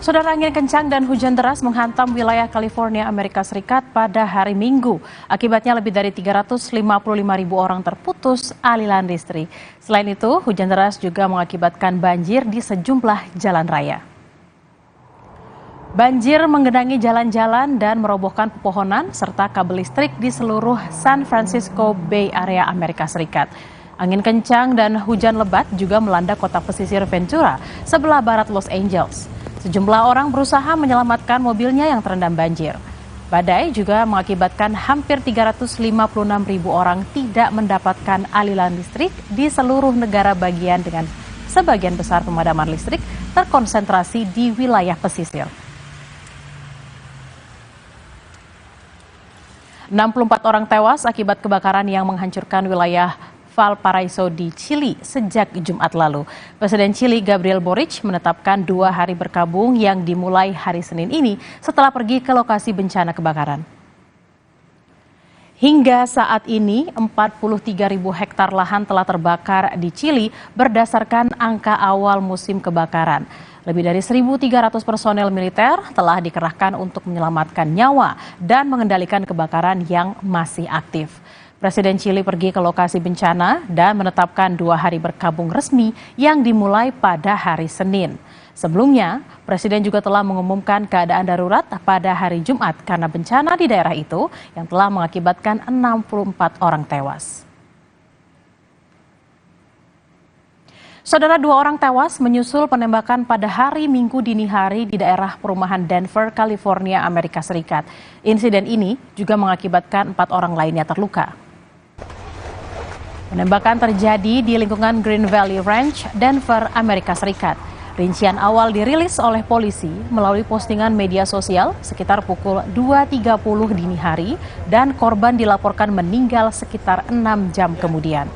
Saudara, angin kencang dan hujan deras menghantam wilayah California, Amerika Serikat pada hari Minggu. Akibatnya lebih dari 355.000 orang terputus aliran listrik. Selain itu, hujan deras juga mengakibatkan banjir di sejumlah jalan raya. Banjir menggenangi jalan-jalan dan merobohkan pepohonan serta kabel listrik di seluruh San Francisco Bay Area, Amerika Serikat. Angin kencang dan hujan lebat juga melanda kota pesisir Ventura, sebelah barat Los Angeles. Sejumlah orang berusaha menyelamatkan mobilnya yang terendam banjir. Badai juga mengakibatkan hampir 356.000 orang tidak mendapatkan aliran listrik di seluruh negara bagian dengan sebagian besar pemadaman listrik terkonsentrasi di wilayah pesisir. 64 orang tewas akibat kebakaran yang menghancurkan wilayah Valparaiso di Chili sejak Jumat lalu. Presiden Chili Gabriel Boric menetapkan 2 hari berkabung yang dimulai hari Senin ini setelah pergi ke lokasi bencana kebakaran. Hingga saat ini 43.000 hektar lahan telah terbakar di Chili berdasarkan angka awal musim kebakaran. Lebih dari 1.300 personel militer telah dikerahkan untuk menyelamatkan nyawa dan mengendalikan kebakaran yang masih aktif. Presiden Chili pergi ke lokasi bencana dan menetapkan 2 hari berkabung resmi yang dimulai pada hari Senin. Sebelumnya, Presiden juga telah mengumumkan keadaan darurat pada hari Jumat karena bencana di daerah itu yang telah mengakibatkan 64 orang tewas. Saudara, 2 orang tewas menyusul penembakan pada hari Minggu dini hari di daerah perumahan Denver, California, Amerika Serikat. Insiden ini juga mengakibatkan 4 orang lainnya terluka. Penembakan terjadi di lingkungan Green Valley Ranch, Denver, Amerika Serikat. Rincian awal dirilis oleh polisi melalui postingan media sosial sekitar pukul 2.30 dini hari dan korban dilaporkan meninggal sekitar 6 jam kemudian.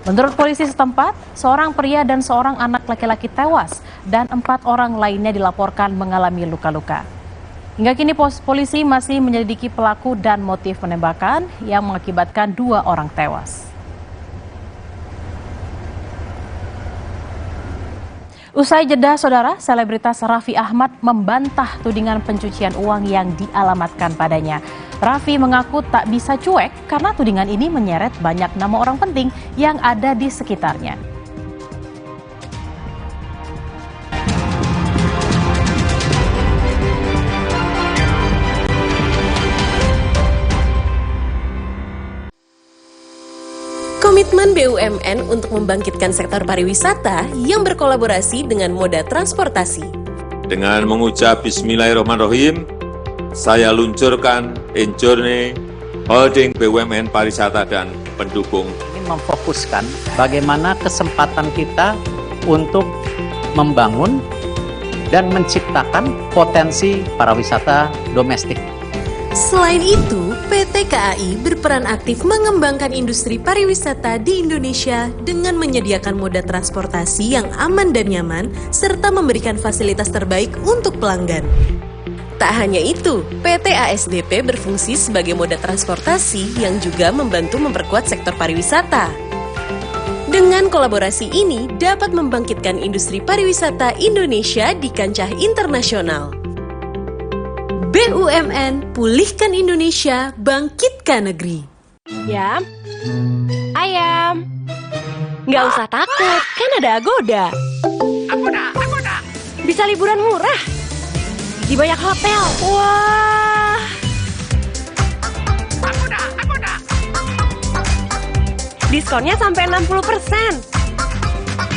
Menurut polisi setempat, seorang pria dan seorang anak laki-laki tewas dan 4 orang lainnya dilaporkan mengalami luka-luka. Hingga kini polisi masih menyelidiki pelaku dan motif penembakan yang mengakibatkan 2 orang tewas. Usai jeda, saudara, selebritas Raffi Ahmad membantah tudingan pencucian uang yang dialamatkan padanya. Raffi mengaku tak bisa cuek karena tudingan ini menyeret banyak nama orang penting yang ada di sekitarnya. Komitmen BUMN untuk membangkitkan sektor pariwisata yang berkolaborasi dengan moda transportasi. Dengan mengucap Bismillahirrahmanirrahim, saya luncurkan Enjourney Holding BUMN Pariwisata dan pendukung. Ini memfokuskan bagaimana kesempatan kita untuk membangun dan menciptakan potensi pariwisata domestik. Selain itu, PT KAI berperan aktif mengembangkan industri pariwisata di Indonesia dengan menyediakan moda transportasi yang aman dan nyaman, serta memberikan fasilitas terbaik untuk pelanggan. Tak hanya itu, PT ASDP berfungsi sebagai moda transportasi yang juga membantu memperkuat sektor pariwisata. Dengan kolaborasi ini dapat membangkitkan industri pariwisata Indonesia di kancah internasional. BUMN, pulihkan Indonesia, bangkitkan negeri. Yam, ayam, nggak usah takut, kan ada Agoda. Agoda. Bisa liburan murah di banyak hotel. Wah. Agoda. Diskonnya sampai 60%.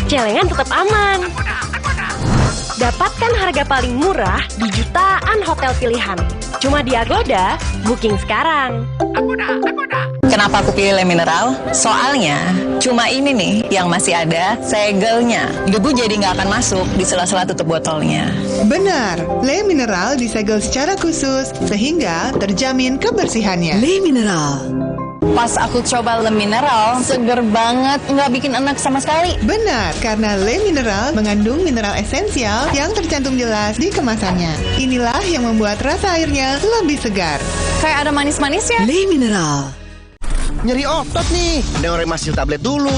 Celengan tetap aman. Dapatkan harga paling murah di jutaan hotel pilihan. Cuma di Agoda, booking sekarang. Kenapa aku pilih Le Mineral? Soalnya cuma ini nih yang masih ada segelnya. Debu jadi nggak akan masuk di sela-sela tutup botolnya. Benar, Le Mineral disegel secara khusus sehingga terjamin kebersihannya. Le Mineral. Pas aku coba Le Mineral, seger banget, nggak bikin enak sama sekali. Benar, karena Le Mineral mengandung mineral esensial yang tercantum jelas di kemasannya. Inilah yang membuat rasa airnya lebih segar. Kayak ada manis-manisnya. Le Mineral. Nyeri otot nih, Neoremasil tablet dulu.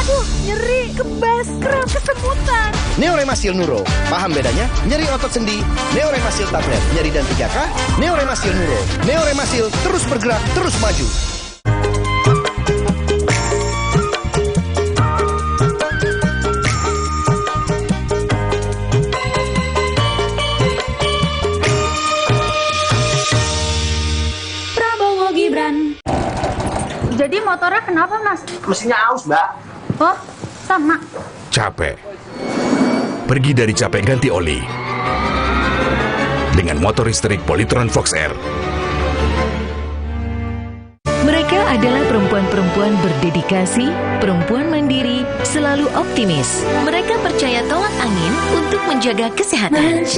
Aduh, nyeri, kebas, kram, kesemutan. Neoremasil Nuro, paham bedanya? Nyeri otot sendi, Neoremasil tablet. Nyeri dan 3K, Neoremasil Nuro. Neoremasil terus bergerak, terus maju. Prabowo Gibran. Jadi motornya kenapa, Mas? Mesinnya aus, Mbak. Oh, sama. Capek. Pergi dari capek ganti oli. Dengan motor listrik Polytron Fox R. Mereka adalah perempuan-perempuan berdedikasi, perempuan mandiri, selalu optimis. Mereka percaya tolak angin untuk menjaga kesehatan.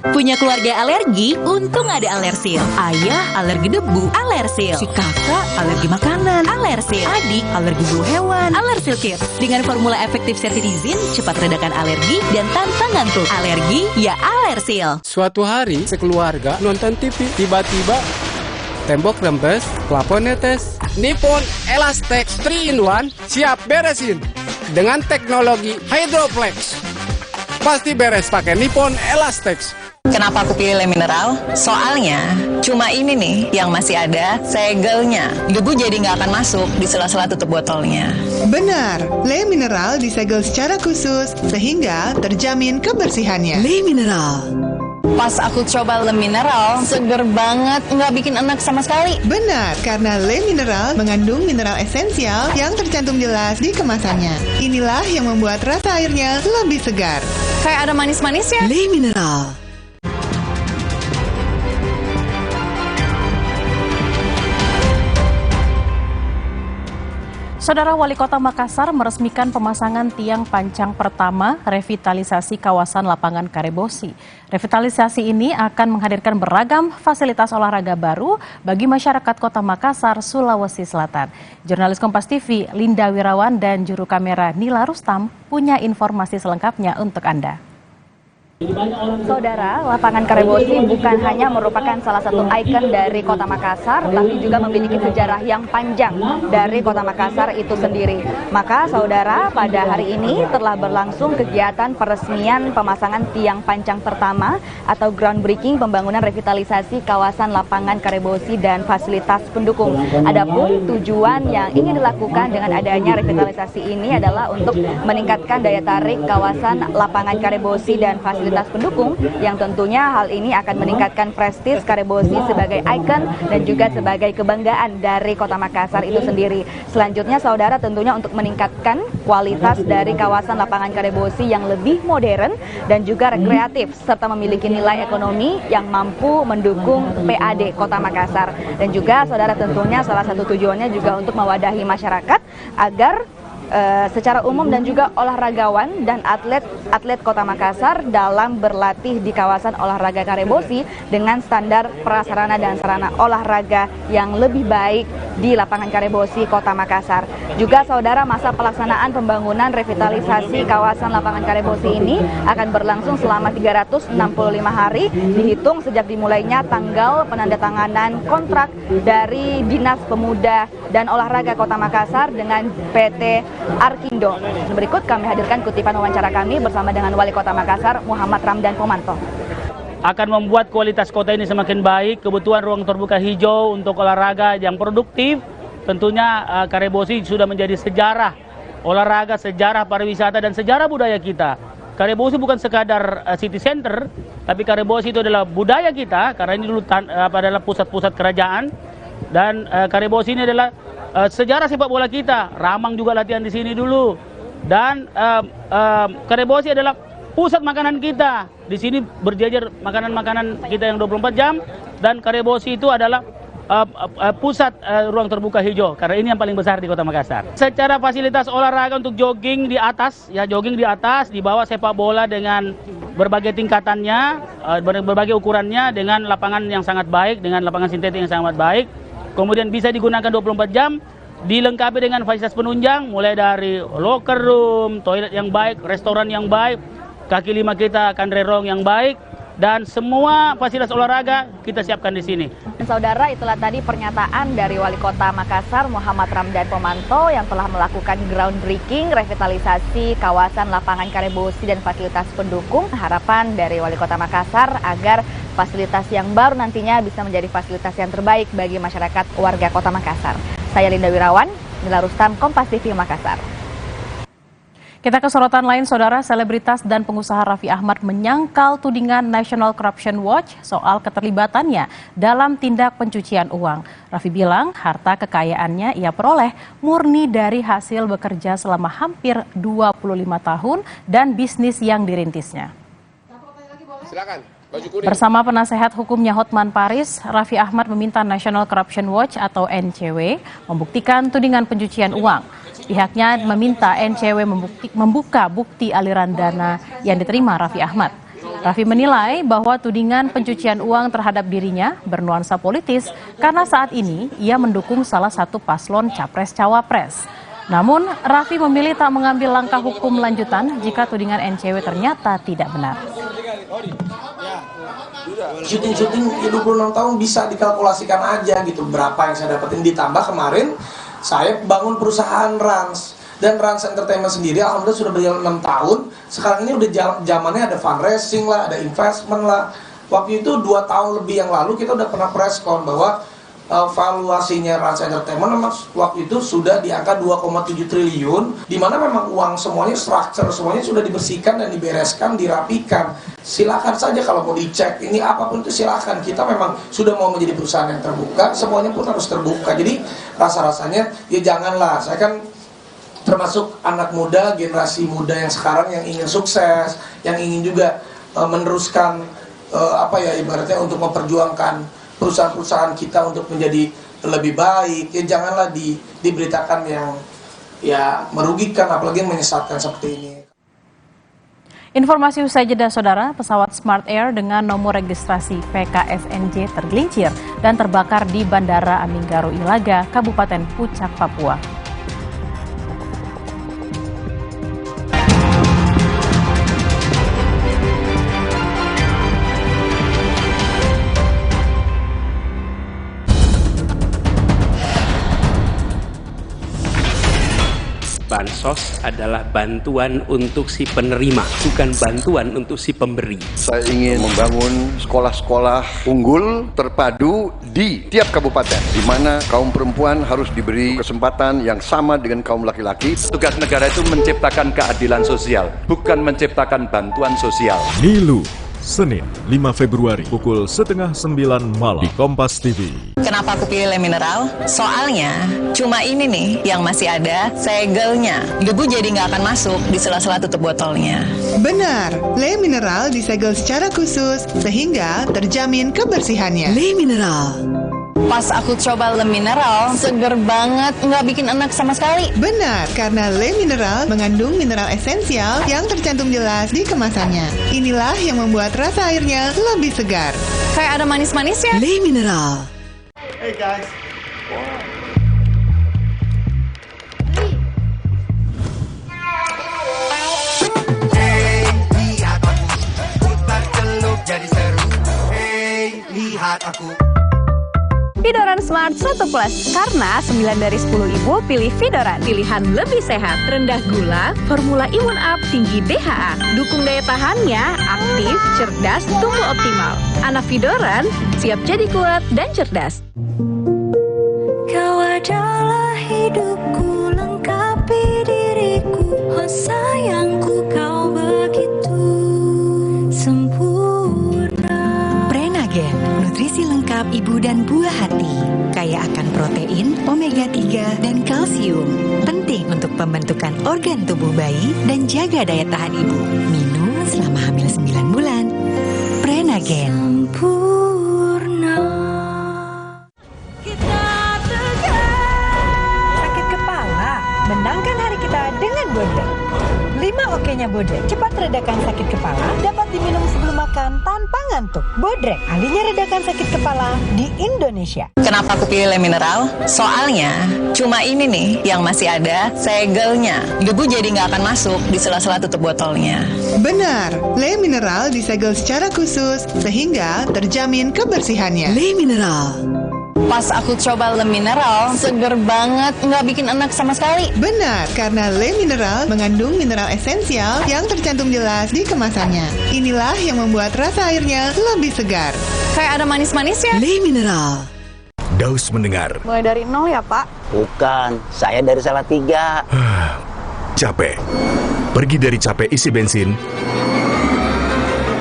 Punya keluarga alergi? Untung ada Alersil. Ayah alergi debu, Alersil. Si kakak alergi makanan, Alersil. Adik alergi bulu hewan, Alersil Kids. Dengan formula efektif cetirizin, cepat redakan alergi dan tanpa ngantuk. Alergi ya Alersil. Suatu hari sekeluarga nonton TV, tiba-tiba tembok rembes, plafon netes. Nippon Elastex 3-in-1 siap beresin dengan teknologi Hydroplex. Pasti beres pakai Nippon Elastex. Kenapa aku pilih Le Mineral? Soalnya cuma ini nih yang masih ada segelnya. Debu jadi nggak akan masuk di sela-sela tutup botolnya. Benar, Le Mineral disegel secara khusus sehingga terjamin kebersihannya. Le Mineral. Pas aku coba Le Mineral, seger banget, nggak bikin enak sama sekali. Benar, karena Le Mineral mengandung mineral esensial yang tercantum jelas di kemasannya. Inilah yang membuat rasa airnya lebih segar. Kayak ada manis-manisnya. Le Mineral. Saudara Wali Kota Makassar meresmikan pemasangan tiang pancang pertama revitalisasi kawasan lapangan Karebosi. Revitalisasi ini akan menghadirkan beragam fasilitas olahraga baru bagi masyarakat Kota Makassar, Sulawesi Selatan. Jurnalis Kompas TV Linda Wirawan dan juru kamera Nila Rustam punya informasi selengkapnya untuk Anda. Saudara, lapangan Karebosi bukan hanya merupakan salah satu ikon dari Kota Makassar, tapi juga memiliki sejarah yang panjang dari Kota Makassar itu sendiri. Maka saudara, pada hari ini telah berlangsung kegiatan peresmian pemasangan tiang pancang pertama atau groundbreaking pembangunan revitalisasi kawasan lapangan Karebosi dan fasilitas pendukung. Adapun tujuan yang ingin dilakukan dengan adanya revitalisasi ini adalah untuk meningkatkan daya tarik kawasan lapangan Karebosi dan fasilitas pendukung, yang tentunya hal ini akan meningkatkan prestis Karebosi sebagai ikon dan juga sebagai kebanggaan dari Kota Makassar itu sendiri. Selanjutnya saudara, tentunya untuk meningkatkan kualitas dari kawasan lapangan Karebosi yang lebih modern dan juga rekreatif serta memiliki nilai ekonomi yang mampu mendukung PAD Kota Makassar. Dan juga saudara, tentunya salah satu tujuannya juga untuk mewadahi masyarakat agar secara umum dan juga olahragawan dan atlet Kota Makassar dalam berlatih di kawasan olahraga Karebosi dengan standar prasarana dan sarana olahraga yang lebih baik di lapangan Karebosi Kota Makassar. Juga saudara, masa pelaksanaan pembangunan revitalisasi kawasan lapangan Karebosi ini akan berlangsung selama 365 hari dihitung sejak dimulainya tanggal penandatanganan kontrak dari Dinas Pemuda dan Olahraga Kota Makassar dengan PT Arkindo. Berikut kami hadirkan kutipan wawancara kami bersama dengan Wali Kota Makassar, Muhammad Ramdan Pomanto. Akan membuat kualitas kota ini semakin baik, kebutuhan ruang terbuka hijau untuk olahraga yang produktif. Tentunya Karebosi sudah menjadi sejarah olahraga, sejarah pariwisata, dan sejarah budaya kita. Karebosi bukan sekadar city center, tapi Karebosi itu adalah budaya kita, karena ini dulu adalah pusat-pusat kerajaan. Dan Karebosi ini adalah sejarah sepak bola kita. Ramang juga latihan di sini dulu. Dan Karebosi adalah pusat makanan kita. Di sini berjejer makanan-makanan kita yang 24 jam. Dan Karebosi itu adalah pusat ruang terbuka hijau, karena ini yang paling besar di Kota Makassar. Secara fasilitas olahraga untuk jogging di atas, di bawah sepak bola dengan berbagai tingkatannya, berbagai ukurannya, dengan lapangan yang sangat baik, dengan lapangan sintetik yang sangat baik. Kemudian bisa digunakan 24 jam, dilengkapi dengan fasilitas penunjang, mulai dari locker room, toilet yang baik, restoran yang baik, kaki lima kita akan rerong yang baik, dan semua fasilitas olahraga kita siapkan di sini. Saudara, itulah tadi pernyataan dari Wali Kota Makassar Muhammad Ramdan Pomanto yang telah melakukan groundbreaking revitalisasi kawasan lapangan Karebosi dan fasilitas pendukung. Harapan dari Wali Kota Makassar agar fasilitas yang baru nantinya bisa menjadi fasilitas yang terbaik bagi masyarakat warga Kota Makassar. Saya Linda Wirawan, Nila Rustam, Kompas TV Makassar. Kita ke sorotan lain, saudara. Selebritas dan pengusaha Raffi Ahmad menyangkal tudingan National Corruption Watch soal keterlibatannya dalam tindak pencucian uang. Raffi bilang harta kekayaannya ia peroleh murni dari hasil bekerja selama hampir 25 tahun dan bisnis yang dirintisnya. Silakan. Bersama penasehat hukumnya Hotman Paris, Raffi Ahmad meminta National Corruption Watch atau NCW membuktikan tudingan pencucian uang. Pihaknya meminta NCW membuka bukti aliran dana yang diterima Raffi Ahmad. Raffi menilai bahwa tudingan pencucian uang terhadap dirinya bernuansa politis karena saat ini ia mendukung salah satu paslon Capres-Cawapres. Namun, Raffi memilih tak mengambil langkah hukum lanjutan jika tudingan NCW ternyata tidak benar. Syuting 26 tahun bisa dikalkulasikan aja gitu berapa yang saya dapetin, ditambah kemarin saya bangun perusahaan Rans, dan Rans Entertainment sendiri alhamdulillah sudah berjalan 6 tahun. Sekarang ini udah zamannya ada fundraising lah, ada investment lah. Waktu itu 2 tahun lebih yang lalu kita udah pernah press con bahwa valuasinya Rans Entertainment memang waktu itu sudah di angka 2,7 triliun, di mana memang uang semuanya, structure semuanya sudah dibersihkan dan dibereskan, dirapikan. Silakan saja kalau mau dicek, ini apapun itu silakan. Kita memang sudah mau menjadi perusahaan yang terbuka, semuanya pun harus terbuka. Jadi rasa-rasanya ya janganlah, saya kan termasuk anak muda, generasi muda yang sekarang yang ingin sukses, yang ingin juga meneruskan ibaratnya untuk memperjuangkan perusahaan-perusahaan kita untuk menjadi lebih baik. Ya janganlah diberitakan yang merugikan, apalagi menyesatkan seperti ini. Informasi usai jeda, saudara, pesawat Smart Air dengan nomor registrasi PKSNJ tergelincir dan terbakar di Bandara Aminggaru Ilaga, Kabupaten Puncak, Papua. Bansos adalah bantuan untuk si penerima, bukan bantuan untuk si pemberi. Saya ingin membangun sekolah-sekolah unggul terpadu di tiap kabupaten, di mana kaum perempuan harus diberi kesempatan yang sama dengan kaum laki-laki. Tugas negara itu menciptakan keadilan sosial, bukan menciptakan bantuan sosial. Nilu, Senin 5 Februari pukul 8:30 malam di Kompas TV. Kenapa aku pilih Le Mineral? Soalnya cuma ini nih yang masih ada segelnya. Debu jadi nggak akan masuk di sela-sela tutup botolnya. Benar, Le Mineral disegel secara khusus sehingga terjamin kebersihannya. Le Mineral. Pas aku coba Le Mineral, seger banget, nggak bikin enak sama sekali. Benar, karena Le Mineral mengandung mineral esensial yang tercantum jelas di kemasannya. Inilah yang membuat rasa airnya lebih segar. Kayak ada manis-manisnya. Le Mineral. Hey guys. Hey, lihat aku. Putar celup jadi seru. Hey, lihat aku. Vidoran Smart 1 Plus, karena 9 dari 10 ibu pilih Vidoran. Pilihan lebih sehat, rendah gula, formula imun up, tinggi DHA. Dukung daya tahannya, aktif, cerdas, tumbuh optimal. Anak Vidoran siap jadi kuat dan cerdas. Kau adalah hidupku, lengkapi diriku. Oh sayangku, kau begitu pelengkap ibu dan buah hati. Kaya akan protein, omega 3, dan kalsium. Penting untuk pembentukan organ tubuh bayi dan jaga daya tahan ibu. Minum selama hamil 9 bulan. Prenagen. Sakit kepala, menangkan hari kita dengan Bodrek. 5 oke-nya Bodrek cepat redakan sakit kepala, dapat diminum sebelum makan tanpa ngantuk. Bodrek, ahlinya redakan sakit kepala di Indonesia. Kenapa aku pilih Le Mineral? Soalnya cuma ini nih yang masih ada segelnya. Debu jadi nggak akan masuk di sela-sela tutup botolnya. Benar, Le Mineral disegel secara khusus sehingga terjamin kebersihannya. Le Mineral. Pas aku coba Le Mineral, seger banget, nggak bikin enak sama sekali. Benar, karena Le Mineral mengandung mineral esensial yang tercantum jelas di kemasannya. Inilah yang membuat rasa airnya lebih segar. Kayak ada manis-manisnya. Le Mineral. Daus mendengar. Mulai dari nol ya, Pak? Bukan, saya dari Salatiga. Capek. Pergi dari capek isi bensin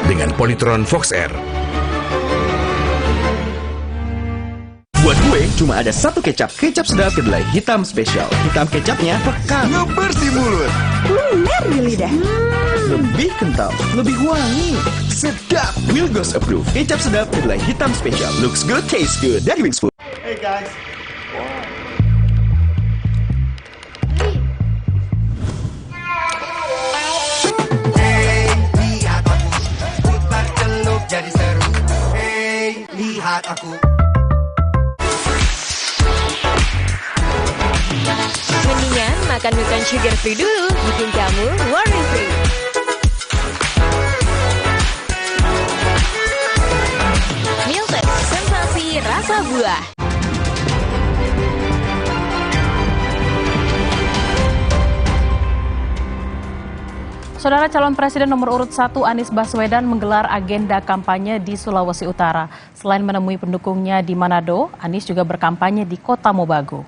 dengan Polytron Fox Air. Buat gue, cuma ada satu kecap. Kecap sedap kedelai hitam spesial. Hitam kecapnya pekat, ngebersih mulut, Lumer di lidah. lebih kental, lebih wangi, sedap. Wilgos approve. Kecap sedap kedelai hitam spesial. Looks good, tastes good. Dari Wings Food. Hey guys. Hey, lihat aku. Putar celup jadi seru. Hey, lihat aku. Mendingan makan bukan sugar free dulu, bikin kamu worry free. Milk, sensasi rasa buah. Saudara calon presiden nomor urut 1 Anies Baswedan menggelar agenda kampanye di Sulawesi Utara. Selain menemui pendukungnya di Manado, Anies juga berkampanye di Kota Mobagu.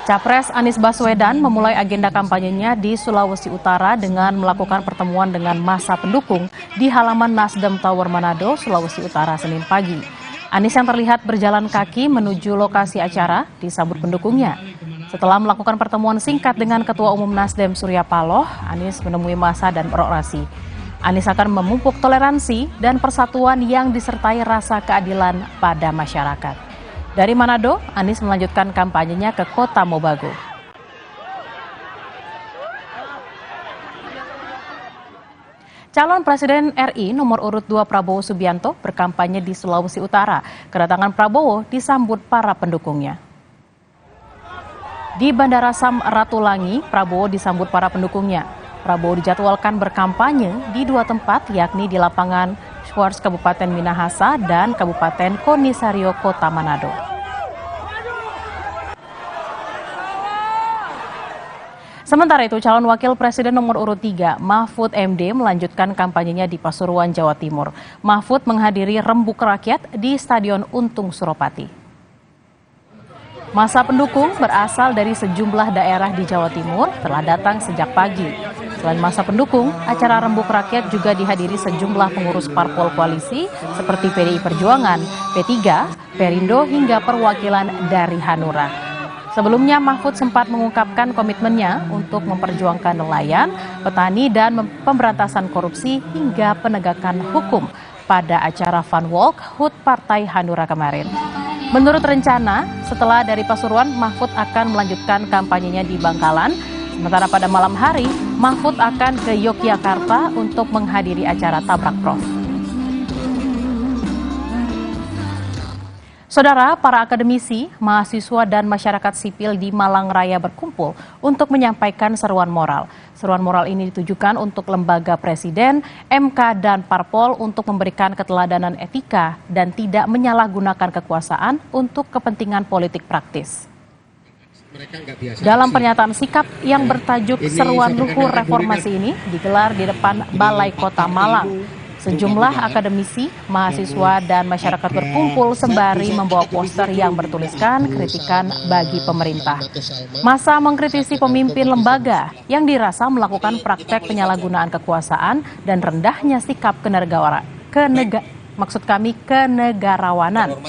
Capres Anies Baswedan memulai agenda kampanyenya di Sulawesi Utara dengan melakukan pertemuan dengan massa pendukung di halaman Nasdem Tower Manado, Sulawesi Utara, Senin pagi. Anies yang terlihat berjalan kaki menuju lokasi acara disambut pendukungnya. Setelah melakukan pertemuan singkat dengan Ketua Umum Nasdem Surya Paloh, Anies menemui massa dan berorasi. Anies akan memupuk toleransi dan persatuan yang disertai rasa keadilan pada masyarakat. Dari Manado, Anies melanjutkan kampanyenya ke Kota Mobagu. Calon Presiden RI nomor urut 2 Prabowo Subianto berkampanye di Sulawesi Utara. Kedatangan Prabowo disambut para pendukungnya. Di Bandara Sam Ratulangi, Prabowo disambut para pendukungnya. Prabowo dijadwalkan berkampanye di 2 tempat, yakni di lapangan Schwarz Kabupaten Minahasa dan Kabupaten Konisario Kota Manado. Sementara itu, calon wakil presiden nomor urut 3, Mahfud MD, melanjutkan kampanyenya di Pasuruan, Jawa Timur. Mahfud menghadiri rembuk rakyat di Stadion Untung Suropati. Massa pendukung berasal dari sejumlah daerah di Jawa Timur telah datang sejak pagi. Selain massa pendukung, acara rembuk rakyat juga dihadiri sejumlah pengurus parpol koalisi seperti PDI Perjuangan, P3, Perindo hingga perwakilan dari Hanura. Sebelumnya Mahfud sempat mengungkapkan komitmennya untuk memperjuangkan nelayan, petani dan pemberantasan korupsi hingga penegakan hukum pada acara Fun Walk HUT Partai Hanura kemarin. Menurut rencana, setelah dari Pasuruan, Mahfud akan melanjutkan kampanyenya di Bangkalan. Sementara pada malam hari, Mahfud akan ke Yogyakarta untuk menghadiri acara Tabrak Prof. Saudara, para akademisi, mahasiswa dan masyarakat sipil di Malang Raya berkumpul untuk menyampaikan seruan moral. Seruan moral ini ditujukan untuk lembaga presiden, MK, dan parpol untuk memberikan keteladanan etika dan tidak menyalahgunakan kekuasaan untuk kepentingan politik praktis. Dalam pernyataan sikap yang bertajuk Seruan Luhur Reformasi ini digelar di depan Balai Kota Malang. Sejumlah akademisi, mahasiswa, dan masyarakat berkumpul sembari membawa poster yang bertuliskan kritikan bagi pemerintah. Massa mengkritisi pemimpin lembaga yang dirasa melakukan praktek penyalahgunaan kekuasaan dan rendahnya sikap maksud kami kenegarawanan,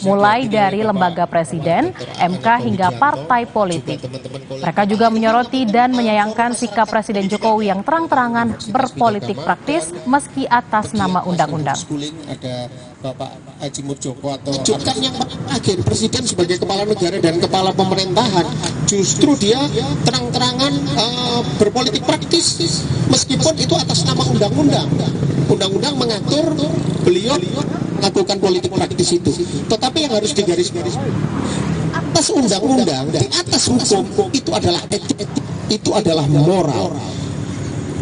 mulai dari lembaga presiden, MK hingga partai politik. Mereka juga menyoroti dan menyayangkan sikap Presiden Jokowi yang terang-terangan berpolitik praktis meski atas nama undang-undang. Ada Bapak Haji Murdjoko atau yang agen presiden sebagai kepala negara dan kepala pemerintahan, justru dia terang-terangan berpolitik praktis meskipun itu atas nama undang-undang. Undang-undang mengatur beliau melakukan politik praktis itu. Tetapi yang harus digaris-garis atas undang-undang, di atas hukum itu adalah etik, itu adalah moral.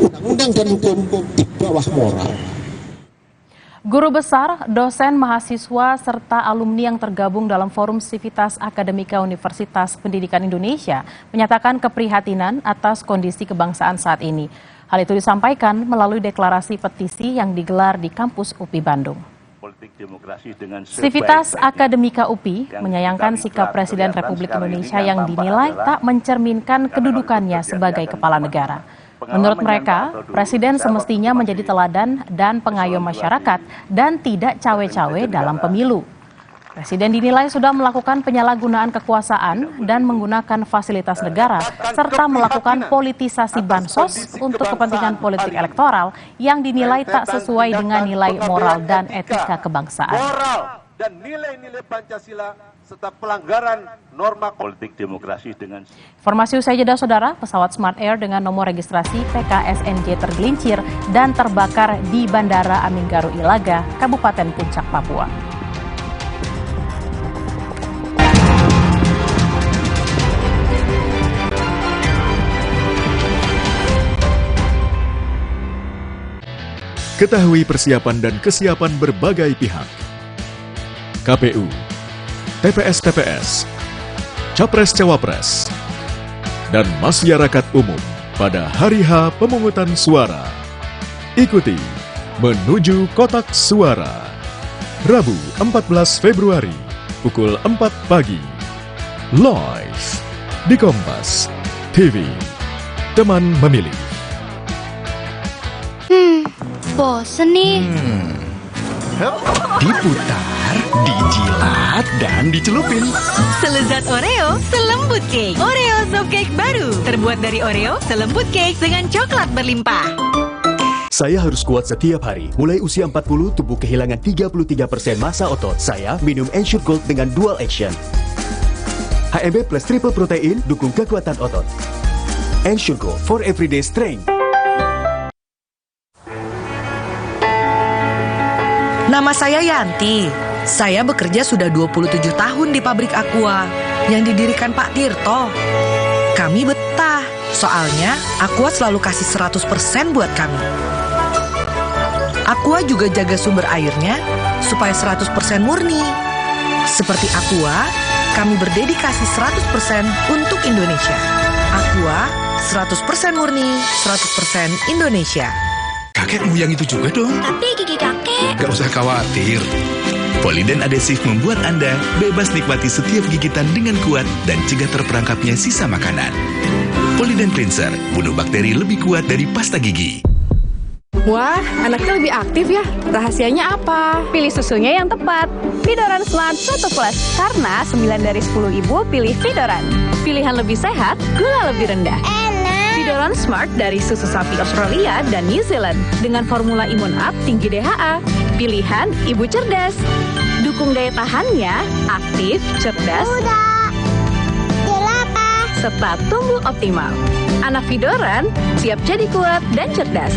Undang-undang dan hukum di bawah moral. Guru besar, dosen, mahasiswa, serta alumni yang tergabung dalam Forum Sivitas Akademika Universitas Pendidikan Indonesia menyatakan keprihatinan atas kondisi kebangsaan saat ini. Hal itu disampaikan melalui deklarasi petisi yang digelar di kampus UPI Bandung. Sivitas Akademika UPI menyayangkan sikap Presiden Republik Indonesia yang dinilai tak mencerminkan kedudukannya sebagai kepala negara. Menurut mereka, Presiden semestinya menjadi teladan dan pengayom masyarakat dan tidak cawe-cawe dalam pemilu. Presiden dinilai sudah melakukan penyalahgunaan kekuasaan dan menggunakan fasilitas negara, serta melakukan politisasi bansos untuk kepentingan politik elektoral yang dinilai tak sesuai dengan nilai moral dan etika kebangsaan. Moral dan nilai-nilai Pancasila serta pelanggaran norma politik demokrasi dengan... Informasi usai jeda, Saudara, pesawat Smart Air dengan nomor registrasi PKSNJ tergelincir dan terbakar di Bandara Aminggaru Ilaga, Kabupaten Puncak, Papua. Ketahui persiapan dan kesiapan berbagai pihak. KPU, TPS-TPS, Capres-Cawapres, dan masyarakat umum pada hari H pemungutan suara. Ikuti Menuju Kotak Suara, Rabu 14 Februari, pukul 4 pagi, live di Kompas TV, teman memilih. Bosen nih. Diputar, dijilat, dan dicelupin. Selezat Oreo, selembut cake. Oreo Soft Cake baru, terbuat dari Oreo, selembut cake dengan coklat berlimpah. Saya harus kuat setiap hari. Mulai usia 40, tubuh kehilangan 33% massa otot. Saya minum Ensure Gold dengan dual action. HMB plus triple protein, dukung kekuatan otot. Ensure Gold for everyday strength. Nama saya Yanti. Saya bekerja sudah 27 tahun di pabrik Aqua yang didirikan Pak Tirto. Kami betah, soalnya Aqua selalu kasih 100% buat kami. Aqua juga jaga sumber airnya supaya 100% murni. Seperti Aqua, kami berdedikasi 100% untuk Indonesia. Aqua, 100% murni, 100% Indonesia. Kakekmu yang itu juga dong. Tapi gigi kakek. Gak usah khawatir. Poliden adhesif membuat Anda bebas nikmati setiap gigitan dengan kuat dan cegah terperangkapnya sisa makanan. Poliden Cleanser, bunuh bakteri lebih kuat dari pasta gigi. Wah, anaknya lebih aktif ya. Rahasianya apa? Pilih susunya yang tepat. Vidoran Smart 1 Plus. Karena 9 dari 10 ibu pilih Vidoran. Pilihan lebih sehat, gula lebih rendah. Vidoran Smart dari susu sapi Australia dan New Zealand dengan formula imun up tinggi DHA. Pilihan ibu cerdas. Dukung daya tahannya, aktif, cerdas, serta tumbuh optimal. Anak Vidoran siap jadi kuat dan cerdas.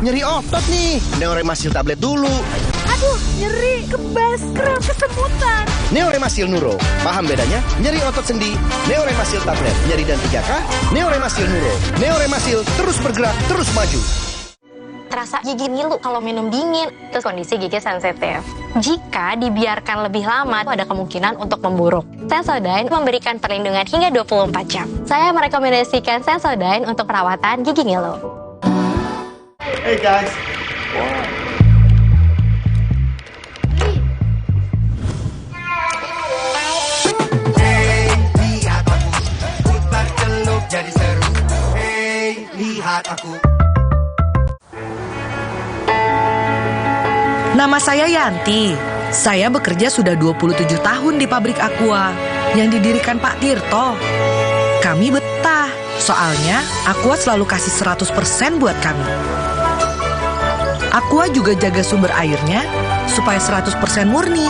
Nyeri otot nih, Neoremasil tablet dulu. Aduh, nyeri, kebas, kram, kesemutan. Neoremasil Nuro, paham bedanya? Nyeri otot sendi, Neoremasil tablet. Nyeri dan 3K, Neoremasil Nuro. Neoremasil terus bergerak, terus maju. Terasa gigi ngilu kalau minum dingin. Terus kondisi gigi sensitif. Jika dibiarkan lebih lama, ada kemungkinan untuk memburuk. Sensodyne memberikan perlindungan hingga 24 jam. Saya merekomendasikan Sensodyne untuk perawatan gigi ngilu. Hey guys. Jadi seru, hey lihat aku. Nama saya Yanti. Saya bekerja sudah 27 tahun di pabrik Aqua yang didirikan Pak Tirto. Kami betah, soalnya Aqua selalu kasih 100% buat kami. Aqua juga jaga sumber airnya supaya 100% murni.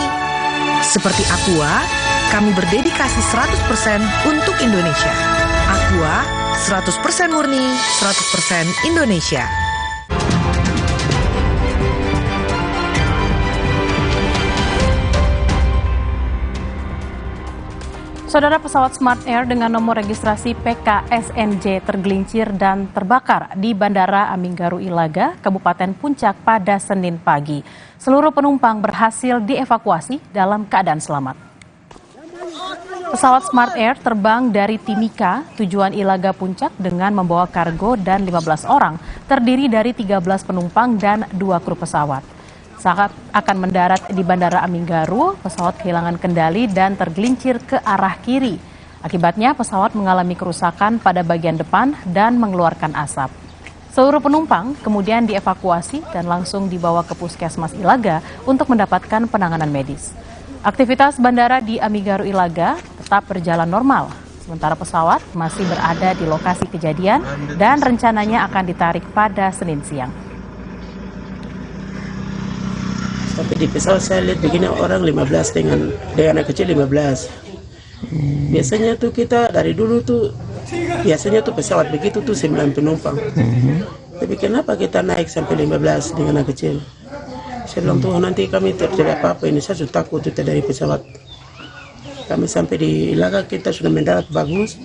Seperti Aqua, kami berdedikasi 100% untuk Indonesia. Aqua, 100% murni, 100% Indonesia. Saudara, pesawat Smart Air dengan nomor registrasi PKSNJ tergelincir dan terbakar di Bandara Aminggaru Ilaga, Kabupaten Puncak pada Senin pagi. Seluruh penumpang berhasil dievakuasi dalam keadaan selamat. Pesawat Smart Air terbang dari Timika, tujuan Ilaga Puncak dengan membawa kargo dan 15 orang, terdiri dari 13 penumpang dan 2 kru pesawat. Saat akan mendarat di Bandara Aminggaru, pesawat kehilangan kendali dan tergelincir ke arah kiri. Akibatnya pesawat mengalami kerusakan pada bagian depan dan mengeluarkan asap. Seluruh penumpang kemudian dievakuasi dan langsung dibawa ke Puskesmas Ilaga untuk mendapatkan penanganan medis. Aktivitas bandara di Aminggaru Ilaga tetap berjalan normal, sementara pesawat masih berada di lokasi kejadian dan rencananya akan ditarik pada Senin siang. Sampai di pesawat saya lihat begini orang 15 dengan anak kecil 15. Biasanya tuh kita dari dulu tuh biasanya tuh pesawat begitu tuh 9 penumpang. Tapi kenapa kita naik sampai 15 dengan anak kecil? Saya bilang Tuhan, nanti kami terjadi apa-apa ini, saya sudah takut itu dari pesawat. Kami sampai di Ilaga kita sudah mendarat bagus.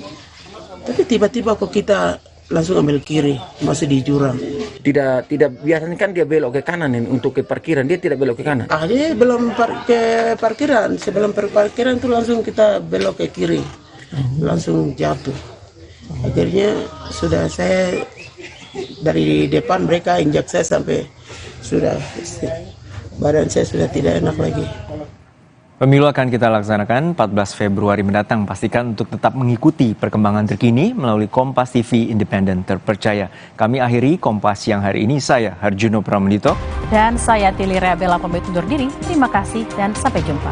Tapi tiba-tiba kok kita langsung ambil kiri, masih di jurang. Tidak biasanya kan dia belok ke kanan ini untuk ke parkiran, dia tidak belok ke kanan. Dia belum ke parkiran, sebelum parkiran itu langsung kita belok ke kiri, langsung jatuh. Akhirnya sudah saya dari depan mereka injak saya sampai sudah badan saya sudah tidak enak lagi. Pemilu akan kita laksanakan 14 Februari mendatang. Pastikan untuk tetap mengikuti perkembangan terkini melalui Kompas TV Independen Terpercaya. Kami akhiri Kompas siang hari ini. Saya Harjuno Pramendito. Dan saya Tili Reabella pamit undur diri. Terima kasih dan sampai jumpa.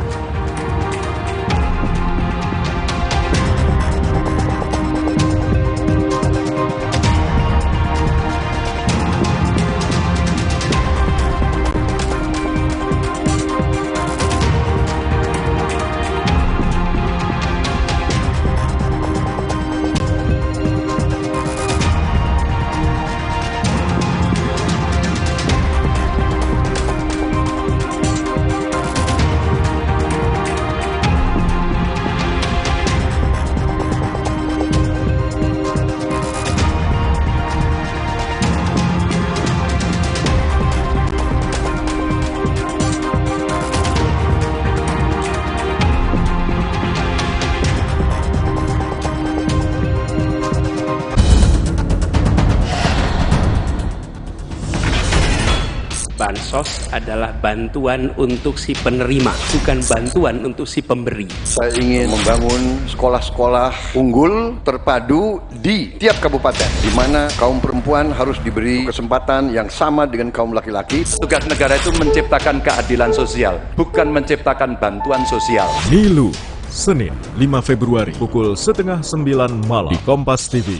Bansos adalah bantuan untuk si penerima, bukan bantuan untuk si pemberi. Saya ingin membangun sekolah-sekolah unggul terpadu di tiap kabupaten, di mana kaum perempuan harus diberi kesempatan yang sama dengan kaum laki-laki. Tugas negara itu menciptakan keadilan sosial, bukan menciptakan bantuan sosial. Milu, Senin 5 Februari pukul 8:30 malam di Kompas TV.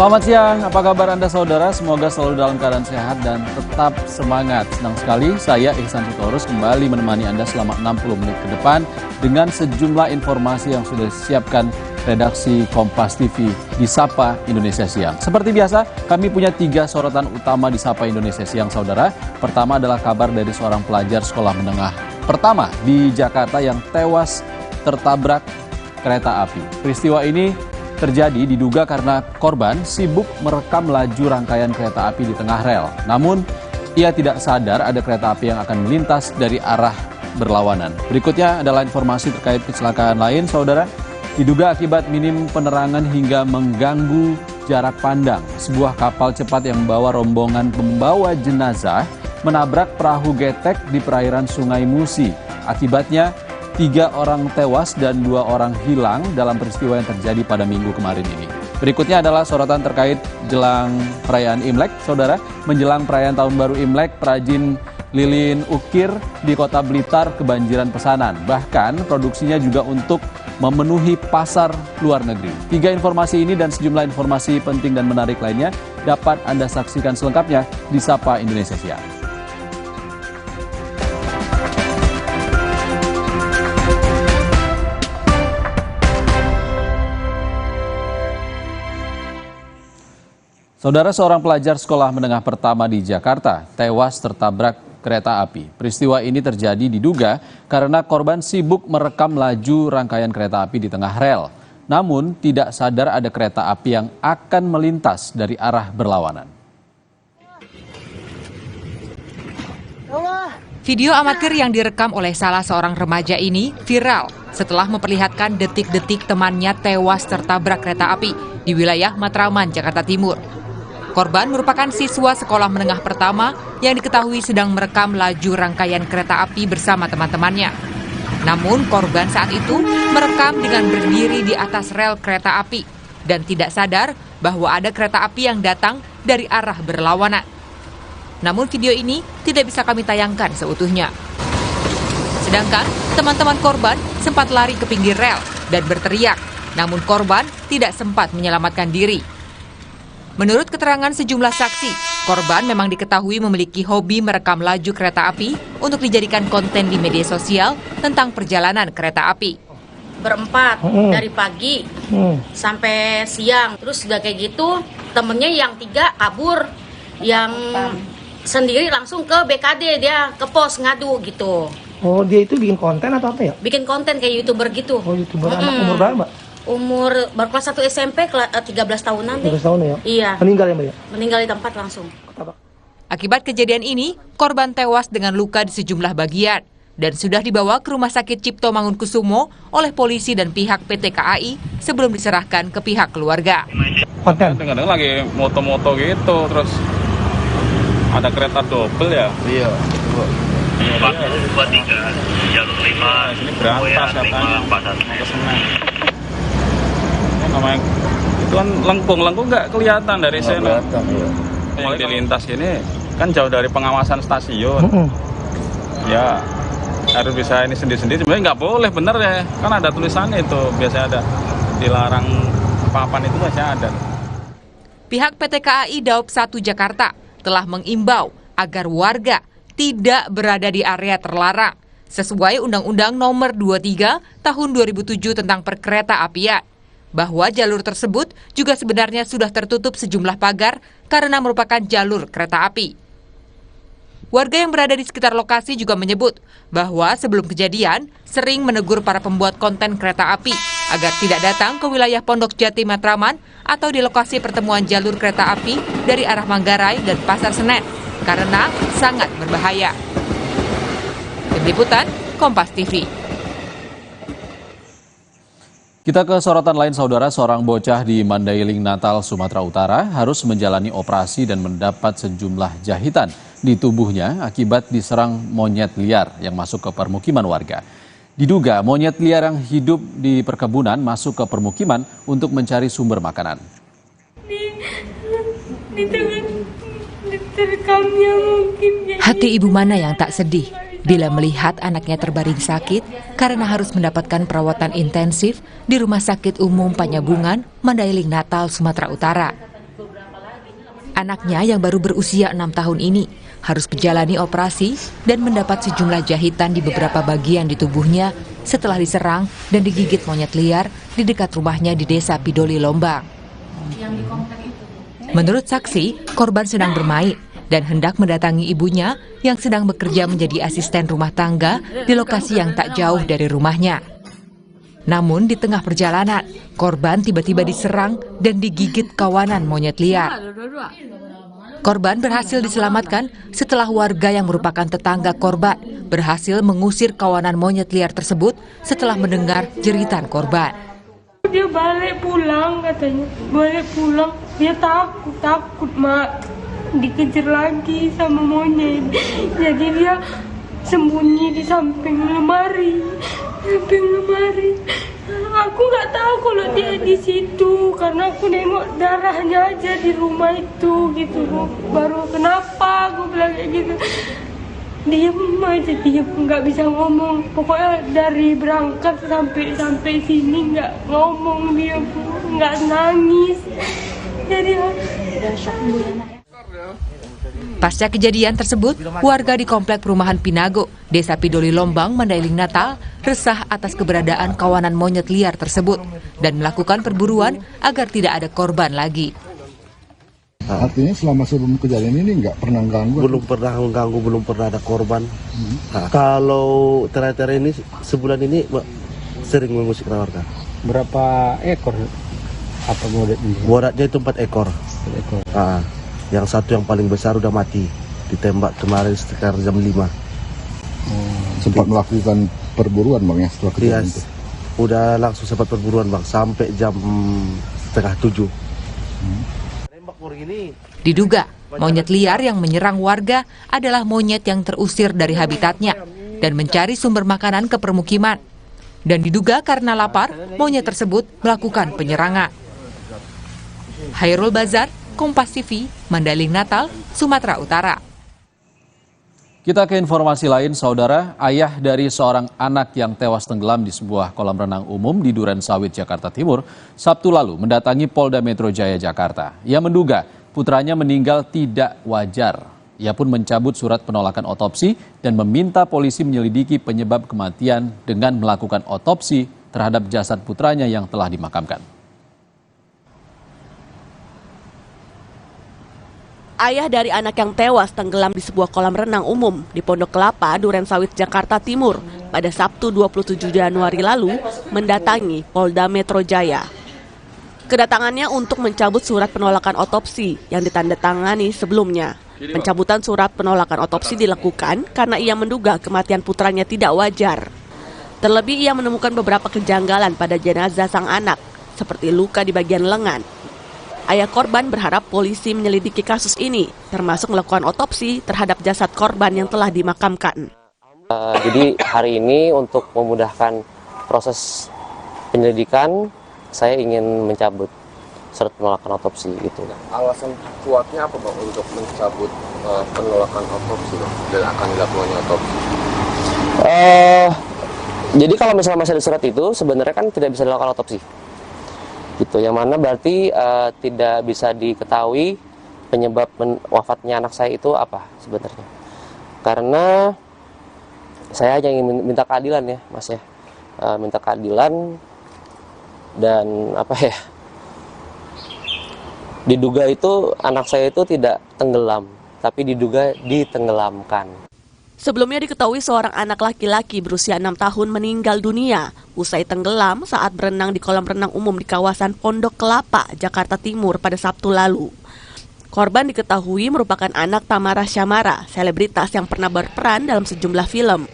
Selamat siang, apa kabar Anda saudara? Semoga selalu dalam keadaan sehat dan tetap semangat. Senang sekali saya Ihsan Sitorus kembali menemani Anda selama 60 menit ke depan dengan sejumlah informasi yang sudah disiapkan redaksi Kompas TV di Sapa Indonesia Siang. Seperti biasa, kami punya 3 sorotan utama di Sapa Indonesia Siang saudara. Pertama adalah kabar dari seorang pelajar sekolah menengah pertama di Jakarta yang tewas tertabrak kereta api. Peristiwa ini terjadi diduga karena korban sibuk merekam laju rangkaian kereta api di tengah rel. Namun, ia tidak sadar ada kereta api yang akan melintas dari arah berlawanan. Berikutnya adalah informasi terkait kecelakaan lain, saudara. Diduga akibat minim penerangan hingga mengganggu jarak pandang, sebuah kapal cepat yang membawa rombongan pembawa jenazah menabrak perahu getek di perairan Sungai Musi. Akibatnya 3 orang tewas dan 2 orang hilang dalam peristiwa yang terjadi pada Minggu kemarin ini. Berikutnya adalah sorotan terkait jelang perayaan Imlek. Saudara, menjelang perayaan Tahun Baru Imlek, perajin lilin ukir di Kota Blitar kebanjiran pesanan. Bahkan produksinya juga untuk memenuhi pasar luar negeri. 3 informasi ini dan sejumlah informasi penting dan menarik lainnya dapat Anda saksikan selengkapnya di Sapa Indonesia Siang. Saudara, seorang pelajar sekolah menengah pertama di Jakarta tewas tertabrak kereta api. Peristiwa ini terjadi diduga karena korban sibuk merekam laju rangkaian kereta api di tengah rel. Namun tidak sadar ada kereta api yang akan melintas dari arah berlawanan. Video amatir yang direkam oleh salah seorang remaja ini viral setelah memperlihatkan detik-detik temannya tewas tertabrak kereta api di wilayah Matraman, Jakarta Timur. Korban merupakan siswa sekolah menengah pertama yang diketahui sedang merekam laju rangkaian kereta api bersama teman-temannya. Namun korban saat itu merekam dengan berdiri di atas rel kereta api dan tidak sadar bahwa ada kereta api yang datang dari arah berlawanan. Namun video ini tidak bisa kami tayangkan seutuhnya. Sedangkan teman-teman korban sempat lari ke pinggir rel dan berteriak, namun korban tidak sempat menyelamatkan diri. Menurut keterangan sejumlah saksi, korban memang diketahui memiliki hobi merekam laju kereta api untuk dijadikan konten di media sosial tentang perjalanan kereta api. Berempat dari pagi sampai siang, terus udah kayak gitu temennya yang 3 kabur, yang sendiri langsung ke BKD, dia ke pos ngadu gitu. Oh, dia itu bikin konten atau apa ya? Bikin konten kayak YouTuber gitu. Oh, YouTuber. Anak umur berapa? Umur baru kelas 1 SMP, 13 tahunan deh. 13 tahun ya? Iya. Meninggal ya, Mbak ya? Meninggal di tempat langsung. Akibat kejadian ini, korban tewas dengan luka di sejumlah bagian dan sudah dibawa ke Rumah Sakit Cipto Mangunkusumo oleh polisi dan pihak PT KAI sebelum diserahkan ke pihak keluarga. Konten? Kadang-kadang lagi moto-moto gitu, terus ada kereta double ya? Iya. 423, jalur 5, ini berantas katanya, mau ke Senen. Namanya itu kan lengkung nggak kelihatan dari sana. Yang dilintas ini kan jauh dari pengawasan stasiun. Ya harus bisa ini sendiri-sendiri. Sebenarnya nggak boleh, bener ya. Kan ada tulisannya itu, biasanya ada dilarang papan itu masih ada. Pihak PT KAI Daob 1 Jakarta telah mengimbau agar warga tidak berada di area terlarang sesuai Undang-Undang Nomor 23 Tahun 2007 tentang Perkereta-apian. Bahwa jalur tersebut juga sebenarnya sudah tertutup sejumlah pagar karena merupakan jalur kereta api. Warga yang berada di sekitar lokasi juga menyebut bahwa sebelum kejadian sering menegur para pembuat konten kereta api agar tidak datang ke wilayah Pondok Jati Matraman atau di lokasi pertemuan jalur kereta api dari arah Manggarai dan Pasar Senen karena sangat berbahaya. Tim Liputan, Kompas TV. Kita ke sorotan lain, saudara. Seorang bocah di Mandailing, Natal, Sumatera Utara harus menjalani operasi dan mendapat sejumlah jahitan di tubuhnya akibat diserang monyet liar yang masuk ke permukiman warga. Diduga monyet liar yang hidup di perkebunan masuk ke permukiman untuk mencari sumber makanan. Hati ibu mana yang tak sedih bila melihat anaknya terbaring sakit karena harus mendapatkan perawatan intensif di Rumah Sakit Umum Panyabungan, Mandailing, Natal, Sumatera Utara. Anaknya yang baru berusia 6 tahun ini harus menjalani operasi dan mendapat sejumlah jahitan di beberapa bagian di tubuhnya setelah diserang dan digigit monyet liar di dekat rumahnya di Desa Pidoli, Lombang. Menurut saksi, korban sedang bermain dan hendak mendatangi ibunya yang sedang bekerja menjadi asisten rumah tangga di lokasi yang tak jauh dari rumahnya. Namun di tengah perjalanan, korban tiba-tiba diserang dan digigit kawanan monyet liar. Korban berhasil diselamatkan setelah warga yang merupakan tetangga korban berhasil mengusir kawanan monyet liar tersebut setelah mendengar jeritan korban. Dia balik pulang katanya, balik pulang. Dia takut mak, dikejar lagi sama monyet. Jadi dia sembunyi di samping lemari. Aku nggak tahu kalau dia di situ karena aku nengok darahnya aja di rumah itu gitu. Baru kenapa aku bilang kayak gitu. Diam aja, nggak bisa ngomong. Pokoknya dari berangkat sampai sini nggak ngomong dia, nggak nangis. Jadi Pasca kejadian tersebut, warga di Komplek Perumahan Pinago, Desa Pidoli Lombang, Mandailing Natal, resah atas keberadaan kawanan monyet liar tersebut dan melakukan perburuan agar tidak ada korban lagi. Artinya selama sebelum kejadian ini nggak pernah ganggu? Belum pernah mengganggu, belum pernah ada korban. Kalau terakhir ini sebulan ini sering mengusik warga. Berapa ekor? Apa Bodaknya itu 4 ekor. Yang satu yang paling besar udah mati, ditembak kemarin sekitar jam 5. Sempat melakukan perburuan bang ya setelah kejadian itu? Udah langsung sempat perburuan bang, sampai jam 6:30. Diduga, monyet liar yang menyerang warga adalah monyet yang terusir dari habitatnya dan mencari sumber makanan ke permukiman. Dan diduga karena lapar, monyet tersebut melakukan penyerangan. Hairul Bazar, Kompas TV, Mandailing Natal, Sumatera Utara. Kita ke informasi lain, saudara. Ayah dari seorang anak yang tewas tenggelam di sebuah kolam renang umum di Duren Sawit, Jakarta Timur, Sabtu lalu mendatangi Polda Metro Jaya, Jakarta. Ia menduga putranya meninggal tidak wajar. Ia pun mencabut surat penolakan otopsi dan meminta polisi menyelidiki penyebab kematian dengan melakukan otopsi terhadap jasad putranya yang telah dimakamkan. Ayah dari anak yang tewas tenggelam di sebuah kolam renang umum di Pondok Kelapa, Duren Sawit, Jakarta Timur pada Sabtu 27 Januari lalu mendatangi Polda Metro Jaya. Kedatangannya untuk mencabut surat penolakan otopsi yang ditandatangani sebelumnya. Pencabutan surat penolakan otopsi dilakukan karena ia menduga kematian putranya tidak wajar. Terlebih ia menemukan beberapa kejanggalan pada jenazah sang anak, seperti luka di bagian lengan. Ayah korban berharap polisi menyelidiki kasus ini, termasuk melakukan otopsi terhadap jasad korban yang telah dimakamkan. Jadi hari ini untuk memudahkan proses penyelidikan, saya ingin mencabut surat penolakan otopsi itu. Alasan kuatnya apa Bang untuk mencabut penolakan otopsi dan akan dilakukannya otopsi? Jadi kalau misalnya masih ada surat itu, sebenarnya kan tidak bisa dilakukan otopsi. Gitu, yang mana berarti tidak bisa diketahui penyebab wafatnya anak saya itu apa sebenarnya. Karena saya hanya ingin minta keadilan ya, Mas ya. Minta keadilan dan apa ya? Diduga itu anak saya itu tidak tenggelam, tapi diduga ditenggelamkan. Sebelumnya diketahui seorang anak laki-laki berusia 6 tahun meninggal dunia usai tenggelam saat berenang di kolam renang umum di kawasan Pondok Kelapa, Jakarta Timur pada Sabtu lalu. Korban diketahui merupakan anak Tamara Syamara, selebritas yang pernah berperan dalam sejumlah film.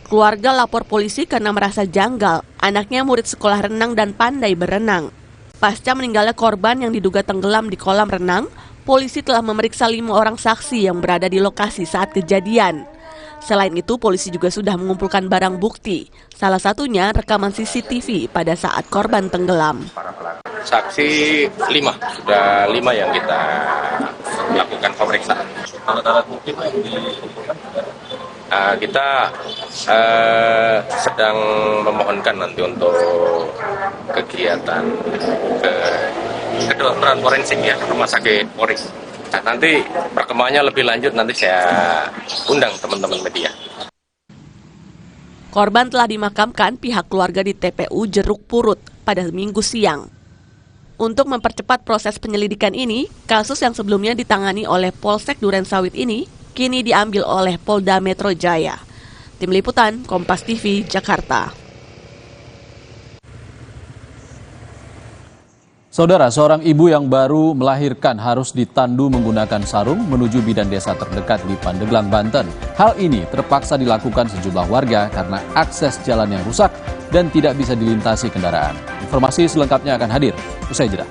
Keluarga lapor polisi karena merasa janggal, anaknya murid sekolah renang dan pandai berenang. Pasca meninggalnya korban yang diduga tenggelam di kolam renang, polisi telah memeriksa 5 orang saksi yang berada di lokasi saat kejadian. Selain itu, polisi juga sudah mengumpulkan barang bukti, salah satunya rekaman CCTV pada saat korban tenggelam. Saksi 5, sudah 5 yang kita lakukan pemeriksaan. Alat-alat bukti yang kita sedang memohonkan nanti untuk kegiatan ke kedokteran forensik ya, rumah sakit Polri. Nah, nanti perkembangannya lebih lanjut nanti saya undang teman-teman media. Korban telah dimakamkan pihak keluarga di TPU Jeruk Purut pada Minggu siang. Untuk mempercepat proses penyelidikan ini, kasus yang sebelumnya ditangani oleh Polsek Duren Sawit ini kini diambil oleh Polda Metro Jaya. Tim Liputan, Kompas TV, Jakarta. Saudara, seorang ibu yang baru melahirkan harus ditandu menggunakan sarung menuju bidan desa terdekat di Pandeglang, Banten. Hal ini terpaksa dilakukan sejumlah warga karena akses jalan yang rusak dan tidak bisa dilintasi kendaraan. Informasi selengkapnya akan hadir usai jeda.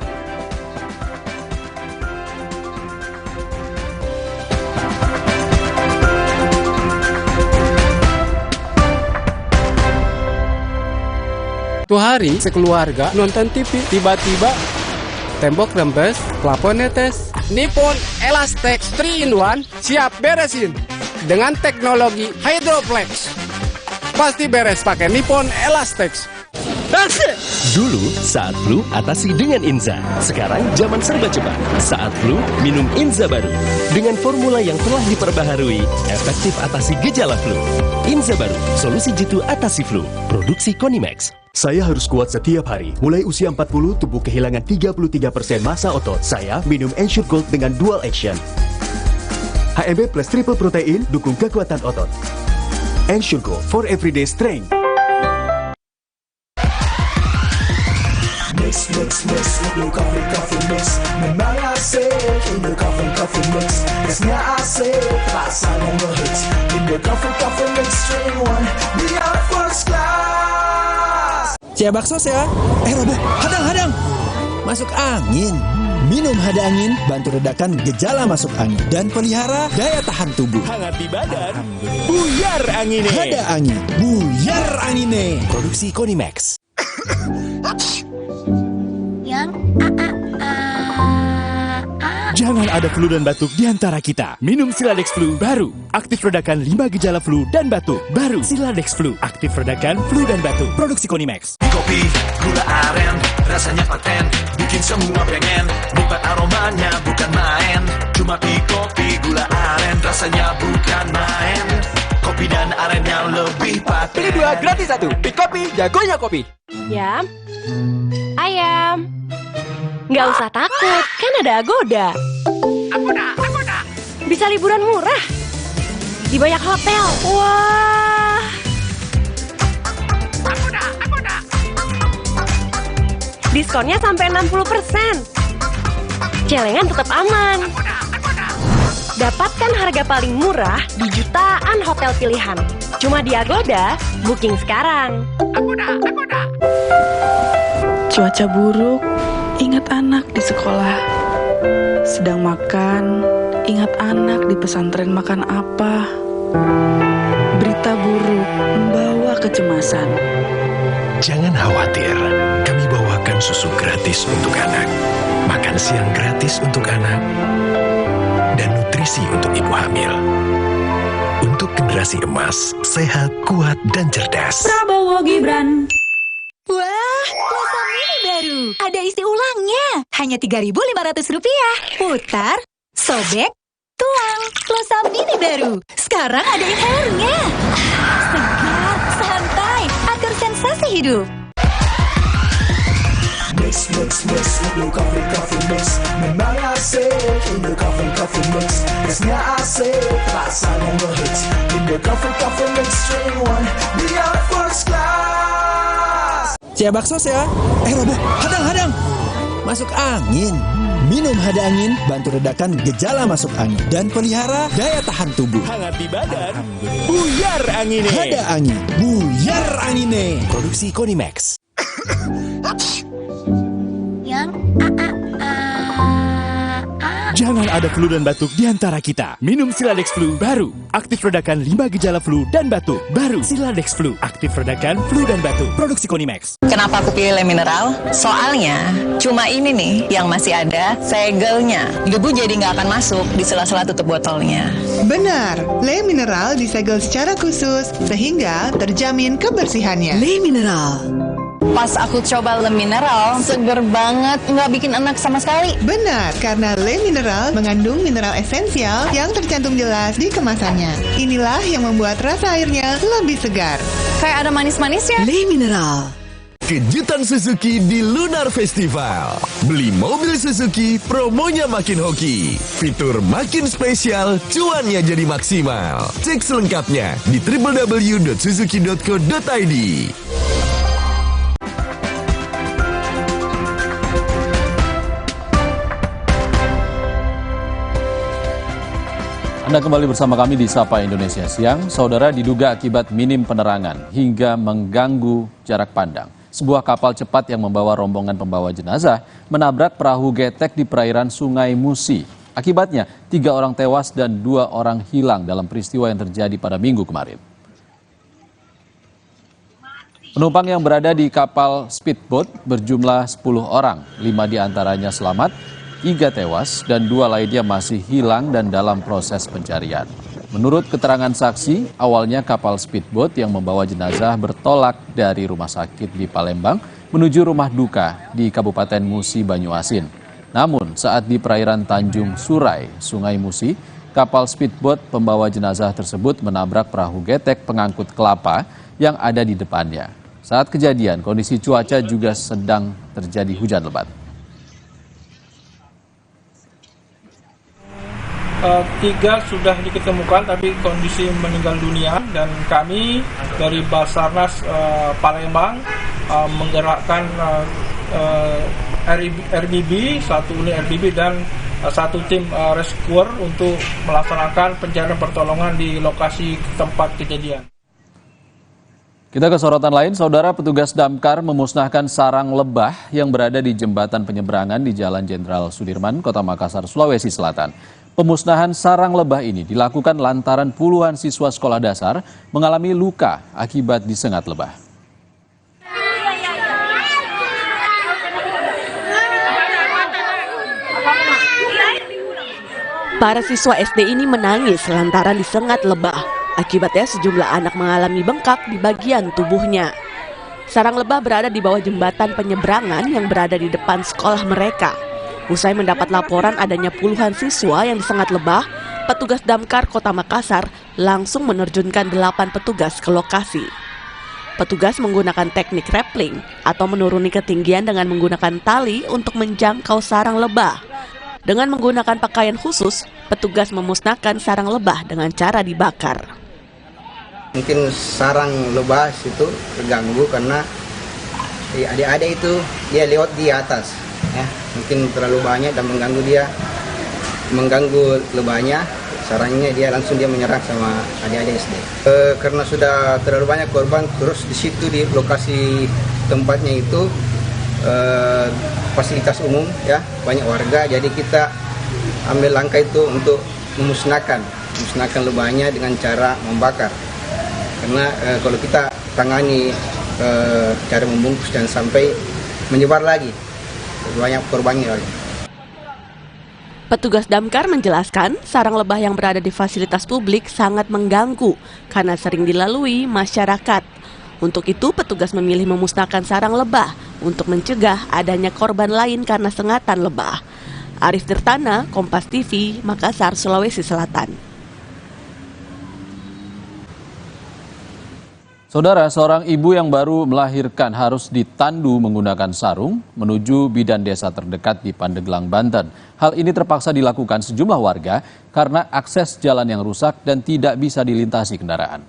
Suatu hari sekeluarga nonton TV, tiba-tiba tembok rembes, plafon netes. Nippon Elastex 3-in-1 siap beresin dengan teknologi Hydroplex. Pasti beres pakai Nippon Elastex. Dulu saat flu atasi dengan Inza. Sekarang zaman serba cepat. Saat flu minum Inza baru dengan formula yang telah diperbaharui, efektif atasi gejala flu. Inza baru, solusi jitu atasi flu. Produksi Konimax. Saya harus kuat setiap hari. Mulai usia 40, tubuh kehilangan 33% massa otot. Saya minum Ensure Gold dengan dual action. HMB plus triple protein dukung kekuatan otot. Ensure Gold for everyday strength. Mix, Indo coffee mix. Memang asik, Indo coffee mix. Esnya asik, rasanya ngehits. Indo coffee mix, 3-in-1, biar first class. Cia bakso ya? Robo, hadang. Masuk angin. Minum Hada Angin, bantu redakan gejala masuk angin dan pelihara daya tahan tubuh. Hangat di badan, buyar angine. Hada Angin, buyar angine. Produksi Konimax. Jangan ada flu dan batuk di antara kita. Minum Siladex Flu baru. Aktif redakan 5 gejala flu dan batuk. Baru Siladex Flu. Aktif redakan flu dan batuk. Produksi Konimax. Kopi, gula aren, rasanya paten. Bikin semua pengen. Nikmat aromanya bukan main. Cuma kopi, gula aren, rasanya bukan main. Kopi dan arennya lebih paten. Pilih 2 gratis 1. Kopi, jagonya kopi. Yam, ayam. Nggak usah takut, kan ada Agoda. Agoda. Bisa liburan murah di banyak hotel. Wah. Agoda. Diskonnya sampai 60%. Celengan tetap aman. Dapatkan harga paling murah di jutaan hotel pilihan. Cuma di Agoda, booking sekarang. Agoda. Cuaca buruk. Ingat anak di sekolah, sedang makan, ingat anak di pesantren makan apa. Berita buruk membawa kecemasan. Jangan khawatir, kami bawakan susu gratis untuk anak, makan siang gratis untuk anak, dan nutrisi untuk ibu hamil. Untuk generasi emas, sehat, kuat, dan cerdas. Prabowo Gibran. Wah, Plosa Mini baru. Ada isi ulangnya. Hanya Rp3.500. Putar, sobek, tuang. Plosa Mini baru. Sekarang ada inhalernya. Segar, santai, atur sensasi hidup. Mix, Indo coffee mix. Memang asik, Indo coffee mix. Esnya asik, rasanya ngehits. Indo coffee mix, 3-in-1, biar first class. Cia bakso ya? Robo, hadang. Masuk angin. Minum Hada Angin, bantu redakan gejala masuk angin dan pelihara daya tahan tubuh. Hangat di badan, buyar angine. Hada Angin, buyar angine. Produksi Konimax. Jangan ada flu dan batuk di antara kita. Minum Siladex Flu baru. Aktif redakan 5 gejala flu dan batuk. Baru Siladex Flu. Aktif redakan flu dan batuk. Produksi Konimax. Kenapa aku pilih Le Mineral? Soalnya cuma ini nih yang masih ada segelnya. Debu jadi nggak akan masuk di sela-sela tutup botolnya. Benar, Le Mineral disegel secara khusus sehingga terjamin kebersihannya. Le Mineral. Pas aku coba Le Mineral, seger banget, nggak bikin enak sama sekali. Benar, karena Le Mineral mengandung mineral esensial yang tercantum jelas di kemasannya. Inilah yang membuat rasa airnya lebih segar. Kayak ada manis-manisnya. Le Mineral. Kejutan Suzuki di Lunar Festival. Beli mobil Suzuki, promonya makin hoki. Fitur makin spesial, cuannya jadi maksimal. Cek selengkapnya di www.suzuki.co.id. Anda kembali bersama kami di Sapa Indonesia Siang. Saudara, diduga akibat minim penerangan hingga mengganggu jarak pandang, sebuah kapal cepat yang membawa rombongan pembawa jenazah menabrak perahu getek di perairan Sungai Musi. Akibatnya, 3 orang tewas dan 2 orang hilang dalam peristiwa yang terjadi pada Minggu kemarin. Penumpang yang berada di kapal speedboat berjumlah 10 orang, 5 diantaranya selamat, 3 tewas, dan 2 lainnya masih hilang dan dalam proses pencarian. Menurut keterangan saksi, awalnya kapal speedboat yang membawa jenazah bertolak dari rumah sakit di Palembang menuju rumah duka di Kabupaten Musi Banyuasin. Namun, saat di perairan Tanjung Surai, Sungai Musi, kapal speedboat pembawa jenazah tersebut menabrak perahu getek pengangkut kelapa yang ada di depannya. Saat kejadian, kondisi cuaca juga sedang terjadi hujan lebat. 3 sudah diketemukan tapi kondisi meninggal dunia, dan kami dari Basarnas Palembang menggerakkan RBB, 1 unit RBB dan 1 tim rescuer untuk melaksanakan pencarian pertolongan di lokasi tempat kejadian. Kita ke sorotan lain, saudara. Petugas damkar memusnahkan sarang lebah yang berada di jembatan penyeberangan di Jalan Jenderal Sudirman, Kota Makassar, Sulawesi Selatan. Pemusnahan sarang lebah ini dilakukan lantaran puluhan siswa sekolah dasar mengalami luka akibat disengat lebah. Para siswa SD ini menangis lantaran disengat lebah. Akibatnya sejumlah anak mengalami bengkak di bagian tubuhnya. Sarang lebah berada di bawah jembatan penyeberangan yang berada di depan sekolah mereka. Usai mendapat laporan adanya puluhan siswa yang disengat lebah, petugas damkar Kota Makassar langsung menerjunkan 8 petugas ke lokasi. Petugas menggunakan teknik rappelling atau menuruni ketinggian dengan menggunakan tali untuk menjangkau sarang lebah. Dengan menggunakan pakaian khusus, petugas memusnahkan sarang lebah dengan cara dibakar. Mungkin sarang lebah itu terganggu karena adik-adik itu dia lewat di atas. Ya, mungkin terlalu banyak dan mengganggu lebahnya, sarangnya dia langsung menyerang sama adik-adik SD. Karena sudah terlalu banyak korban, terus di situ di lokasi tempatnya itu fasilitas umum, ya, banyak warga, jadi kita ambil langkah itu untuk memusnahkan lebahnya dengan cara membakar. Karena kalau kita tangani cara membungkus dan sampai menyebar lagi, banyak korbannya lagi. Petugas damkar menjelaskan sarang lebah yang berada di fasilitas publik sangat mengganggu karena sering dilalui masyarakat. Untuk itu petugas memilih memusnahkan sarang lebah untuk mencegah adanya korban lain karena sengatan lebah. Arif Tirtana, Kompas TV, Makassar, Sulawesi Selatan. Saudara, seorang ibu yang baru melahirkan harus ditandu menggunakan sarung menuju bidan desa terdekat di Pandeglang, Banten. Hal ini terpaksa dilakukan sejumlah warga karena akses jalan yang rusak dan tidak bisa dilintasi kendaraan.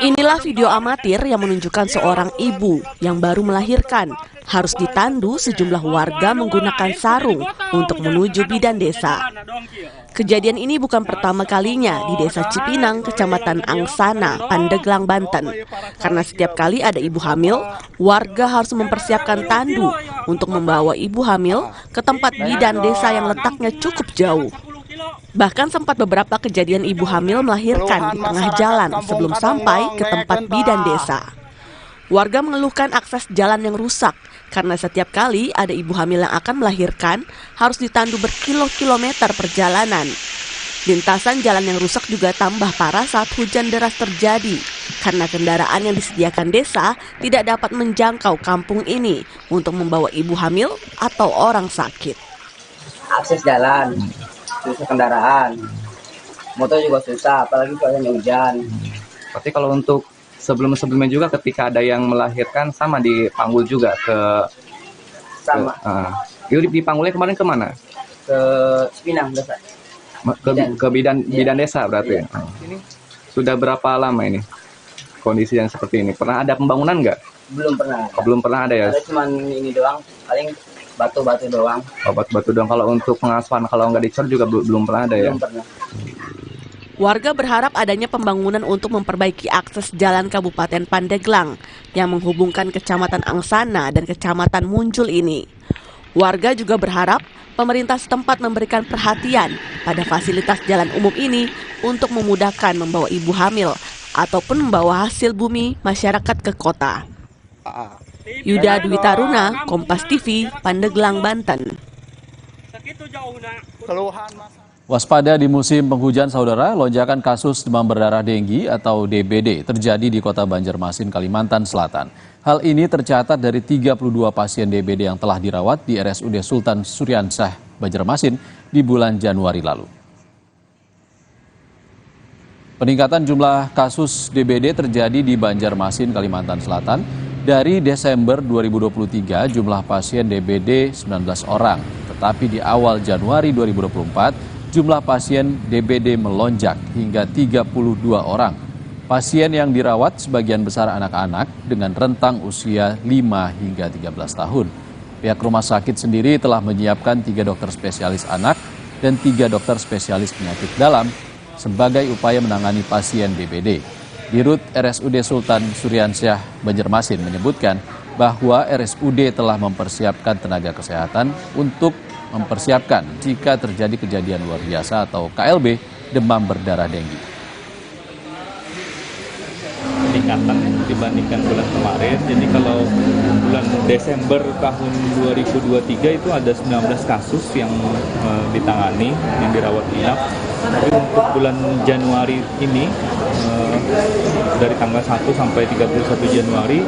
Inilah video amatir yang menunjukkan seorang ibu yang baru melahirkan harus ditandu sejumlah warga menggunakan sarung untuk menuju bidan desa. Kejadian ini bukan pertama kalinya di Desa Cipinang, Kecamatan Angsana, Pandeglang, Banten. Karena setiap kali ada ibu hamil, warga harus mempersiapkan tandu untuk membawa ibu hamil ke tempat bidan desa yang letaknya cukup jauh. Bahkan sempat beberapa kejadian ibu hamil melahirkan di tengah jalan sebelum sampai ke tempat bidan desa. Warga mengeluhkan akses jalan yang rusak karena setiap kali ada ibu hamil yang akan melahirkan harus ditandu berkilo-kilometer perjalanan. Lintasan jalan yang rusak juga tambah parah saat hujan deras terjadi karena kendaraan yang disediakan desa tidak dapat menjangkau kampung ini untuk membawa ibu hamil atau orang sakit. Akses jalan, susah kendaraan, motor juga susah, apalagi cuacanya hujan. Tapi kalau untuk sebelumnya juga ketika ada yang melahirkan sama dipanggul juga sama. Dipanggulnya kemarin kemana? Ke Cipinang desa. Ke bidan desa berarti. Iya. Sudah berapa lama ini kondisi yang seperti ini? Pernah ada pembangunan nggak? Belum pernah. Belum pernah ada ya? Ada cuma ini doang, paling batu-batu doang. Batu doang. Kalau untuk pengaspalan kalau nggak dicor juga belum pernah ada ya? Belum pernah. Warga berharap adanya pembangunan untuk memperbaiki akses jalan Kabupaten Pandeglang yang menghubungkan Kecamatan Angsana dan Kecamatan Muncul ini. Warga juga berharap pemerintah setempat memberikan perhatian pada fasilitas jalan umum ini untuk memudahkan membawa ibu hamil ataupun membawa hasil bumi masyarakat ke kota. Yuda Dwi Taruna, Kompas TV, Pandeglang, Banten. Waspada di musim penghujan, saudara, lonjakan kasus demam berdarah denggi atau DBD terjadi di kota Banjarmasin, Kalimantan Selatan. Hal ini tercatat dari 32 pasien DBD yang telah dirawat di RSUD Sultan Syuriansyah, Banjarmasin di bulan Januari lalu. Peningkatan jumlah kasus DBD terjadi di Banjarmasin, Kalimantan Selatan. Dari Desember 2023, jumlah pasien DBD 19 orang. Tetapi di awal Januari 2024, jumlah pasien DBD melonjak hingga 32 orang. Pasien yang dirawat sebagian besar anak-anak dengan rentang usia 5 hingga 13 tahun. Pihak rumah sakit sendiri telah menyiapkan 3 dokter spesialis anak dan 3 dokter spesialis penyakit dalam sebagai upaya menangani pasien DBD. Dirut RSUD Sultan Syuriansyah, Banjarmasin menyebutkan bahwa RSUD telah mempersiapkan tenaga kesehatan untuk mempersiapkan jika terjadi kejadian luar biasa atau KLB demam berdarah denggi. Peningkatan dibandingkan bulan kemarin. Jadi kalau bulan Desember tahun 2023 itu ada 19 kasus yang ditangani, yang dirawat inap. Tapi untuk bulan Januari ini dari tanggal 1 sampai 31 Januari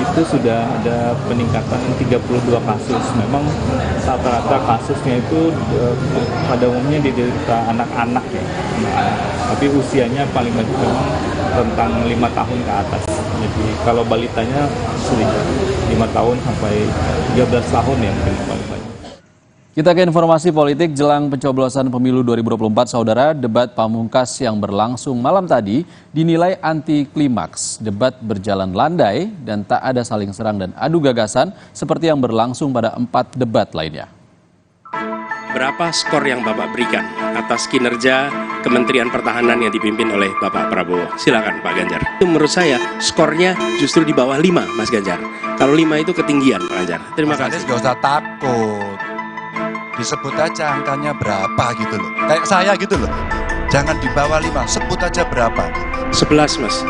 itu sudah ada peningkatan 32 kasus. Memang rata-rata kasusnya itu pada umumnya diderita anak-anak ya. Tapi usianya paling banyak memang rentang 5 tahun ke atas. Jadi kalau balitanya sedikit 5 tahun sampai 13 tahun yang paling banyak. Kita ke informasi politik jelang pencoblosan pemilu 2024, saudara. Debat pamungkas yang berlangsung malam tadi dinilai anti klimaks. Debat berjalan landai dan tak ada saling serang dan adu gagasan seperti yang berlangsung pada 4 debat lainnya. Berapa skor yang Bapak berikan atas kinerja Kementerian Pertahanan yang dipimpin oleh Bapak Prabowo? Silakan Pak Ganjar. Itu menurut saya skornya justru di bawah 5, Mas Ganjar. Kalau 5 itu ketinggian, Pak Ganjar. Terima kasih. Nggak usah takut. Disebut aja angkanya berapa gitu loh. Kayak saya gitu loh. Jangan di bawah 5, sebut aja berapa. 11, Mas.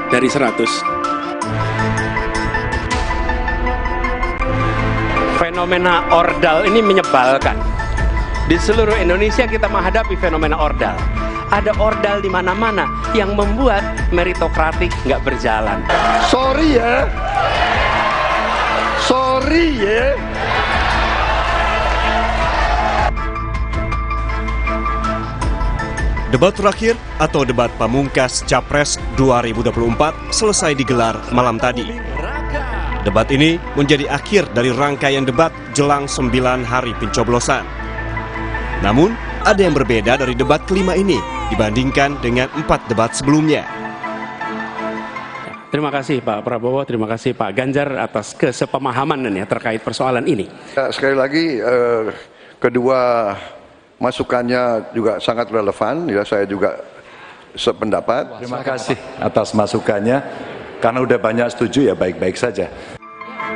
Dari 100. Fenomena ordal ini menyebalkan. Di seluruh Indonesia kita menghadapi fenomena ordal. Ada ordal di mana-mana yang membuat meritokratik nggak berjalan. Sorry ya. Debat terakhir atau debat pamungkas Capres 2024 selesai digelar malam tadi. Debat ini menjadi akhir dari rangkaian debat jelang 9 hari pencoblosan. Namun, ada yang berbeda dari debat kelima ini dibandingkan dengan 4 debat sebelumnya. Terima kasih Pak Prabowo, terima kasih Pak Ganjar atas kesepemahaman ya terkait persoalan ini. Sekali lagi, kedua masukannya juga sangat relevan, ya saya juga sependapat. Terima kasih atas masukannya, karena udah banyak setuju ya baik-baik saja.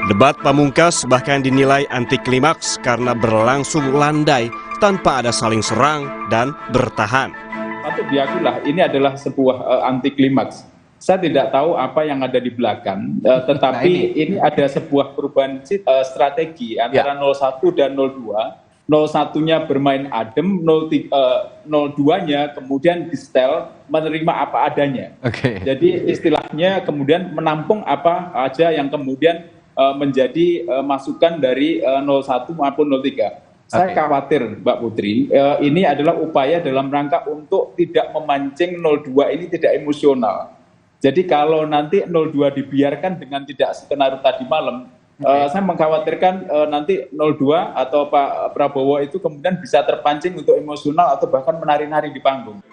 Debat pamungkas bahkan dinilai anti klimaks karena berlangsung landai tanpa ada saling serang dan bertahan. Patut diakuilah ini adalah sebuah anti klimaks. Saya tidak tahu apa yang ada di belakang, tetapi ini ada sebuah perubahan strategi antara 01 dan 02. 01-nya bermain adem, 02-nya kemudian di-setel menerima apa adanya. Jadi istilahnya kemudian menampung apa aja yang kemudian menjadi masukan dari 01 maupun 03. Saya khawatir Mbak Putri, ini adalah upaya dalam rangka untuk tidak memancing 02 ini tidak emosional. Jadi kalau nanti 02 dibiarkan dengan tidak skenario tadi malam, saya mengkhawatirkan nanti 02 atau Pak Prabowo itu kemudian bisa terpancing untuk emosional atau bahkan menari-nari di panggung.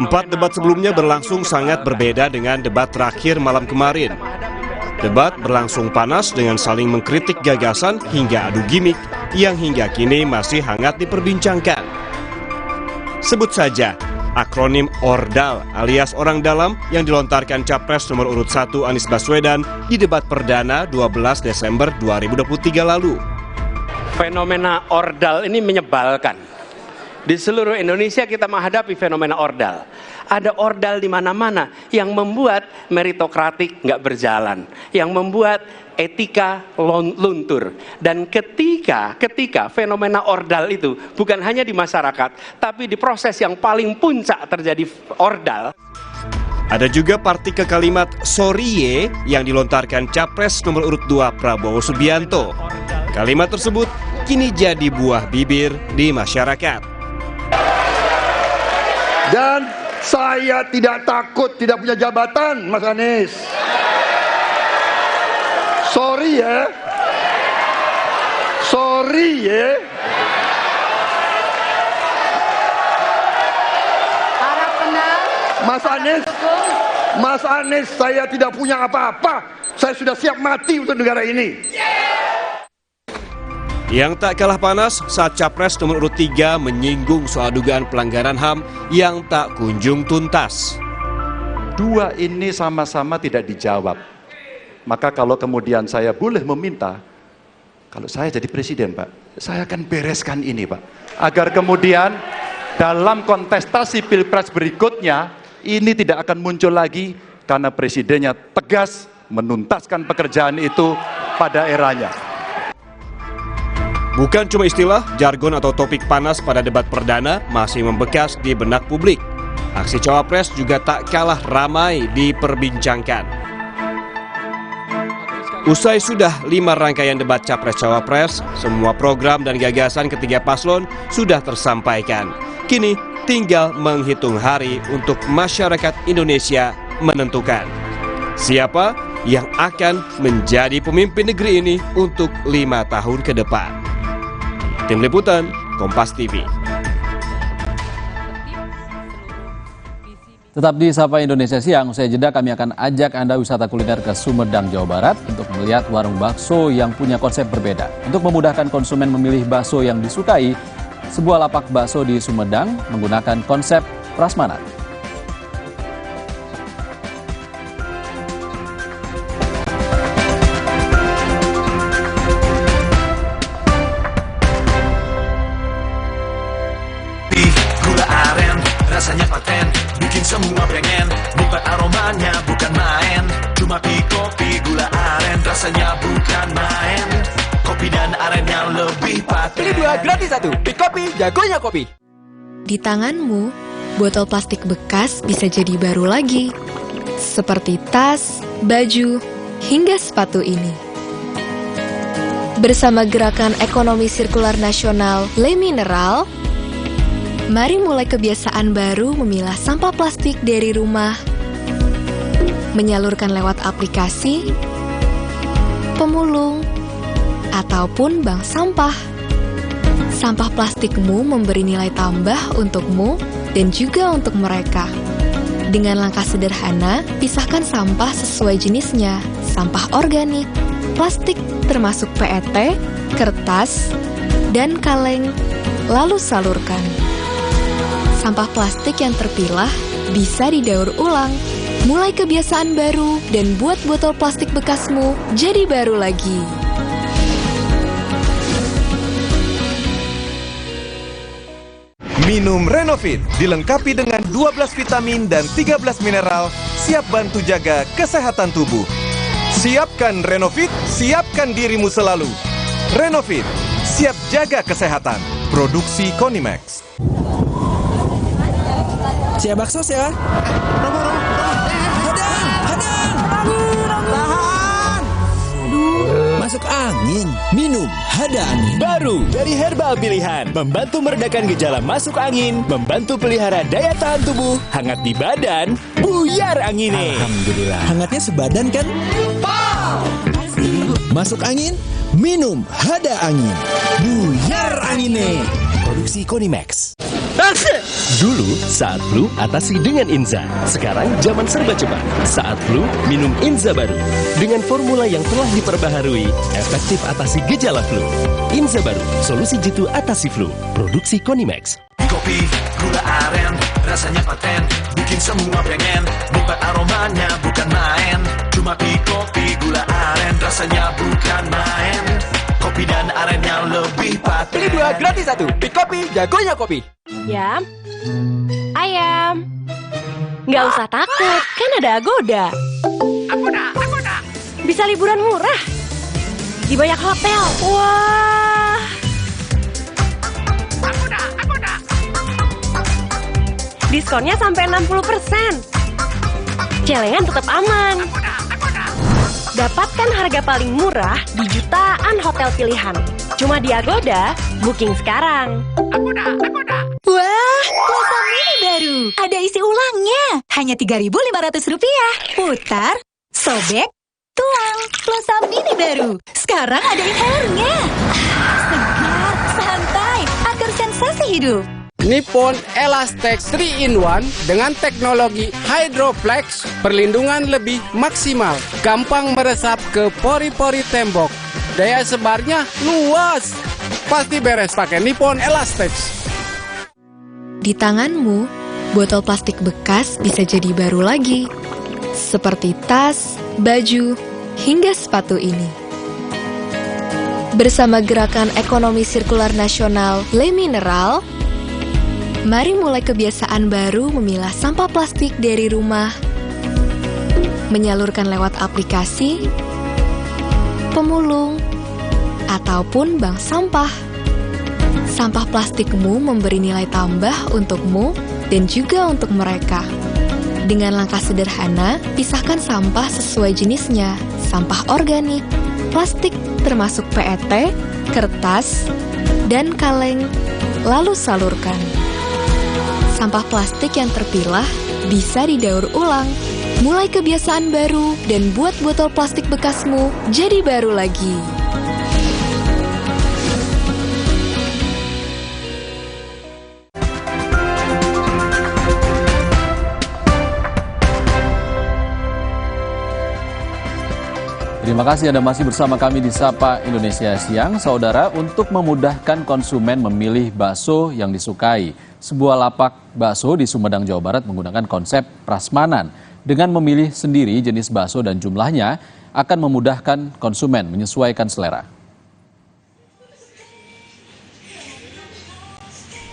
4 debat sebelumnya berlangsung sangat berbeda dengan debat terakhir malam kemarin. Debat berlangsung panas dengan saling mengkritik gagasan hingga adu gimmick yang hingga kini masih hangat diperbincangkan. Sebut saja akronim ORDAL alias orang dalam yang dilontarkan Capres nomor urut 1 Anies Baswedan di debat perdana 12 Desember 2023 lalu. Fenomena ORDAL ini menyebalkan. Di seluruh Indonesia kita menghadapi fenomena ORDAL. Ada ORDAL di mana-mana yang membuat meritokratik nggak berjalan, yang membuat etika luntur. Dan ketika fenomena ORDAL itu bukan hanya di masyarakat, tapi di proses yang paling puncak terjadi ORDAL. Ada juga partikel kalimat "sorry ye" yang dilontarkan Capres nomor urut 2 Prabowo Subianto. Kalimat tersebut kini jadi buah bibir di masyarakat. Dan saya tidak takut tidak punya jabatan, Mas Anies. Sorry ya. Sorry ya. Mas Anies, saya tidak punya apa-apa. Saya sudah siap mati untuk negara ini. Yang tak kalah panas saat Capres nomor urut 3 menyinggung soal dugaan pelanggaran HAM yang tak kunjung tuntas. Dua ini sama-sama tidak dijawab. Maka kalau kemudian saya boleh meminta, kalau saya jadi presiden, Pak, saya akan bereskan ini, Pak. Agar kemudian dalam kontestasi Pilpres berikutnya, ini tidak akan muncul lagi karena presidennya tegas menuntaskan pekerjaan itu pada eranya. Bukan cuma istilah, jargon atau topik panas pada debat perdana masih membekas di benak publik. Aksi cawapres juga tak kalah ramai diperbincangkan. Usai sudah 5 rangkaian debat capres-cawapres, semua program dan gagasan ketiga paslon sudah tersampaikan. Kini tinggal menghitung hari untuk masyarakat Indonesia menentukan siapa yang akan menjadi pemimpin negeri ini untuk 5 tahun ke depan. Tim Liputan, Kompas TV. Tetap di Sapa Indonesia Siang, usai jeda kami akan ajak Anda wisata kuliner ke Sumedang, Jawa Barat untuk melihat warung bakso yang punya konsep berbeda. Untuk memudahkan konsumen memilih bakso yang disukai, sebuah lapak bakso di Sumedang menggunakan konsep prasmanan. Rasanya paten, bikin semua pengen. Nikmat aromanya bukan main. Cuma kopi gula aren, rasanya bukan main. Kopi dan arennya lebih paten. Pilih 2 gratis 1, Kopi, jagonya kopi. Di tanganmu, botol plastik bekas bisa jadi baru lagi. Seperti tas, baju, hingga sepatu ini. Bersama Gerakan Ekonomi Sirkular Nasional Le Mineral, mari mulai kebiasaan baru memilah sampah plastik dari rumah, menyalurkan lewat aplikasi, pemulung, ataupun bank sampah. Sampah plastikmu memberi nilai tambah untukmu dan juga untuk mereka. Dengan langkah sederhana, pisahkan sampah sesuai jenisnya, sampah organik, plastik termasuk PET, kertas, dan kaleng, lalu salurkan. Sampah plastik yang terpilah bisa didaur ulang. Mulai kebiasaan baru dan buat botol plastik bekasmu jadi baru lagi. Minum Renovit dilengkapi dengan 12 vitamin dan 13 mineral, siap bantu jaga kesehatan tubuh. Siapkan Renovit, siapkan dirimu selalu. Renovit, siap jaga kesehatan. Produksi Konimax. Siap bakso ya. Masuk angin, minum Hada Angin. Baru dari herbal pilihan, membantu meredakan gejala masuk angin, membantu pelihara daya tahan tubuh, hangat di badan, buyar angine. Alhamdulillah. Hangatnya sebadan kan? Masuk angin, minum Hada Angin. Buyar angine. Produksi Konimax. Dulu saat flu atasi dengan Inza. Sekarang zaman serba cepat. Saat flu minum Inza baru. Dengan formula yang telah diperbaharui, efektif atasi gejala flu. Inza baru, solusi jitu atasi flu. Produksi Konimax. Kopi, gula aren, rasanya paten, bikin semua pengen. Nikmat aromanya bukan main. Cuma kopi, gula aren, rasanya bukan main. Kopi dan arennya lebih paten. Beli 2 gratis 1. Kopi, jagonya kopi. Yam, ayam. Nggak usah takut, kan ada Agoda. Agoda. Bisa liburan murah di banyak hotel. Wah. Agoda. Diskonnya sampai 60%. Celengan tetap aman. Dapatkan harga paling murah di jutaan hotel pilihan. Cuma di Agoda, booking sekarang. Agoda. Wah, Plaza Mini baru. Ada isi ulangnya. Hanya Rp3.500. Putar, sobek, tuang. Plaza Mini baru. Sekarang ada inhalernya. Segar, santai, agar sensasi hidup. Nippon Elastex 3-in-1 dengan teknologi Hydroflex, perlindungan lebih maksimal, gampang meresap ke pori-pori tembok, daya sebarnya luas, pasti beres pakai Nippon Elastex. Di tanganmu, botol plastik bekas bisa jadi baru lagi, seperti tas, baju, hingga sepatu ini. Bersama Gerakan Ekonomi Sirkular Nasional Le Mineral, mari mulai kebiasaan baru memilah sampah plastik dari rumah, menyalurkan lewat aplikasi, pemulung, ataupun bank sampah. Sampah plastikmu memberi nilai tambah untukmu dan juga untuk mereka. Dengan langkah sederhana, pisahkan sampah sesuai jenisnya, sampah organik, plastik termasuk PET, kertas, dan kaleng, lalu salurkan. Sampah plastik yang terpilah bisa didaur ulang. Mulai kebiasaan baru dan buat botol plastik bekasmu jadi baru lagi. Terima kasih Anda masih bersama kami di Sapa Indonesia Siang. Saudara, untuk memudahkan konsumen memilih bakso yang disukai, sebuah lapak bakso di Sumedang, Jawa Barat menggunakan konsep prasmanan. Dengan memilih sendiri jenis bakso dan jumlahnya, akan memudahkan konsumen menyesuaikan selera.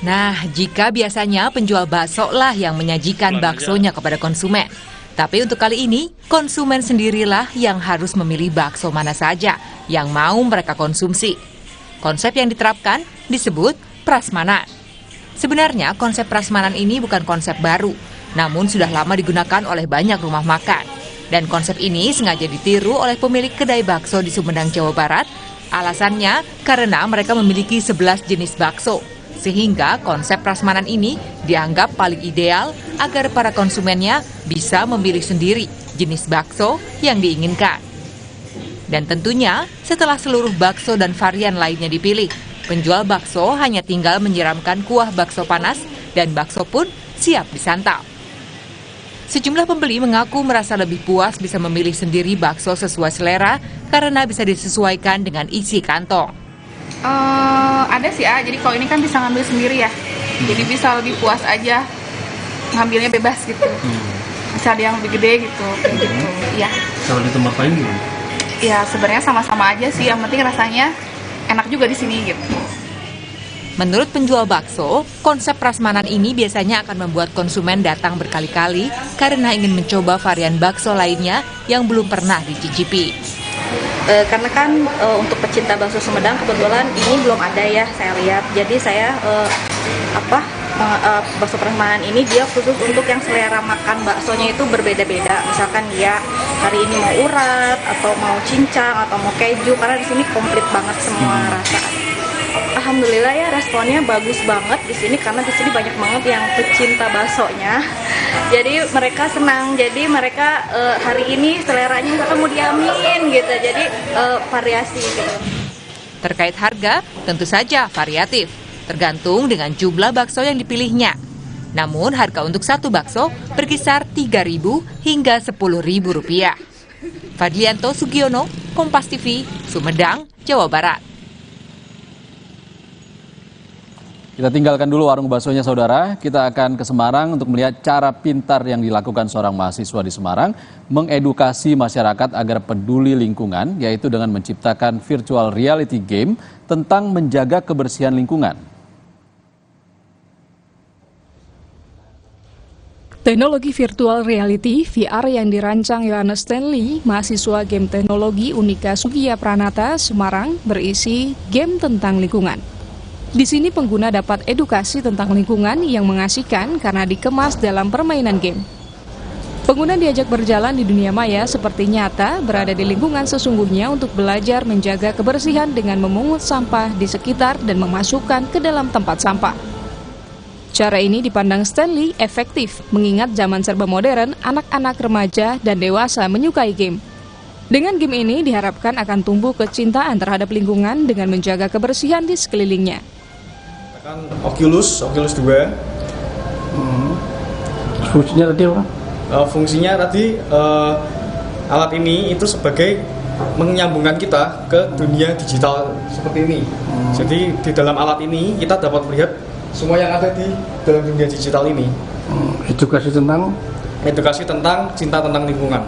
Nah, jika biasanya penjual bakso lah yang menyajikan baksonya kepada konsumen. Tapi untuk kali ini, konsumen sendirilah yang harus memilih bakso mana saja yang mau mereka konsumsi. Konsep yang diterapkan disebut prasmanan. Sebenarnya konsep prasmanan ini bukan konsep baru, namun sudah lama digunakan oleh banyak rumah makan. Dan konsep ini sengaja ditiru oleh pemilik kedai bakso di Sumedang, Jawa Barat. Alasannya karena mereka memiliki 11 jenis bakso. Sehingga konsep prasmanan ini dianggap paling ideal agar para konsumennya bisa memilih sendiri jenis bakso yang diinginkan. Dan tentunya setelah seluruh bakso dan varian lainnya dipilih, penjual bakso hanya tinggal menyiramkan kuah bakso panas dan bakso pun siap disantap. Sejumlah pembeli mengaku merasa lebih puas bisa memilih sendiri bakso sesuai selera karena bisa disesuaikan dengan isi kantong. Ada sih jadi kalau ini kan bisa ngambil sendiri ya, jadi bisa lebih puas aja, ngambilnya bebas gitu. Bisa ada yang lebih gede gitu, kayak gitu. Ya. Kalau di tempat lain gimana? Ya sebenarnya sama-sama aja sih, yang penting rasanya enak juga di sini gitu. Menurut penjual bakso, konsep prasmanan ini biasanya akan membuat konsumen datang berkali-kali karena ingin mencoba varian bakso lainnya yang belum pernah dicicipi. Karena kan untuk pecinta bakso Sumedang kebetulan ini belum ada ya saya lihat. Jadi saya bakso prasmanan ini dia khusus untuk yang selera makan baksonya itu berbeda-beda. Misalkan dia hari ini mau urat atau mau cincang atau mau keju, karena di sini komplit banget semua rasa. Alhamdulillah ya responnya bagus banget di sini karena di sini banyak banget yang pecinta baksonya. Jadi mereka senang. Jadi mereka hari ini seleranya misalkan mau diamin gitu. Jadi variasi gitu. Terkait harga, tentu saja variatif. tergantung dengan jumlah bakso yang dipilihnya. Namun harga untuk satu bakso berkisar Rp3.000 hingga Rp10.000. Fadlianto Sugiono, Kompas TV, Sumedang, Jawa Barat. Kita tinggalkan dulu warung baksonya saudara, kita akan ke Semarang untuk melihat cara pintar yang dilakukan seorang mahasiswa di Semarang mengedukasi masyarakat agar peduli lingkungan, yaitu dengan menciptakan virtual reality game tentang menjaga kebersihan lingkungan. Teknologi virtual reality VR yang dirancang Yohanes Stanley, mahasiswa game teknologi Unika Sugiya Pranata, Semarang, berisi game tentang lingkungan. Di sini pengguna dapat edukasi tentang lingkungan yang mengasihkan karena dikemas dalam permainan game. Pengguna diajak berjalan di dunia maya seperti nyata, berada di lingkungan sesungguhnya untuk belajar menjaga kebersihan dengan memungut sampah di sekitar dan memasukkan ke dalam tempat sampah. Cara ini dipandang Stanley efektif, mengingat zaman serba modern, anak-anak remaja dan dewasa menyukai game. Dengan game ini diharapkan akan tumbuh kecintaan terhadap lingkungan dengan menjaga kebersihan di sekelilingnya. Oculus 2. Fungsinya tadi apa? Fungsinya tadi alat ini itu sebagai menyambungkan kita ke dunia digital seperti ini. Jadi di dalam alat ini kita dapat melihat semua yang ada di dalam dunia digital ini. Edukasi tentang cinta tentang lingkungan.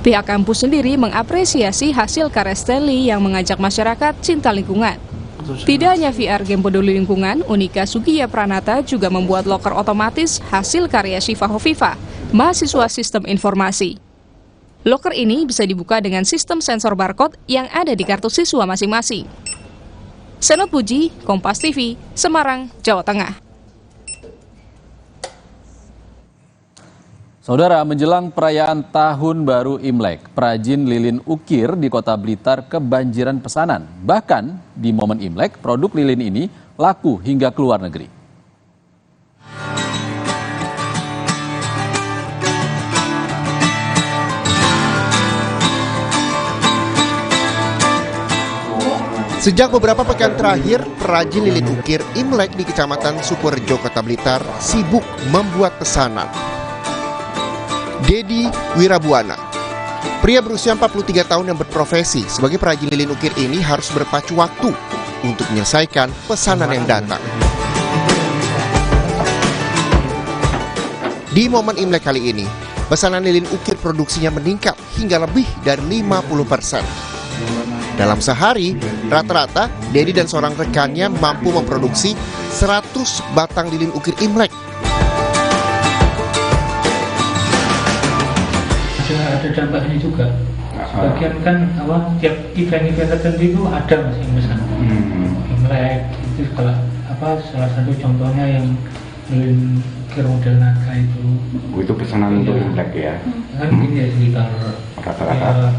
Pihak kampus sendiri mengapresiasi hasil karya Stanley yang mengajak masyarakat cinta lingkungan. Tidak hanya VR game peduli lingkungan, Unika Sugiya Pranata juga membuat loker otomatis hasil karya Syifa Hovifa, mahasiswa sistem informasi. Loker ini bisa dibuka dengan sistem sensor barcode yang ada di kartu siswa masing-masing. Senot Puji, Kompas TV, Semarang, Jawa Tengah. Saudara, menjelang perayaan Tahun Baru Imlek, perajin lilin ukir di Kota Blitar kebanjiran pesanan. Bahkan di momen Imlek, produk lilin ini laku hingga ke luar negeri. Sejak beberapa pekan terakhir, perajin lilin ukir Imlek di Kecamatan Sukorejo, Kota Blitar sibuk membuat pesanan. Dedi Wirabuana, pria berusia 43 tahun yang berprofesi sebagai perajin lilin ukir ini harus berpacu waktu untuk menyelesaikan pesanan yang datang. Di momen Imlek kali ini, pesanan lilin ukir produksinya meningkat hingga lebih dari 50%. Dalam sehari, rata-rata Dedi dan seorang rekannya mampu memproduksi 100 batang lilin ukir Imlek. Ada dampaknya juga. Sebagian kan tiap event-event tertentu itu ada masih pesan. Imlek itu kalau salah satu contohnya yang lilin ukir model naga itu. Itu pesanan untuk Imlek ya? Kan ini ya sekitar rata-rata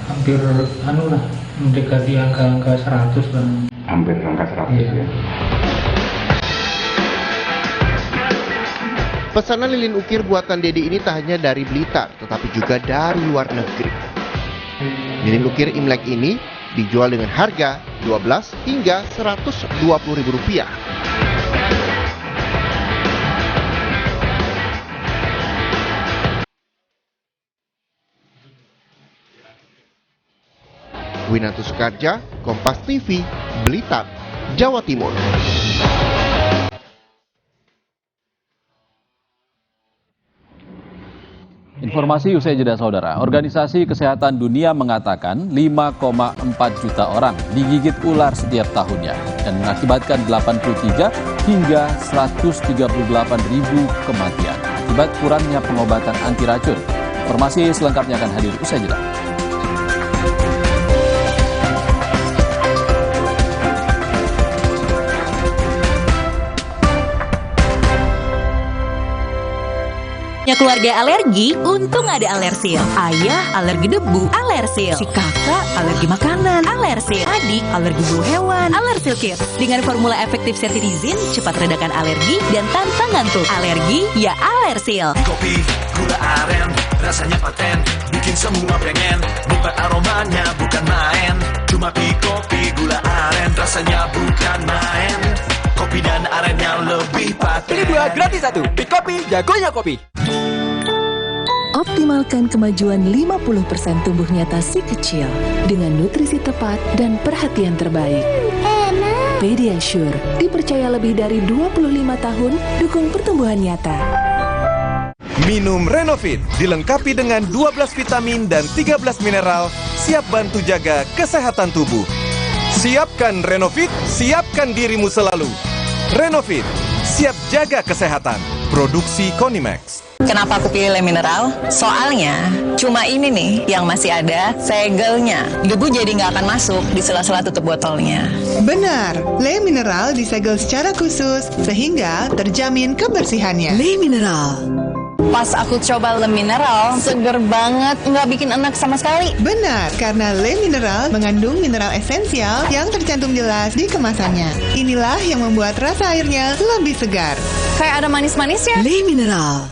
hampir mendekati angka 100 lah. Hampir angka 100 ya. Pesanan lilin ukir buatan Dedi ini tak hanya dari Blitar, tetapi juga dari luar negeri. Lilin ukir Imlek ini dijual dengan harga 12 hingga Rp120.000. Winanto Sukarja, Kompas TV, Blitar, Jawa Timur. Informasi usai jeda saudara, Organisasi Kesehatan Dunia mengatakan 5,4 juta orang digigit ular setiap tahunnya dan mengakibatkan 83 hingga 138 ribu kematian akibat kurangnya pengobatan anti racun. Informasi selengkapnya akan hadir usai jeda. Keluarga alergi, untung ada Alersil. Ayah alergi debu, Alersil. Si kakak alergi makanan, Alersil. Adik alergi bulu hewan, Alersil Kids. Dengan formula efektif cetirizin, cepat redakan alergi dan tanpa ngantuk. Alergi ya Alersil. Kopi gula aren, rasanya paten, bikin semua pengen. Bukan aromanya, bukan main. Cuma kopi gula aren, rasanya gratis 1. Pick Kopi, jagonya kopi. Optimalkan kemajuan 50% tumbuh nyata si kecil dengan nutrisi tepat dan perhatian terbaik. Pediasure dipercaya lebih dari 25 tahun dukung pertumbuhan nyata. Minum Renovit dilengkapi dengan 12 vitamin dan 13 mineral, siap bantu jaga kesehatan tubuh. Siapkan Renovit, siapkan dirimu selalu. Renovit, siap jaga kesehatan. Produksi Konimax. Kenapa aku pilih Le Mineral? Soalnya cuma ini nih yang masih ada segelnya. Debu jadi nggak akan masuk di sela-sela tutup botolnya. Benar, Le Mineral disegel secara khusus sehingga terjamin kebersihannya. Le Mineral. Pas aku coba Le Mineral, seger banget, nggak bikin enak sama sekali. Benar, karena Le Mineral mengandung mineral esensial yang tercantum jelas di kemasannya. Inilah yang membuat rasa airnya lebih segar. Kayak ada manis-manisnya. Le Mineral.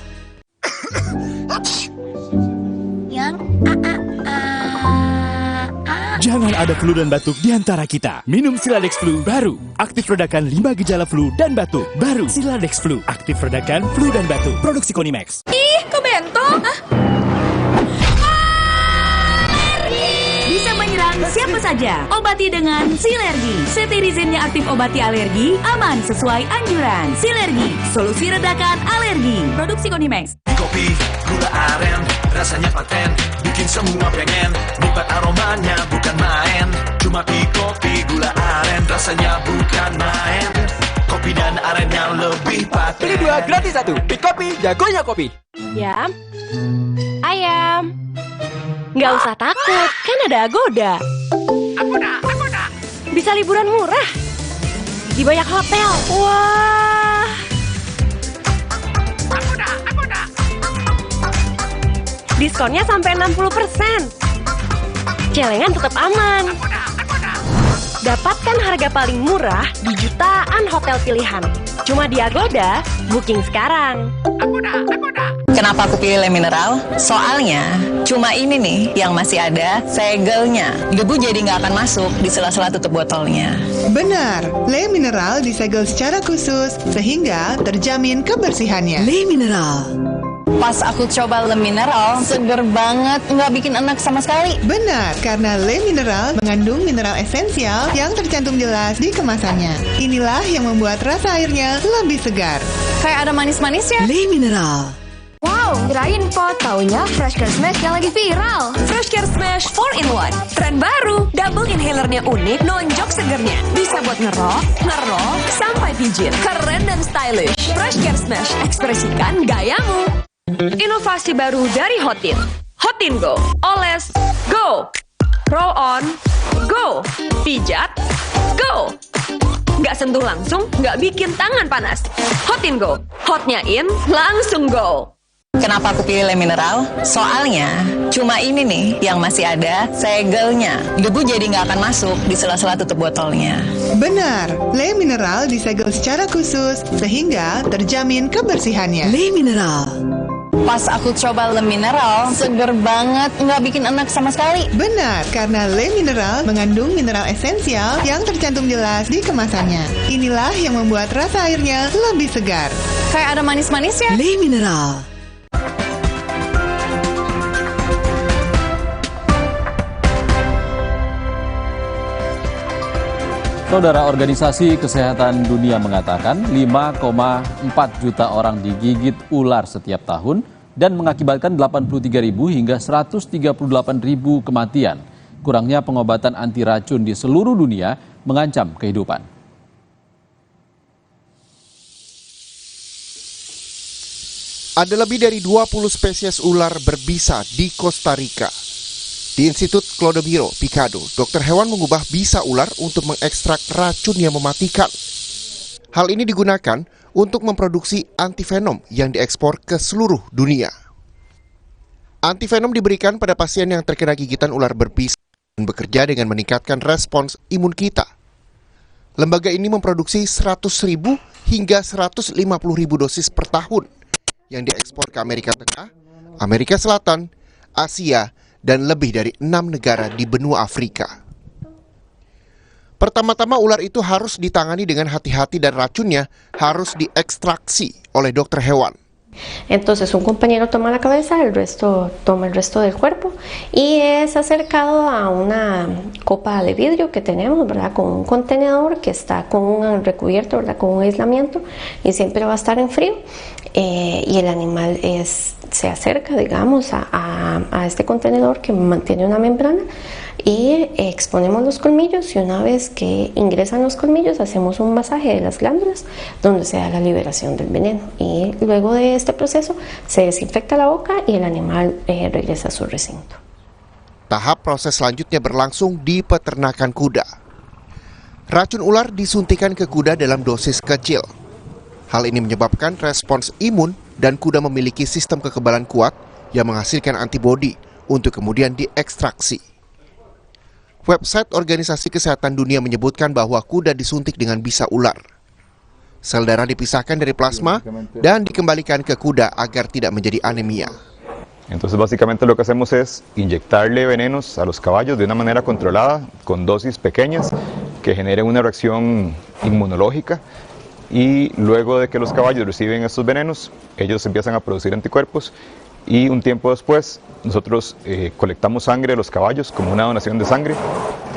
Jangan ada flu dan batuk di antara kita. Minum Siladex Flu baru. Aktif redakan 5 gejala flu dan batuk. Baru Siladex Flu. Aktif redakan flu dan batuk. Produksi Konimax. Ih, kok bento? Bisa menyerang siapa saja. Obati dengan Silergi. Cetirizin yang aktif obati alergi, aman sesuai anjuran. Silergi, solusi redakan alergi. Produksi Konimax. Kopi, gula aren, rasanya paten, bikin semua pengen. Nikmat aromanya bukan main. Cuma kopi, gula aren, rasanya bukan main. Kopi dan arennya lebih paten. Beli 2 gratis 1. Pick Kopi, jagonya kopi. Ya, ayam. Nggak usah takut, kan ada Agoda. Agoda. Bisa liburan murah di banyak hotel. Wah. Agoda. Diskonnya sampai 60%. Celengan tetap aman. Dapatkan harga paling murah di jutaan hotel pilihan. Cuma di Agoda, booking sekarang. Agoda. Kenapa aku pilih Le Mineral? Soalnya cuma ini nih yang masih ada segelnya. Debu jadi nggak akan masuk di sela-sela tutup botolnya. Benar, Le Mineral disegel secara khusus sehingga terjamin kebersihannya. Le Mineral. Pas aku coba Le Mineral, seger banget, nggak bikin enak sama sekali. Benar, karena Le Mineral mengandung mineral esensial yang tercantum jelas di kemasannya. Inilah yang membuat rasa airnya lebih segar. Kayak ada manis-manisnya. Le Mineral. Wow, kirain po, taunya Fresh Care Smash yang lagi viral. Fresh Care Smash 4-in-1. Tren baru, double inhalernya unik, nonjok segernya. Bisa buat ngerok, sampai pijit. Keren dan stylish. Fresh Care Smash, ekspresikan gayamu. Inovasi baru dari Hotin. Hotin Go. Oles, go. Roll on, go. Pijat, go. Nggak sentuh langsung, nggak bikin tangan panas. Hotin Go. Hotnya in, langsung go. Kenapa aku pilih Le Mineral? Soalnya cuma ini nih yang masih ada segelnya. Debu jadi nggak akan masuk di sela-sela tutup botolnya. Benar, Le Mineral disegel secara khusus sehingga terjamin kebersihannya. Le Mineral. Pas aku coba Le Mineral, seger banget, nggak bikin enak sama sekali. Benar, karena Le Mineral mengandung mineral esensial yang tercantum jelas di kemasannya. Inilah yang membuat rasa airnya lebih segar. Kayak ada manis-manisnya. Le Mineral. Saudara, Organisasi Kesehatan Dunia mengatakan 5,4 juta orang digigit ular setiap tahun dan mengakibatkan 83.000 hingga 138.000 kematian. Kurangnya pengobatan anti racun di seluruh dunia mengancam kehidupan. Ada lebih dari 20 spesies ular berbisa di Costa Rica. Di Institut Clodomiro Picado, dokter hewan mengubah bisa ular untuk mengekstrak racun yang mematikan. Hal ini digunakan untuk memproduksi antivenom yang diekspor ke seluruh dunia. Antivenom diberikan pada pasien yang terkena gigitan ular berbisa dan bekerja dengan meningkatkan respons imun kita. Lembaga ini memproduksi 100.000 hingga 150.000 dosis per tahun yang diekspor ke Amerika Tengah, Amerika Selatan, Asia, dan lebih dari 6 negara di benua Afrika. Pertama-tama ular itu harus ditangani dengan hati-hati dan racunnya harus diekstraksi oleh dokter hewan. Entonces un compañero toma la cabeza, el resto toma el resto del cuerpo y es acercado a una copa de vidrio que tenemos, ¿verdad? Con un contenedor que está con un recubierto, ¿verdad? Con un aislamiento y siempre va a estar en frío y el animal se acerca, digamos, a este contenedor que mantiene una membrana y exponemos los colmillos y una vez que ingresan los colmillos hacemos un masaje de las glándulas donde se da la liberación del veneno y luego de este proceso se desinfecta la boca y el animal regresa a su recinto. Tahap proses selanjutnya berlangsung di peternakan kuda. Racun ular disuntikan ke kuda dalam dosis kecil. Hal ini menyebabkan respons imun dan kuda memiliki sistem kekebalan kuat yang menghasilkan antibodi untuk kemudian diekstraksi. Website Organisasi Kesehatan Dunia menyebutkan bahwa kuda disuntik dengan bisa ular. Sel darah dipisahkan dari plasma dan dikembalikan ke kuda agar tidak menjadi anemia. Entonces básicamente lo que hacemos es inyectarle venenos a los caballos de una manera controlada, con dosis pequeñas, que generen una reacción inmunológica y luego de que los caballos reciben estos venenos, ellos empiezan a producir anticuerpos y un tiempo después nosotros colectamos sangre de los caballos como una donación de sangre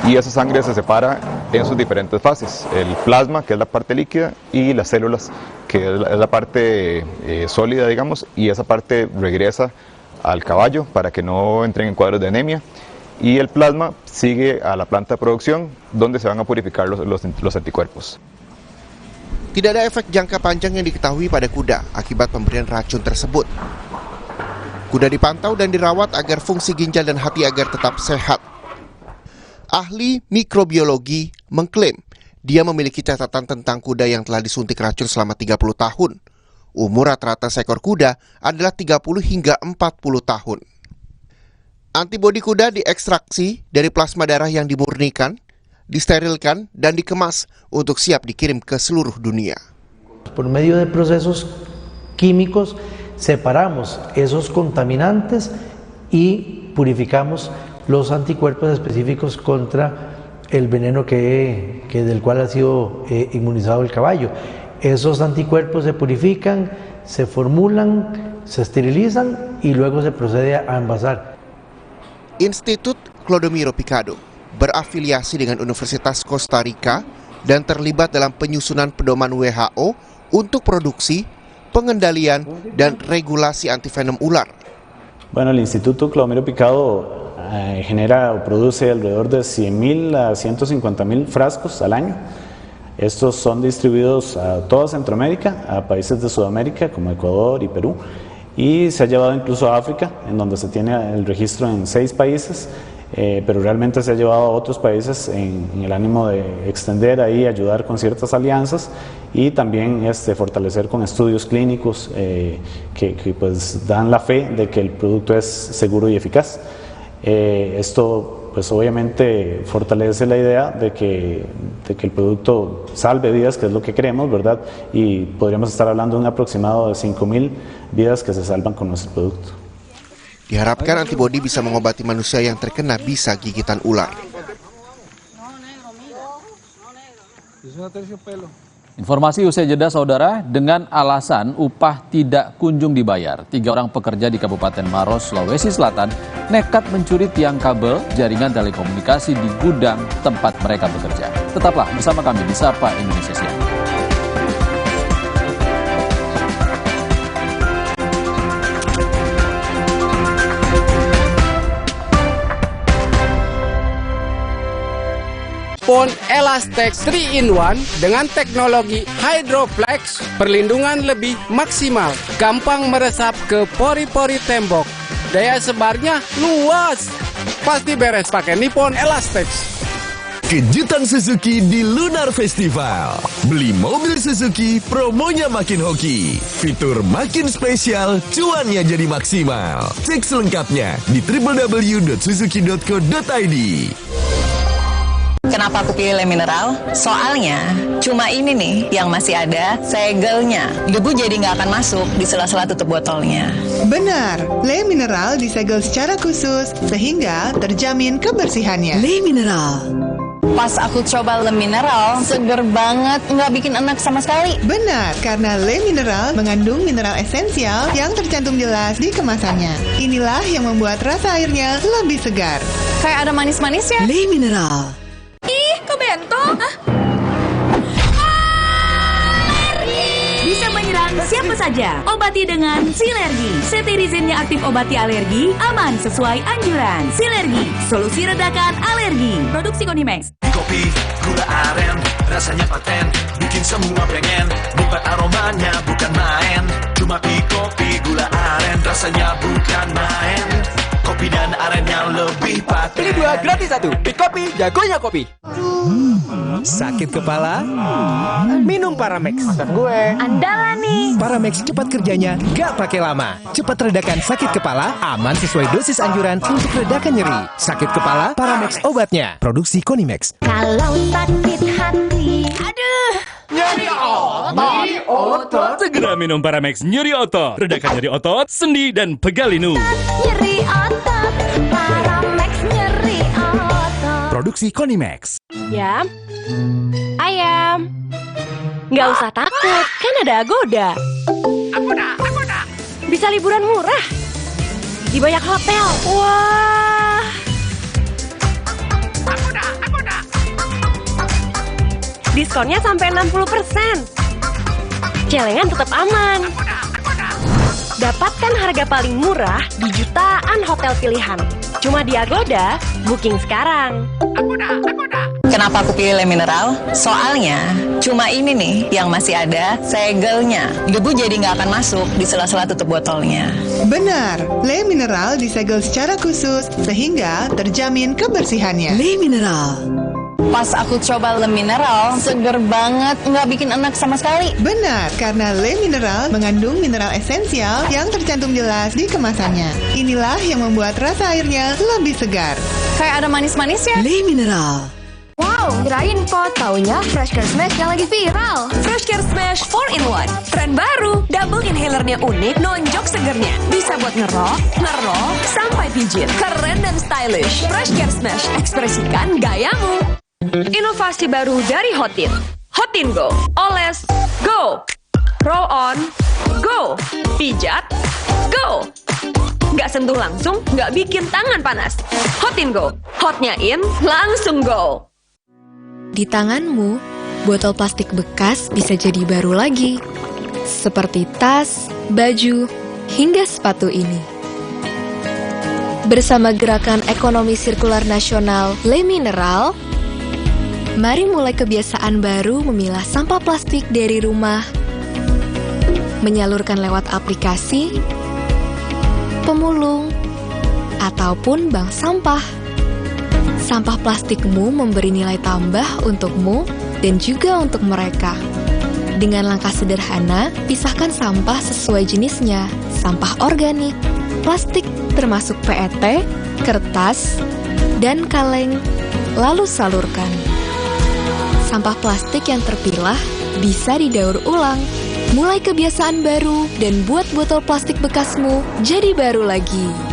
y esa sangre se separa en sus diferentes fases, el plasma, que es la parte líquida, y las células, que es la parte sólida, digamos, y esa parte regresa al caballo para que no entren en cuadros de anemia, y el plasma sigue a la planta de producción donde se van a purificar los anticuerpos. Tidak ada efek jangka panjang yang diketahui pada kuda akibat pemberian racun tersebut. Kuda dipantau dan dirawat agar fungsi ginjal dan hati agar tetap sehat. Ahli mikrobiologi mengklaim dia memiliki catatan tentang kuda yang telah disuntik racun selama 30 tahun. Umur rata-rata seekor kuda adalah 30 hingga 40 tahun. Antibodi kuda diekstraksi dari plasma darah yang dimurnikan, disterilkan, dan dikemas untuk siap dikirim ke seluruh dunia. Por medio de procesos químicos separamos esos contaminantes y purificamos los anticuerpos específicos contra el veneno del cual ha sido inmunizado el caballo. Esos anticuerpos se purifican, se formulan, se esterilizan y luego se procede a envasar. Institut Clodomiro Picado berafiliasi dengan Universitas Costa Rica dan terlibat dalam penyusunan pedoman WHO untuk produksi, pengendalian, dan regulasi antivenom ular. Bueno, el Instituto Clodomiro Picado genera o produce alrededor de 100.000 a 150.000 frascos al año. Estos son distribuidos a toda Centroamérica, a países de Sudamérica como Ecuador y Perú, y se ha llevado incluso a África, en donde se tiene el registro en 6 países, pero realmente se ha llevado a otros países en el ánimo de extender ahí, ayudar con ciertas alianzas y también fortalecer con estudios clínicos que pues dan la fe de que el producto es seguro y eficaz. Esto pues obviamente fortalece la idea de que el producto salve vidas, que es lo que queremos, ¿verdad? Y podríamos estar hablando de un aproximado de 5.000 vidas que se salvan con nuestro producto. Diharapkan antibodi bisa mengobati manusia yang terkena bisa gigitan ular. Informasi usai jeda saudara, dengan alasan upah tidak kunjung dibayar, 3 orang pekerja di Kabupaten Maros, Sulawesi Selatan nekat mencuri tiang kabel jaringan telekomunikasi di gudang tempat mereka bekerja. Tetaplah bersama kami di Sapa Indonesia Siang. Phone Elastex 3-in-1 dengan teknologi Hydroflex, perlindungan lebih maksimal, gampang meresap ke pori-pori tembok, daya sebarnya luas, pasti beres pakai Nippon Elastex. Kejutan Suzuki di Lunar Festival. Beli mobil Suzuki, promonya makin hoki. Fitur makin spesial, cuannya jadi maksimal. Cek selengkapnya di www.suzuki.co.id. Kenapa aku pilih Le Mineral? Soalnya cuma ini nih yang masih ada segelnya. Debu jadi nggak akan masuk di sela-sela tutup botolnya. Benar, Le Mineral disegel secara khusus sehingga terjamin kebersihannya. Le Mineral. Pas aku coba Le Mineral, seger banget, nggak bikin enak sama sekali. Benar, karena Le Mineral mengandung mineral esensial yang tercantum jelas di kemasannya. Inilah yang membuat rasa airnya lebih segar. Kayak ada manis-manisnya. Le Mineral. Ih, kok bento? Bisa menyerang siapa saja. Obati dengan Silergi. Cetirizine-nya aktif obati alergi, aman sesuai anjuran. Silergi, solusi redakan alergi. Produksi Konimex. Kopi, gula aren, rasanya paten, bikin semua pengen. Nikmat aromanya bukan main. Cuma kopi, gula aren, rasanya bukan main. Kopi dan arennya lebih paten. Pilih 2 gratis 1. Pick Kopi, jagonya kopi. Sakit kepala? Minum Paramex. Maksud gue. Andalan nih. Paramex cepat kerjanya, gak pakai lama. Cepat redakan sakit kepala, aman sesuai dosis anjuran untuk redakan nyeri. Sakit kepala, Paramex obatnya. Produksi Konimex. Kalau sakit hati, aduh. Nyeri otot. Segera minum Paramex nyeri otot. Redakan nyeri otot, sendi, dan pegal linu. Nyeri otot, Paramex nyeri otot. Produksi Konimex. Ayam, ayam. Nggak usah takut, kan ada Agoda. Agoda. Bisa liburan murah di banyak hotel. Wah. Agoda. Diskonnya sampai 60%. Celengan tetap aman. Dapatkan harga paling murah di jutaan hotel pilihan. Cuma di Agoda, booking sekarang. Kenapa aku pilih Le Mineral? Soalnya cuma ini nih yang masih ada segelnya. Debu jadi nggak akan masuk di sela-sela tutup botolnya. Benar, Le Mineral disegel secara khusus sehingga terjamin kebersihannya. Le Mineral. Pas aku coba Le Mineral, seger banget, nggak bikin enak sama sekali. Benar, karena Le Mineral mengandung mineral esensial yang tercantum jelas di kemasannya. Inilah yang membuat rasa airnya lebih segar. Kayak ada manis-manisnya. Le Mineral. Wow, kirain kok taunya Fresh Care Smash yang lagi viral. Fresh Care Smash 4-in-1. Tren baru, double inhalernya unik, nonjok segernya. Bisa buat ngerok, sampai pijit. Keren dan stylish. Fresh Care Smash, ekspresikan gayamu. Inovasi baru dari Hotin. Hotin Go. Oles, go. Roll on, go. Pijat, go. Nggak sentuh langsung, nggak bikin tangan panas. Hotin Go. Hotnya in, langsung go. Di tanganmu, botol plastik bekas bisa jadi baru lagi. Seperti tas, baju, hingga sepatu ini. Bersama Gerakan Ekonomi Sirkular Nasional Le Mineral, mari mulai kebiasaan baru memilah sampah plastik dari rumah, menyalurkan lewat aplikasi, pemulung, ataupun bank sampah. Sampah plastikmu memberi nilai tambah untukmu dan juga untuk mereka. Dengan langkah sederhana, pisahkan sampah sesuai jenisnya, sampah organik, plastik termasuk PET, kertas, dan kaleng, lalu salurkan. Sampah plastik yang terpilah bisa didaur ulang. Mulai kebiasaan baru dan buat botol plastik bekasmu jadi baru lagi.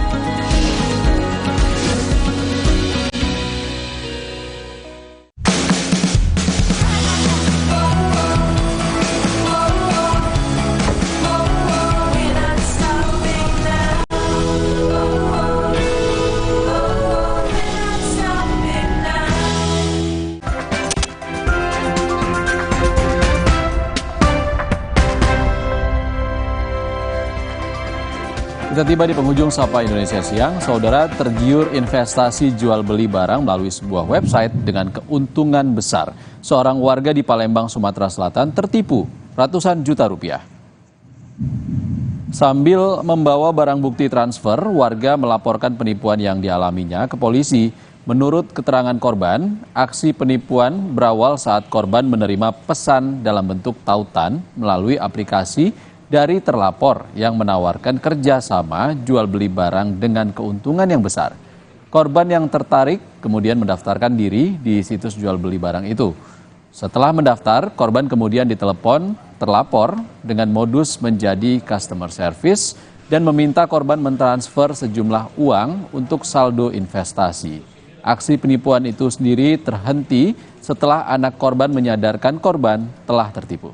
Kita tiba di penghujung Sapa Indonesia Siang. Saudara tergiur investasi jual beli barang melalui sebuah website dengan keuntungan besar. Seorang warga di Palembang, Sumatera Selatan tertipu ratusan juta rupiah. Sambil membawa barang bukti transfer, warga melaporkan penipuan yang dialaminya ke polisi. Menurut keterangan korban, aksi penipuan berawal saat korban menerima pesan dalam bentuk tautan melalui aplikasi dari terlapor yang menawarkan kerjasama jual beli barang dengan keuntungan yang besar. Korban yang tertarik kemudian mendaftarkan diri di situs jual beli barang itu. Setelah mendaftar, korban kemudian ditelepon terlapor dengan modus menjadi customer service dan meminta korban mentransfer sejumlah uang untuk saldo investasi. Aksi penipuan itu sendiri terhenti setelah anak korban menyadarkan korban telah tertipu.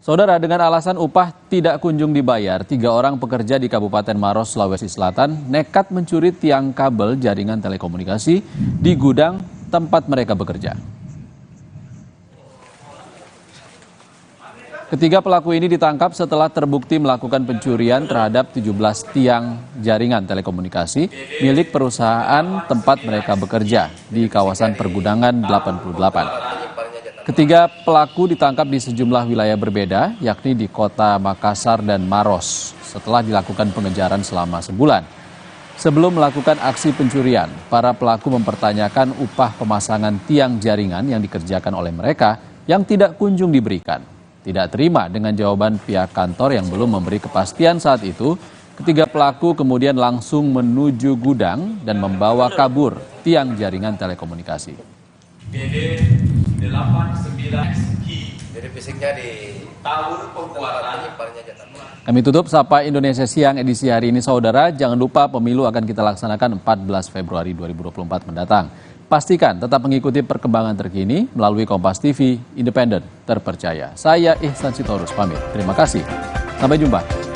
Saudara, dengan alasan upah tidak kunjung dibayar, 3 orang pekerja di Kabupaten Maros, Sulawesi Selatan nekat mencuri tiang kabel jaringan telekomunikasi di gudang tempat mereka bekerja. Ketiga pelaku ini ditangkap setelah terbukti melakukan pencurian terhadap 17 tiang jaringan telekomunikasi milik perusahaan tempat mereka bekerja di kawasan Pergudangan 88. Ketiga pelaku ditangkap di sejumlah wilayah berbeda, yakni di kota Makassar dan Maros, setelah dilakukan pengejaran selama sebulan. Sebelum melakukan aksi pencurian, para pelaku mempertanyakan upah pemasangan tiang jaringan yang dikerjakan oleh mereka yang tidak kunjung diberikan. Tidak terima dengan jawaban pihak kantor yang belum memberi kepastian saat itu, ketiga pelaku kemudian langsung menuju gudang dan membawa kabur tiang jaringan telekomunikasi. Jadi fisiknya di tabur pembuatan. Kami tutup Sapa Indonesia Siang edisi hari ini, saudara. Jangan lupa pemilu akan kita laksanakan 14 Februari 2024 mendatang. Pastikan tetap mengikuti perkembangan terkini melalui Kompas TV, independen, terpercaya. Saya Ihsan Sitorus pamit. Terima kasih. Sampai jumpa.